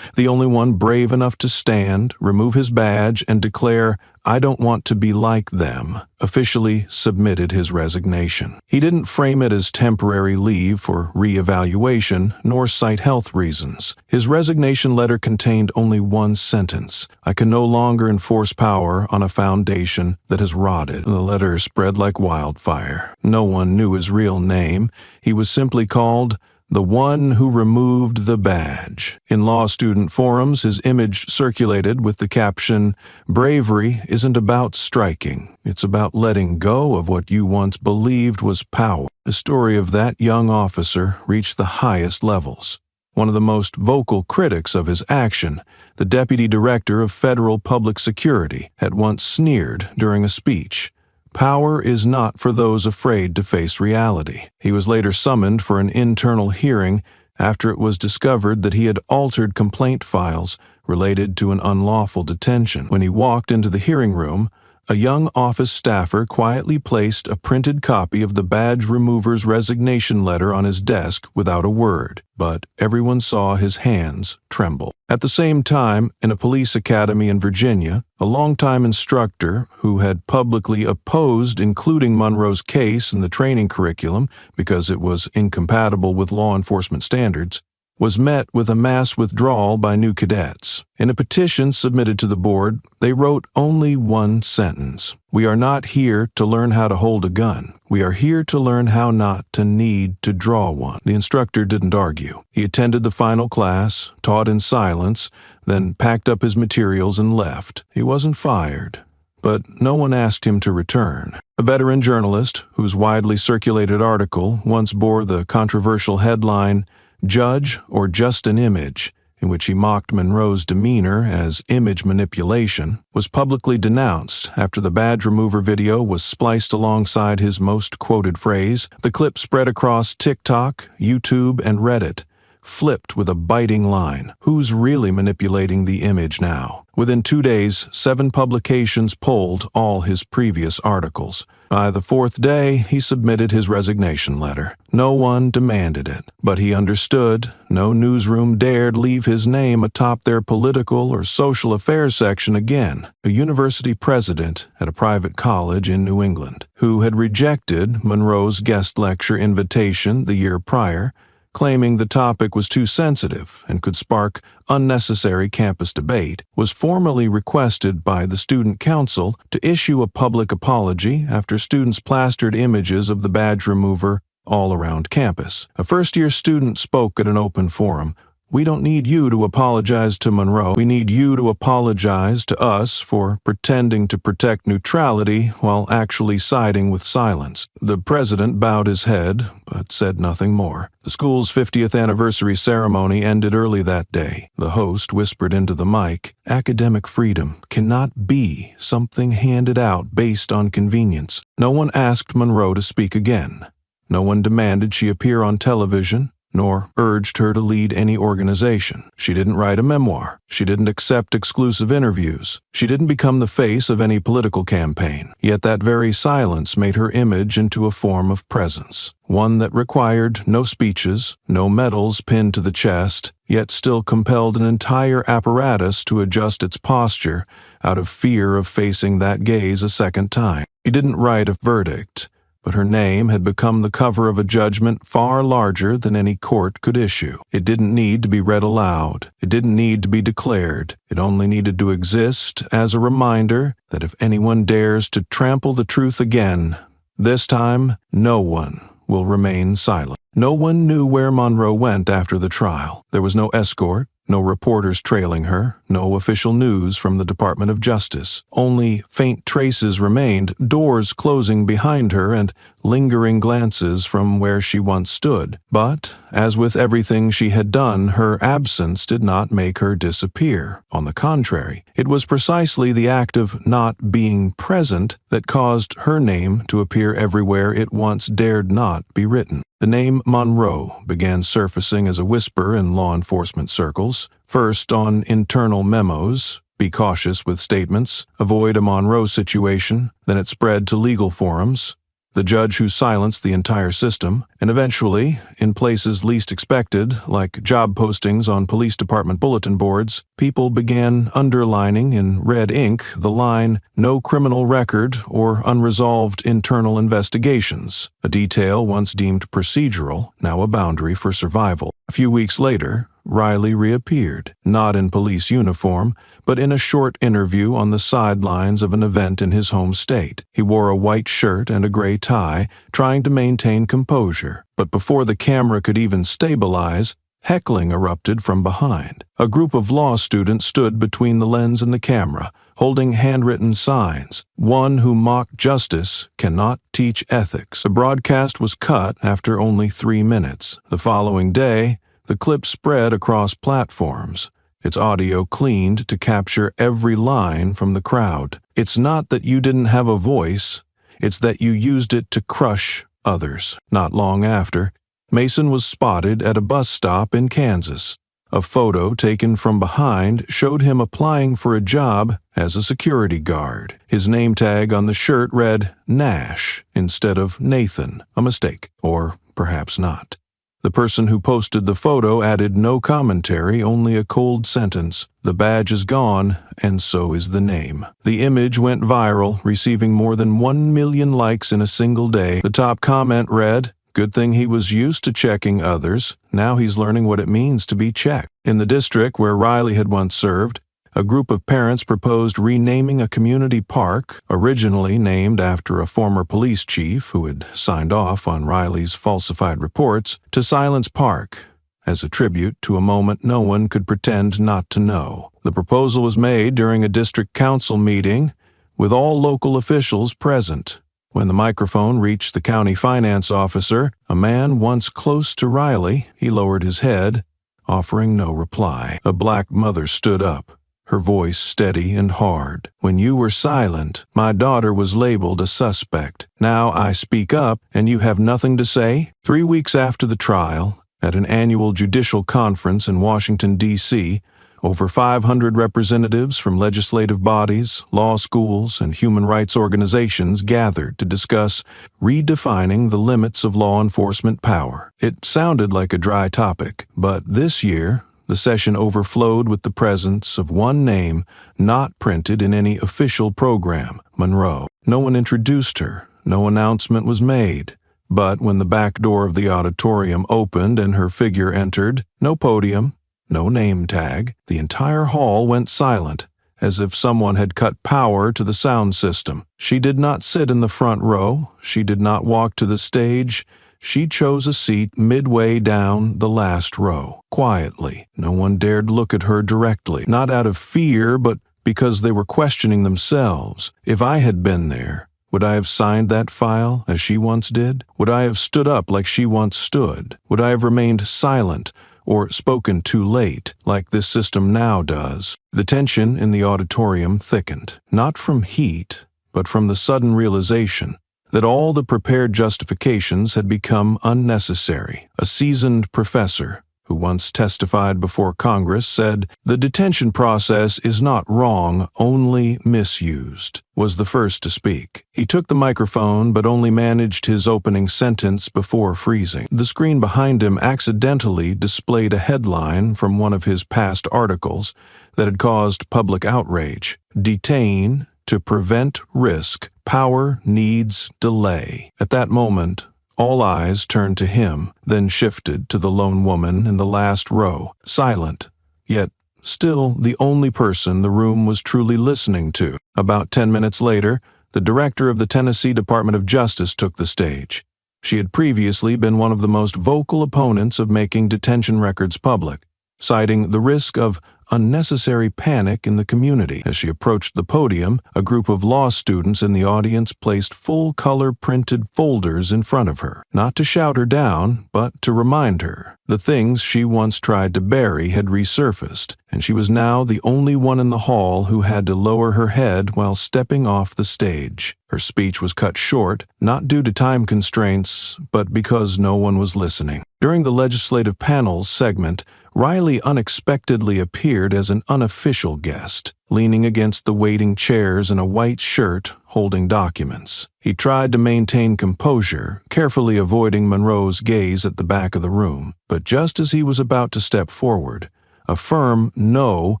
the only one brave enough to stand, remove his badge, and declare, "I don't want to be like them," officially submitted his resignation. He didn't frame it as temporary leave for re-evaluation, nor cite health reasons. His resignation letter contained only one sentence: "I can no longer enforce power on a foundation that has rotted." The letter spread like wildfire. No one knew his real name. He was simply called the one who removed the badge. In law student forums, his image circulated with the caption, "Bravery isn't about striking. It's about letting go of what you once believed was power." The story of that young officer reached the highest levels. One of the most vocal critics of his action, the Deputy Director of Federal Public Security, had once sneered during a speech, "Power is not for those afraid to face reality." He was later summoned for an internal hearing after it was discovered that he had altered complaint files related to an unlawful detention. When he walked into the hearing room, a young office staffer quietly placed a printed copy of the badge remover's resignation letter on his desk without a word, but everyone saw his hands tremble. At the same time, in a police academy in Virginia, a longtime instructor who had publicly opposed including Monroe's case in the training curriculum because it was incompatible with law enforcement standards, was met with a mass withdrawal by new cadets. In a petition submitted to the board, they wrote only one sentence: "We are not here to learn how to hold a gun. We are here to learn how not to need to draw one." The instructor didn't argue. He attended the final class, taught in silence, then packed up his materials and left. He wasn't fired, but no one asked him to return. A veteran journalist, whose widely circulated article once bore the controversial headline, "Judge or Just an Image," in which he mocked Monroe's demeanor as image manipulation, was publicly denounced after the badge remover video was spliced alongside his most quoted phrase. The clip spread across TikTok, YouTube, and Reddit, flipped with a biting line: "Who's really manipulating the image now?" Within 2 days, 7 publications pulled all his previous articles. By the 4th day, he submitted his resignation letter. No one demanded it, but he understood. No newsroom dared leave his name atop their political or social affairs section again. A university president at a private college in New England, who had rejected Monroe's guest lecture invitation the year prior, claiming the topic was too sensitive and could spark unnecessary campus debate, was formally requested by the student council to issue a public apology after students plastered images of the badge remover all around campus. A first-year student spoke at an open forum. "We don't need you to apologize to Monroe. We need you to apologize to us for pretending to protect neutrality while actually siding with silence." The president bowed his head, but said nothing more. The school's 50th anniversary ceremony ended early that day. The host whispered into the mic, "Academic freedom cannot be something handed out based on convenience." No one asked Monroe to speak again. No one demanded she appear on television, nor urged her to lead any organization. She didn't write a memoir. She didn't accept exclusive interviews. She didn't become the face of any political campaign. Yet that very silence made her image into a form of presence, one that required no speeches, no medals pinned to the chest, yet still compelled an entire apparatus to adjust its posture out of fear of facing that gaze a second time. She didn't write a verdict, but her name had become the cover of a judgment far larger than any court could issue. It didn't need to be read aloud. It didn't need to be declared. It only needed to exist as a reminder that if anyone dares to trample the truth again, this time no one will remain silent. No one knew where Monroe went after the trial. There was no escort, No reporters trailing her, no official news from the Department of Justice. Only faint traces remained, doors closing behind her and lingering glances from where she once stood. But, as with everything she had done, her absence did not make her disappear. On the contrary, it was precisely the act of not being present that caused her name to appear everywhere it once dared not be written. The name Monroe began surfacing as a whisper in law enforcement circles, first on internal memos, "Be cautious with statements, avoid a Monroe situation," then it spread to legal forums, "The judge who silenced the entire system," and eventually, in places least expected, like job postings on police department bulletin boards, people began underlining in red ink the line, "No criminal record" or "Unresolved internal investigations," a detail once deemed procedural, now a boundary for survival. A few weeks later, Riley reappeared, not in police uniform, but in a short interview on the sidelines of an event in his home state. He wore a white shirt and a gray tie, trying to maintain composure. But before the camera could even stabilize, heckling erupted from behind. A group of law students stood between the lens and the camera, holding handwritten signs. "One who mocked justice cannot teach ethics." The broadcast was cut after only 3 minutes. The following day, the clip spread across platforms, its audio cleaned to capture every line from the crowd. "It's not that you didn't have a voice, it's that you used it to crush others." Not long after, Mason was spotted at a bus stop in Kansas. A photo taken from behind showed him applying for a job as a security guard. His name tag on the shirt read Nash instead of Nathan, a mistake, or perhaps not. The person who posted the photo added no commentary, only a cold sentence. "The badge is gone, and so is the name." The image went viral, receiving more than 1 million likes in a single day. The top comment read, "Good thing he was used to checking others. Now he's learning what it means to be checked." In the district where Riley had once served, a group of parents proposed renaming a community park, originally named after a former police chief who had signed off on Riley's falsified reports, to Silence Park, as a tribute to a moment no one could pretend not to know. The proposal was made during a district council meeting, with all local officials present. When the microphone reached the county finance officer, a man once close to Riley, he lowered his head, offering no reply. A black mother stood up, her voice steady and hard. "When you were silent, my daughter was labeled a suspect. Now I speak up, and you have nothing to say?" 3 weeks after the trial, at an annual judicial conference in Washington, D.C., over 500 representatives from legislative bodies, law schools, and human rights organizations gathered to discuss redefining the limits of law enforcement power. It sounded like a dry topic, but this year, the session overflowed with the presence of one name not printed in any official program, Monroe. No one introduced her, no announcement was made, but when the back door of the auditorium opened and her figure entered, no podium, no name tag, the entire hall went silent, as if someone had cut power to the sound system. She did not sit in the front row, she did not walk to the stage. She chose a seat midway down the last row. Quietly, no one dared look at her directly, not out of fear, but because they were questioning themselves. If I had been there, would I have signed that file as she once did? Would I have stood up like she once stood? Would I have remained silent or spoken too late like this system now does? The tension in the auditorium thickened, not from heat, but from the sudden realization that all the prepared justifications had become unnecessary. A seasoned professor, who once testified before Congress, said, "The detention process is not wrong, only misused," was the first to speak. He took the microphone but only managed his opening sentence before freezing. The screen behind him accidentally displayed a headline from one of his past articles that had caused public outrage. "Detain to prevent risk. Power needs delay." At that moment, all eyes turned to him, then shifted to the lone woman in the last row, silent, yet still the only person the room was truly listening to. About 10 minutes later, the director of the Tennessee Department of Justice took the stage. She had previously been one of the most vocal opponents of making detention records public. citing the risk of unnecessary panic in the community. As she approached the podium, a group of law students in the audience placed full-color printed folders in front of her, not to shout her down, but to remind her. The things she once tried to bury had resurfaced, and she was now the only one in the hall who had to lower her head while stepping off the stage. Her speech was cut short, not due to time constraints, but because no one was listening. During the legislative panels segment, Riley unexpectedly appeared as an unofficial guest, leaning against the waiting chairs in a white shirt, holding documents. He tried to maintain composure, carefully avoiding Monroe's gaze at the back of the room. But just as he was about to step forward, a firm no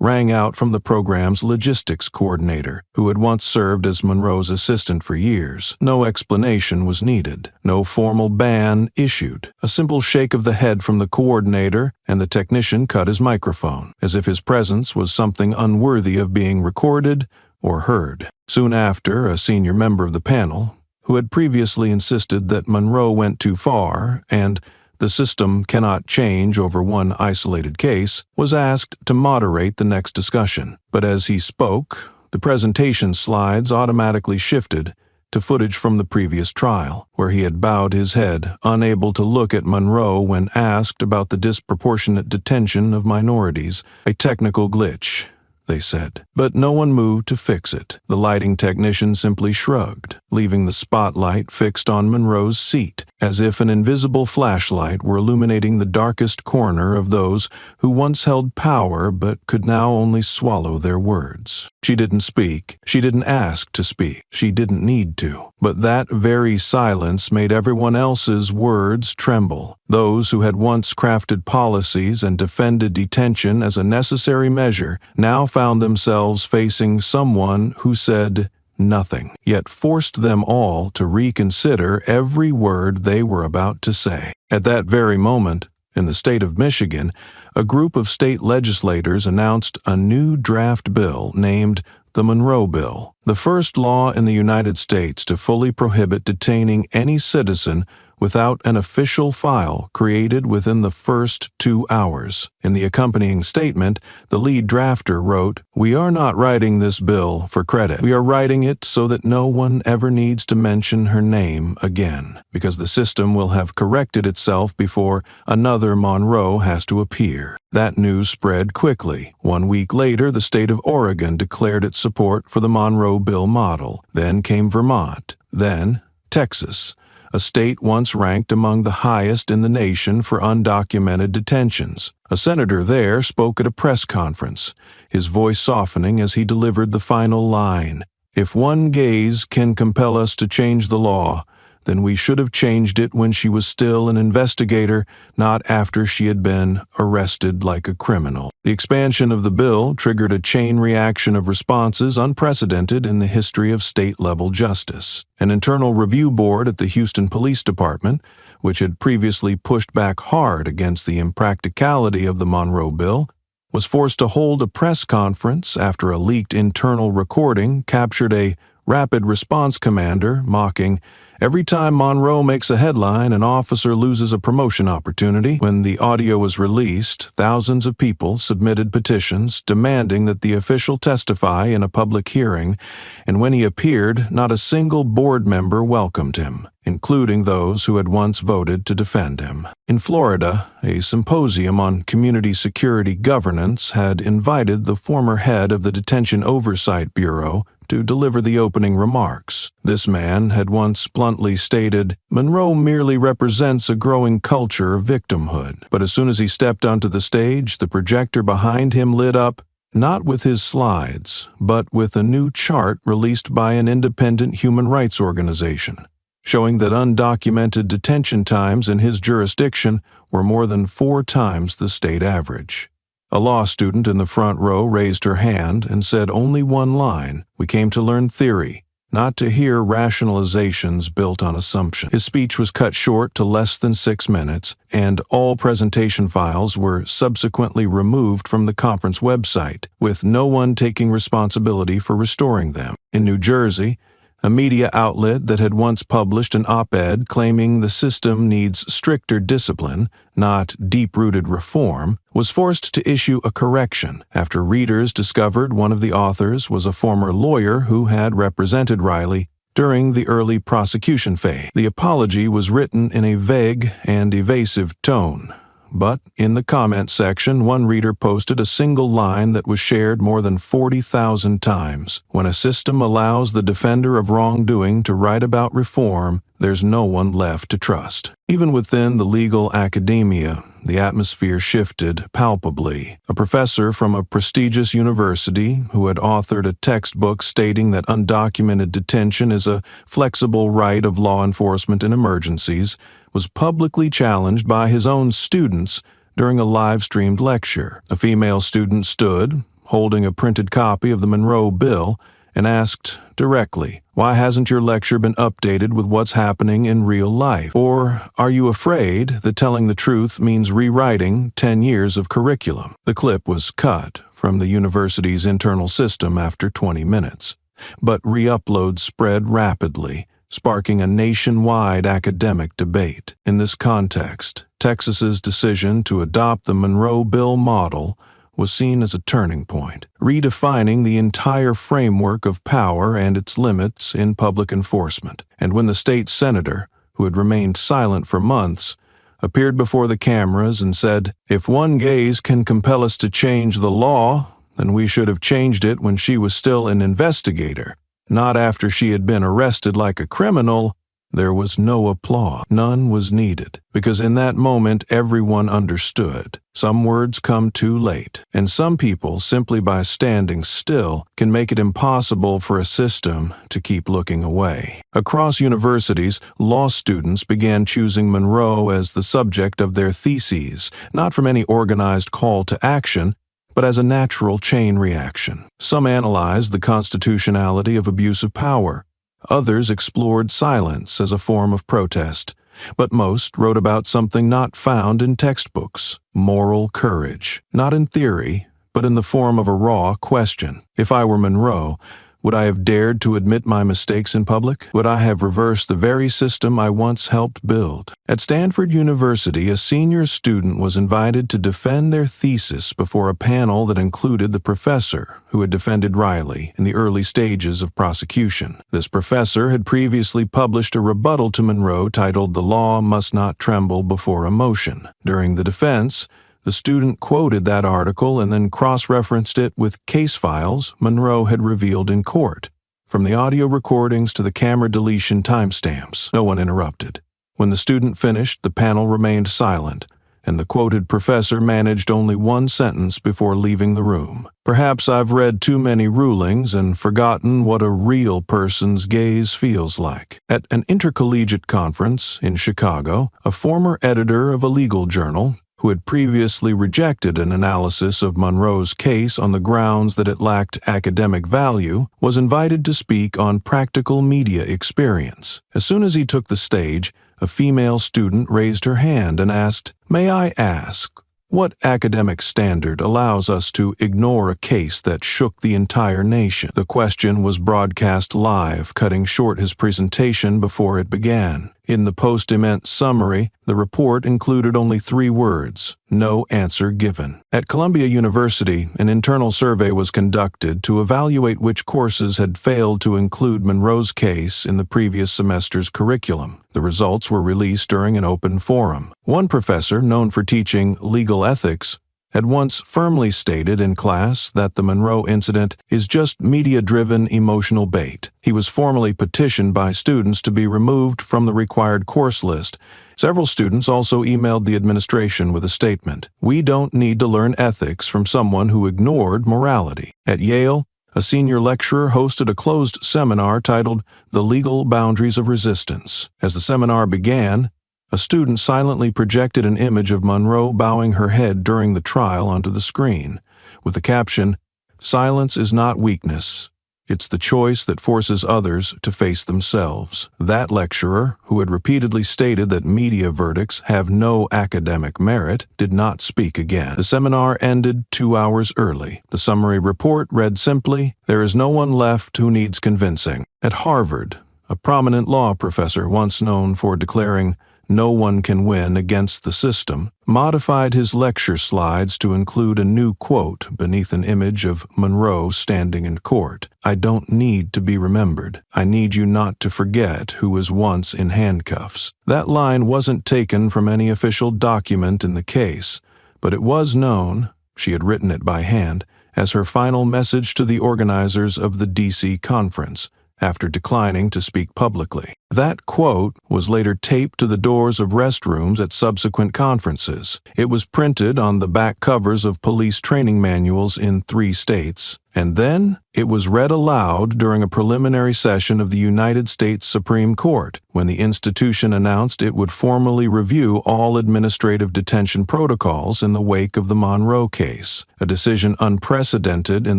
rang out from the program's logistics coordinator, who had once served as Monroe's assistant for years. No explanation was needed. No formal ban issued. A simple shake of the head from the coordinator, and the technician cut his microphone, as if his presence was something unworthy of being recorded or heard. Soon after, a senior member of the panel, who had previously insisted that Monroe went too far and the system cannot change over one isolated case, was asked to moderate the next discussion. But as he spoke, the presentation slides automatically shifted to footage from the previous trial, where he had bowed his head, unable to look at Monroe when asked about the disproportionate detention of minorities, a technical glitch, they said. But no one moved to fix it. The lighting technician simply shrugged, leaving the spotlight fixed on Monroe's seat, as if an invisible flashlight were illuminating the darkest corner of those who once held power but could now only swallow their words. She didn't speak. She didn't ask to speak. She didn't need to. But that very silence made everyone else's words tremble. Those who had once crafted policies and defended detention as a necessary measure now found themselves facing someone who said nothing, yet forced them all to reconsider every word they were about to say. At that very moment, in the state of Michigan, a group of state legislators announced a new draft bill named the Monroe Bill, the first law in the United States to fully prohibit detaining any citizen without an official file created within the first 2 hours. In the accompanying statement, the lead drafter wrote, "We are not writing this bill for credit. We are writing it so that no one ever needs to mention her name again, because the system will have corrected itself before another Monroe has to appear." That news spread quickly. 1 week later, the state of Oregon declared its support for the Monroe Bill model. Then came Vermont. Then Texas, a state once ranked among the highest in the nation for undocumented detentions. A senator there spoke at a press conference, his voice softening as he delivered the final line. "If one gaze can compel us to change the law, then we should have changed it when she was still an investigator, not after she had been arrested like a criminal." The expansion of the bill triggered a chain reaction of responses unprecedented in the history of state-level justice. An internal review board at the Houston Police Department, which had previously pushed back hard against the impracticality of the Monroe Bill, was forced to hold a press conference after a leaked internal recording captured a rapid response commander mocking, "Every time Monroe makes a headline, an officer loses a promotion opportunity." When the audio was released, thousands of people submitted petitions demanding that the official testify in a public hearing, and when he appeared, not a single board member welcomed him, including those who had once voted to defend him. In Florida, a symposium on community security governance had invited the former head of the Detention Oversight Bureau to deliver the opening remarks. This man had once bluntly stated, "Monroe merely represents a growing culture of victimhood." But as soon as he stepped onto the stage, the projector behind him lit up, not with his slides, but with a new chart released by an independent human rights organization, showing that undocumented detention times in his jurisdiction were more than 4 times the state average. A law student in the front row raised her hand and said only one line, "We came to learn theory, not to hear rationalizations built on assumption." His speech was cut short to less than 6 minutes, and all presentation files were subsequently removed from the conference website, with no one taking responsibility for restoring them. In New Jersey, A media outlet that had once published an op-ed claiming the system needs stricter discipline, not deep-rooted reform, was forced to issue a correction after readers discovered one of the authors was a former lawyer who had represented Riley during the early prosecution phase. The apology was written in a vague and evasive tone, but in the comment section, one reader posted a single line that was shared more than 40,000 times. When a system allows the defender of wrongdoing to write about reform, there's no one left to trust. Even within the legal academia, the atmosphere shifted palpably. A professor from a prestigious university who had authored a textbook stating that undocumented detention is a flexible right of law enforcement in emergencies was publicly challenged by his own students during a live-streamed lecture. A female student stood, holding a printed copy of the Monroe Bill, and asked directly, "Why hasn't your lecture been updated with what's happening in real life? Or are you afraid that telling the truth means rewriting 10 years of curriculum?" The clip was cut from the university's internal system after 20 minutes, but re-uploads spread rapidly, sparking a nationwide academic debate. In this context, Texas's decision to adopt the Monroe Bill model was seen as a turning point, redefining the entire framework of power and its limits in public enforcement. And when the state senator, who had remained silent for months, appeared before the cameras and said, "If one gaze can compel us to change the law, then we should have changed it when she was still an investigator, not after she had been arrested like a criminal," there was no applause. None was needed, because in that moment everyone understood. Some words come too late, and some people, simply by standing still, can make it impossible for a system to keep looking away. Across universities, law students began choosing Monroe as the subject of their theses, not from any organized call to action, but as a natural chain reaction. Some analyzed the constitutionality of abuse of power. Others explored silence as a form of protest, but most wrote about something not found in textbooks: moral courage, not in theory, but in the form of a raw question. If I were Monroe, would I have dared to admit my mistakes in public? Would I have reversed the very system I once helped build? At Stanford University, a senior student was invited to defend their thesis before a panel that included the professor who had defended Riley in the early stages of prosecution. This professor had previously published a rebuttal to Monroe titled "The Law Must Not Tremble Before Emotion." During the defense, the student quoted that article and then cross-referenced it with case files Monroe had revealed in court, from the audio recordings to the camera deletion timestamps. No one interrupted. When the student finished, the panel remained silent, and the quoted professor managed only one sentence before leaving the room. "Perhaps I've read too many rulings and forgotten what a real person's gaze feels like." At an intercollegiate conference in Chicago, a former editor of a legal journal, who had previously rejected an analysis of Monroe's case on the grounds that it lacked academic value, was invited to speak on practical media experience. As soon as he took the stage, a female student raised her hand and asked, "May I ask, what academic standard allows us to ignore a case that shook the entire nation?" The question was broadcast live, cutting short his presentation before it began. In the post-event summary, the report included only 3 words: "No answer given." At Columbia University, an internal survey was conducted to evaluate which courses had failed to include Monroe's case in the previous semester's curriculum. The results were released during an open forum. One professor, known for teaching legal ethics, had once firmly stated in class that the Monroe incident is just media-driven emotional bait. He was formally petitioned by students to be removed from the required course list. Several students also emailed the administration with a statement, "We don't need to learn ethics from someone who ignored morality." At Yale, a senior lecturer hosted a closed seminar titled "The Legal Boundaries of Resistance." As the seminar began, a student silently projected an image of Monroe bowing her head during the trial onto the screen, with the caption, "Silence is not weakness. It's the choice that forces others to face themselves." That lecturer, who had repeatedly stated that media verdicts have no academic merit, did not speak again. The seminar ended 2 hours early. The summary report read simply, "There is no one left who needs convincing." At Harvard, a prominent law professor once known for declaring, "No one can win against the system," modified his lecture slides to include a new quote beneath an image of Monroe standing in court. "I don't need to be remembered. I need you not to forget who was once in handcuffs." That line wasn't taken from any official document in the case, but it was known, she had written it by hand, as her final message to the organizers of the D.C. conference, after declining to speak publicly. That quote was later taped to the doors of restrooms at subsequent conferences. It was printed on the back covers of police training manuals in 3 states, and then it was read aloud during a preliminary session of the United States Supreme Court, when the institution announced it would formally review all administrative detention protocols in the wake of the Monroe case, a decision unprecedented in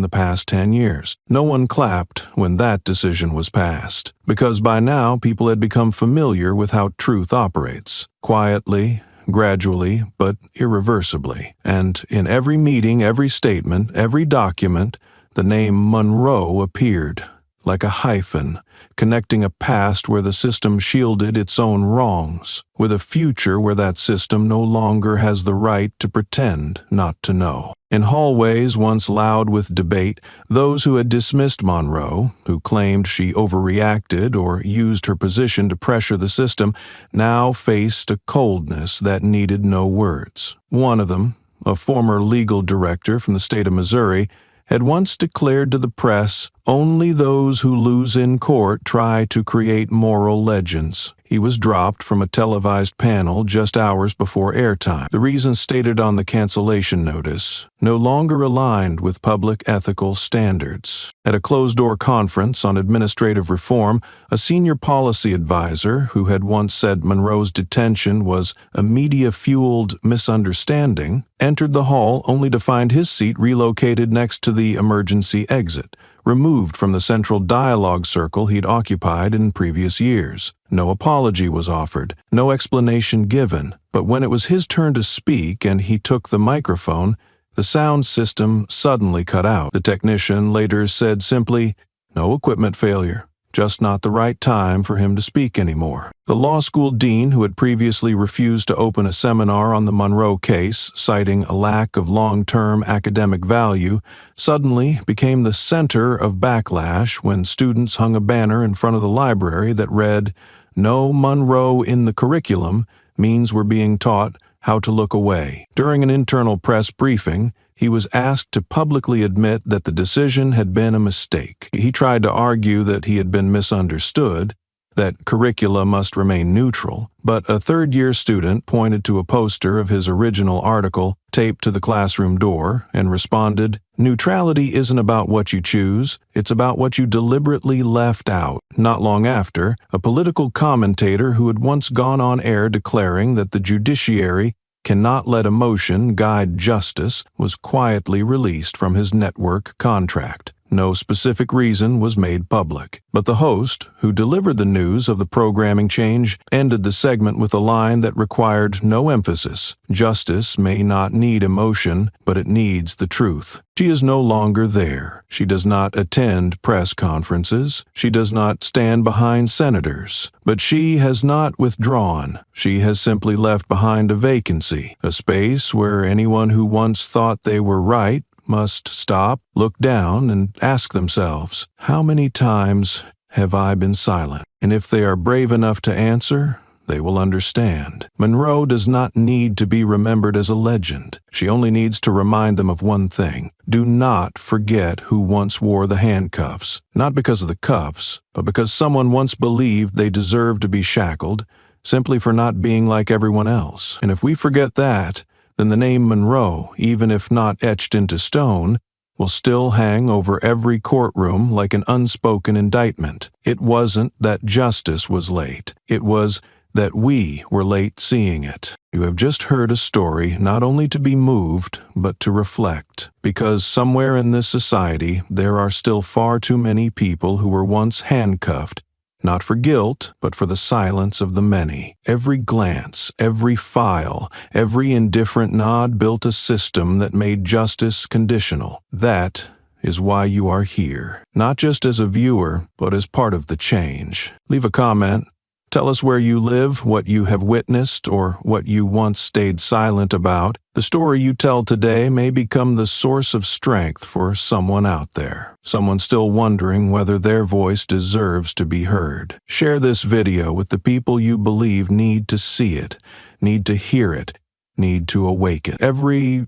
the past 10 years. No one clapped when that decision was passed, because by now people had become familiar with how truth operates, quietly, gradually, but irreversibly. And in every meeting, every statement, every document, the name Monroe appeared, like a hyphen, connecting a past where the system shielded its own wrongs, with a future where that system no longer has the right to pretend not to know. In hallways once loud with debate, those who had dismissed Monroe, who claimed she overreacted or used her position to pressure the system, now faced a coldness that needed no words. One of them, a former legal director from the state of Missouri, had once declared to the press, "Only those who lose in court try to create moral legends." He was dropped from a televised panel just hours before airtime. The reason stated on the cancellation notice no longer aligned with public ethical standards. At a closed-door conference on administrative reform, a senior policy advisor who had once said Monroe's detention was a media-fueled misunderstanding entered the hall only to find his seat relocated next to the emergency exit, removed from the central dialogue circle he'd occupied in previous years. No apology was offered, no explanation given, but when it was his turn to speak and he took the microphone, the sound system suddenly cut out. The technician later said simply, "No equipment failure, just not the right time for him to speak anymore." The law school dean, who had previously refused to open a seminar on the Monroe case, citing a lack of long-term academic value, suddenly became the center of backlash when students hung a banner in front of the library that read, "No Monroe in the curriculum" means we're being taught how to look away. During an internal press briefing, he was asked to publicly admit that the decision had been a mistake. He tried to argue that he had been misunderstood, that curricula must remain neutral, but a third-year student pointed to a poster of his original article taped to the classroom door and responded, "Neutrality isn't about what you choose, it's about what you deliberately left out." Not long after, a political commentator who had once gone on air declaring that the judiciary cannot let emotion guide justice was quietly released from his network contract. No specific reason was made public, but the host, who delivered the news of the programming change, ended the segment with a line that required no emphasis. "Justice may not need emotion, but it needs the truth." She is no longer there. She does not attend press conferences. She does not stand behind senators. But she has not withdrawn. She has simply left behind a vacancy, a space where anyone who once thought they were right must stop, look down, and ask themselves, "How many times have I been silent?" And if they are brave enough to answer, they will understand. Monroe does not need to be remembered as a legend. She only needs to remind them of one thing. Do not forget who once wore the handcuffs, not because of the cuffs, but because someone once believed they deserved to be shackled, simply for not being like everyone else. And if we forget that, then the name Monroe, even if not etched into stone, will still hang over every courtroom like an unspoken indictment. It wasn't that justice was late. It was that we were late seeing it. You have just heard a story not only to be moved, but to reflect. Because somewhere in this society, there are still far too many people who were once handcuffed, not for guilt, but for the silence of the many. Every glance, every file, every indifferent nod built a system that made justice conditional. That is why you are here, not just as a viewer, but as part of the change. Leave a comment. Tell us where you live, what you have witnessed, or what you once stayed silent about. The story you tell today may become the source of strength for someone out there, someone still wondering whether their voice deserves to be heard. Share this video with the people you believe need to see it, need to hear it, need to awaken. Every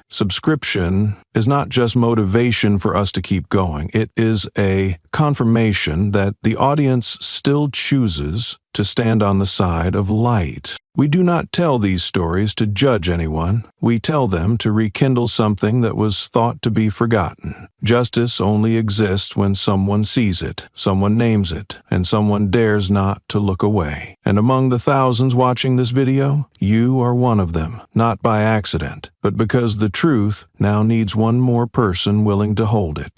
subscription is not just motivation for us to keep going. It is a confirmation that the audience still chooses to stand on the side of light. We do not tell these stories to judge anyone. We tell them to rekindle something that was thought to be forgotten. Justice only exists when someone sees it, someone names it, and someone dares not to look away. And among the thousands watching this video, you are one of them, not by accident, but because the truth now needs one more person willing to hold it.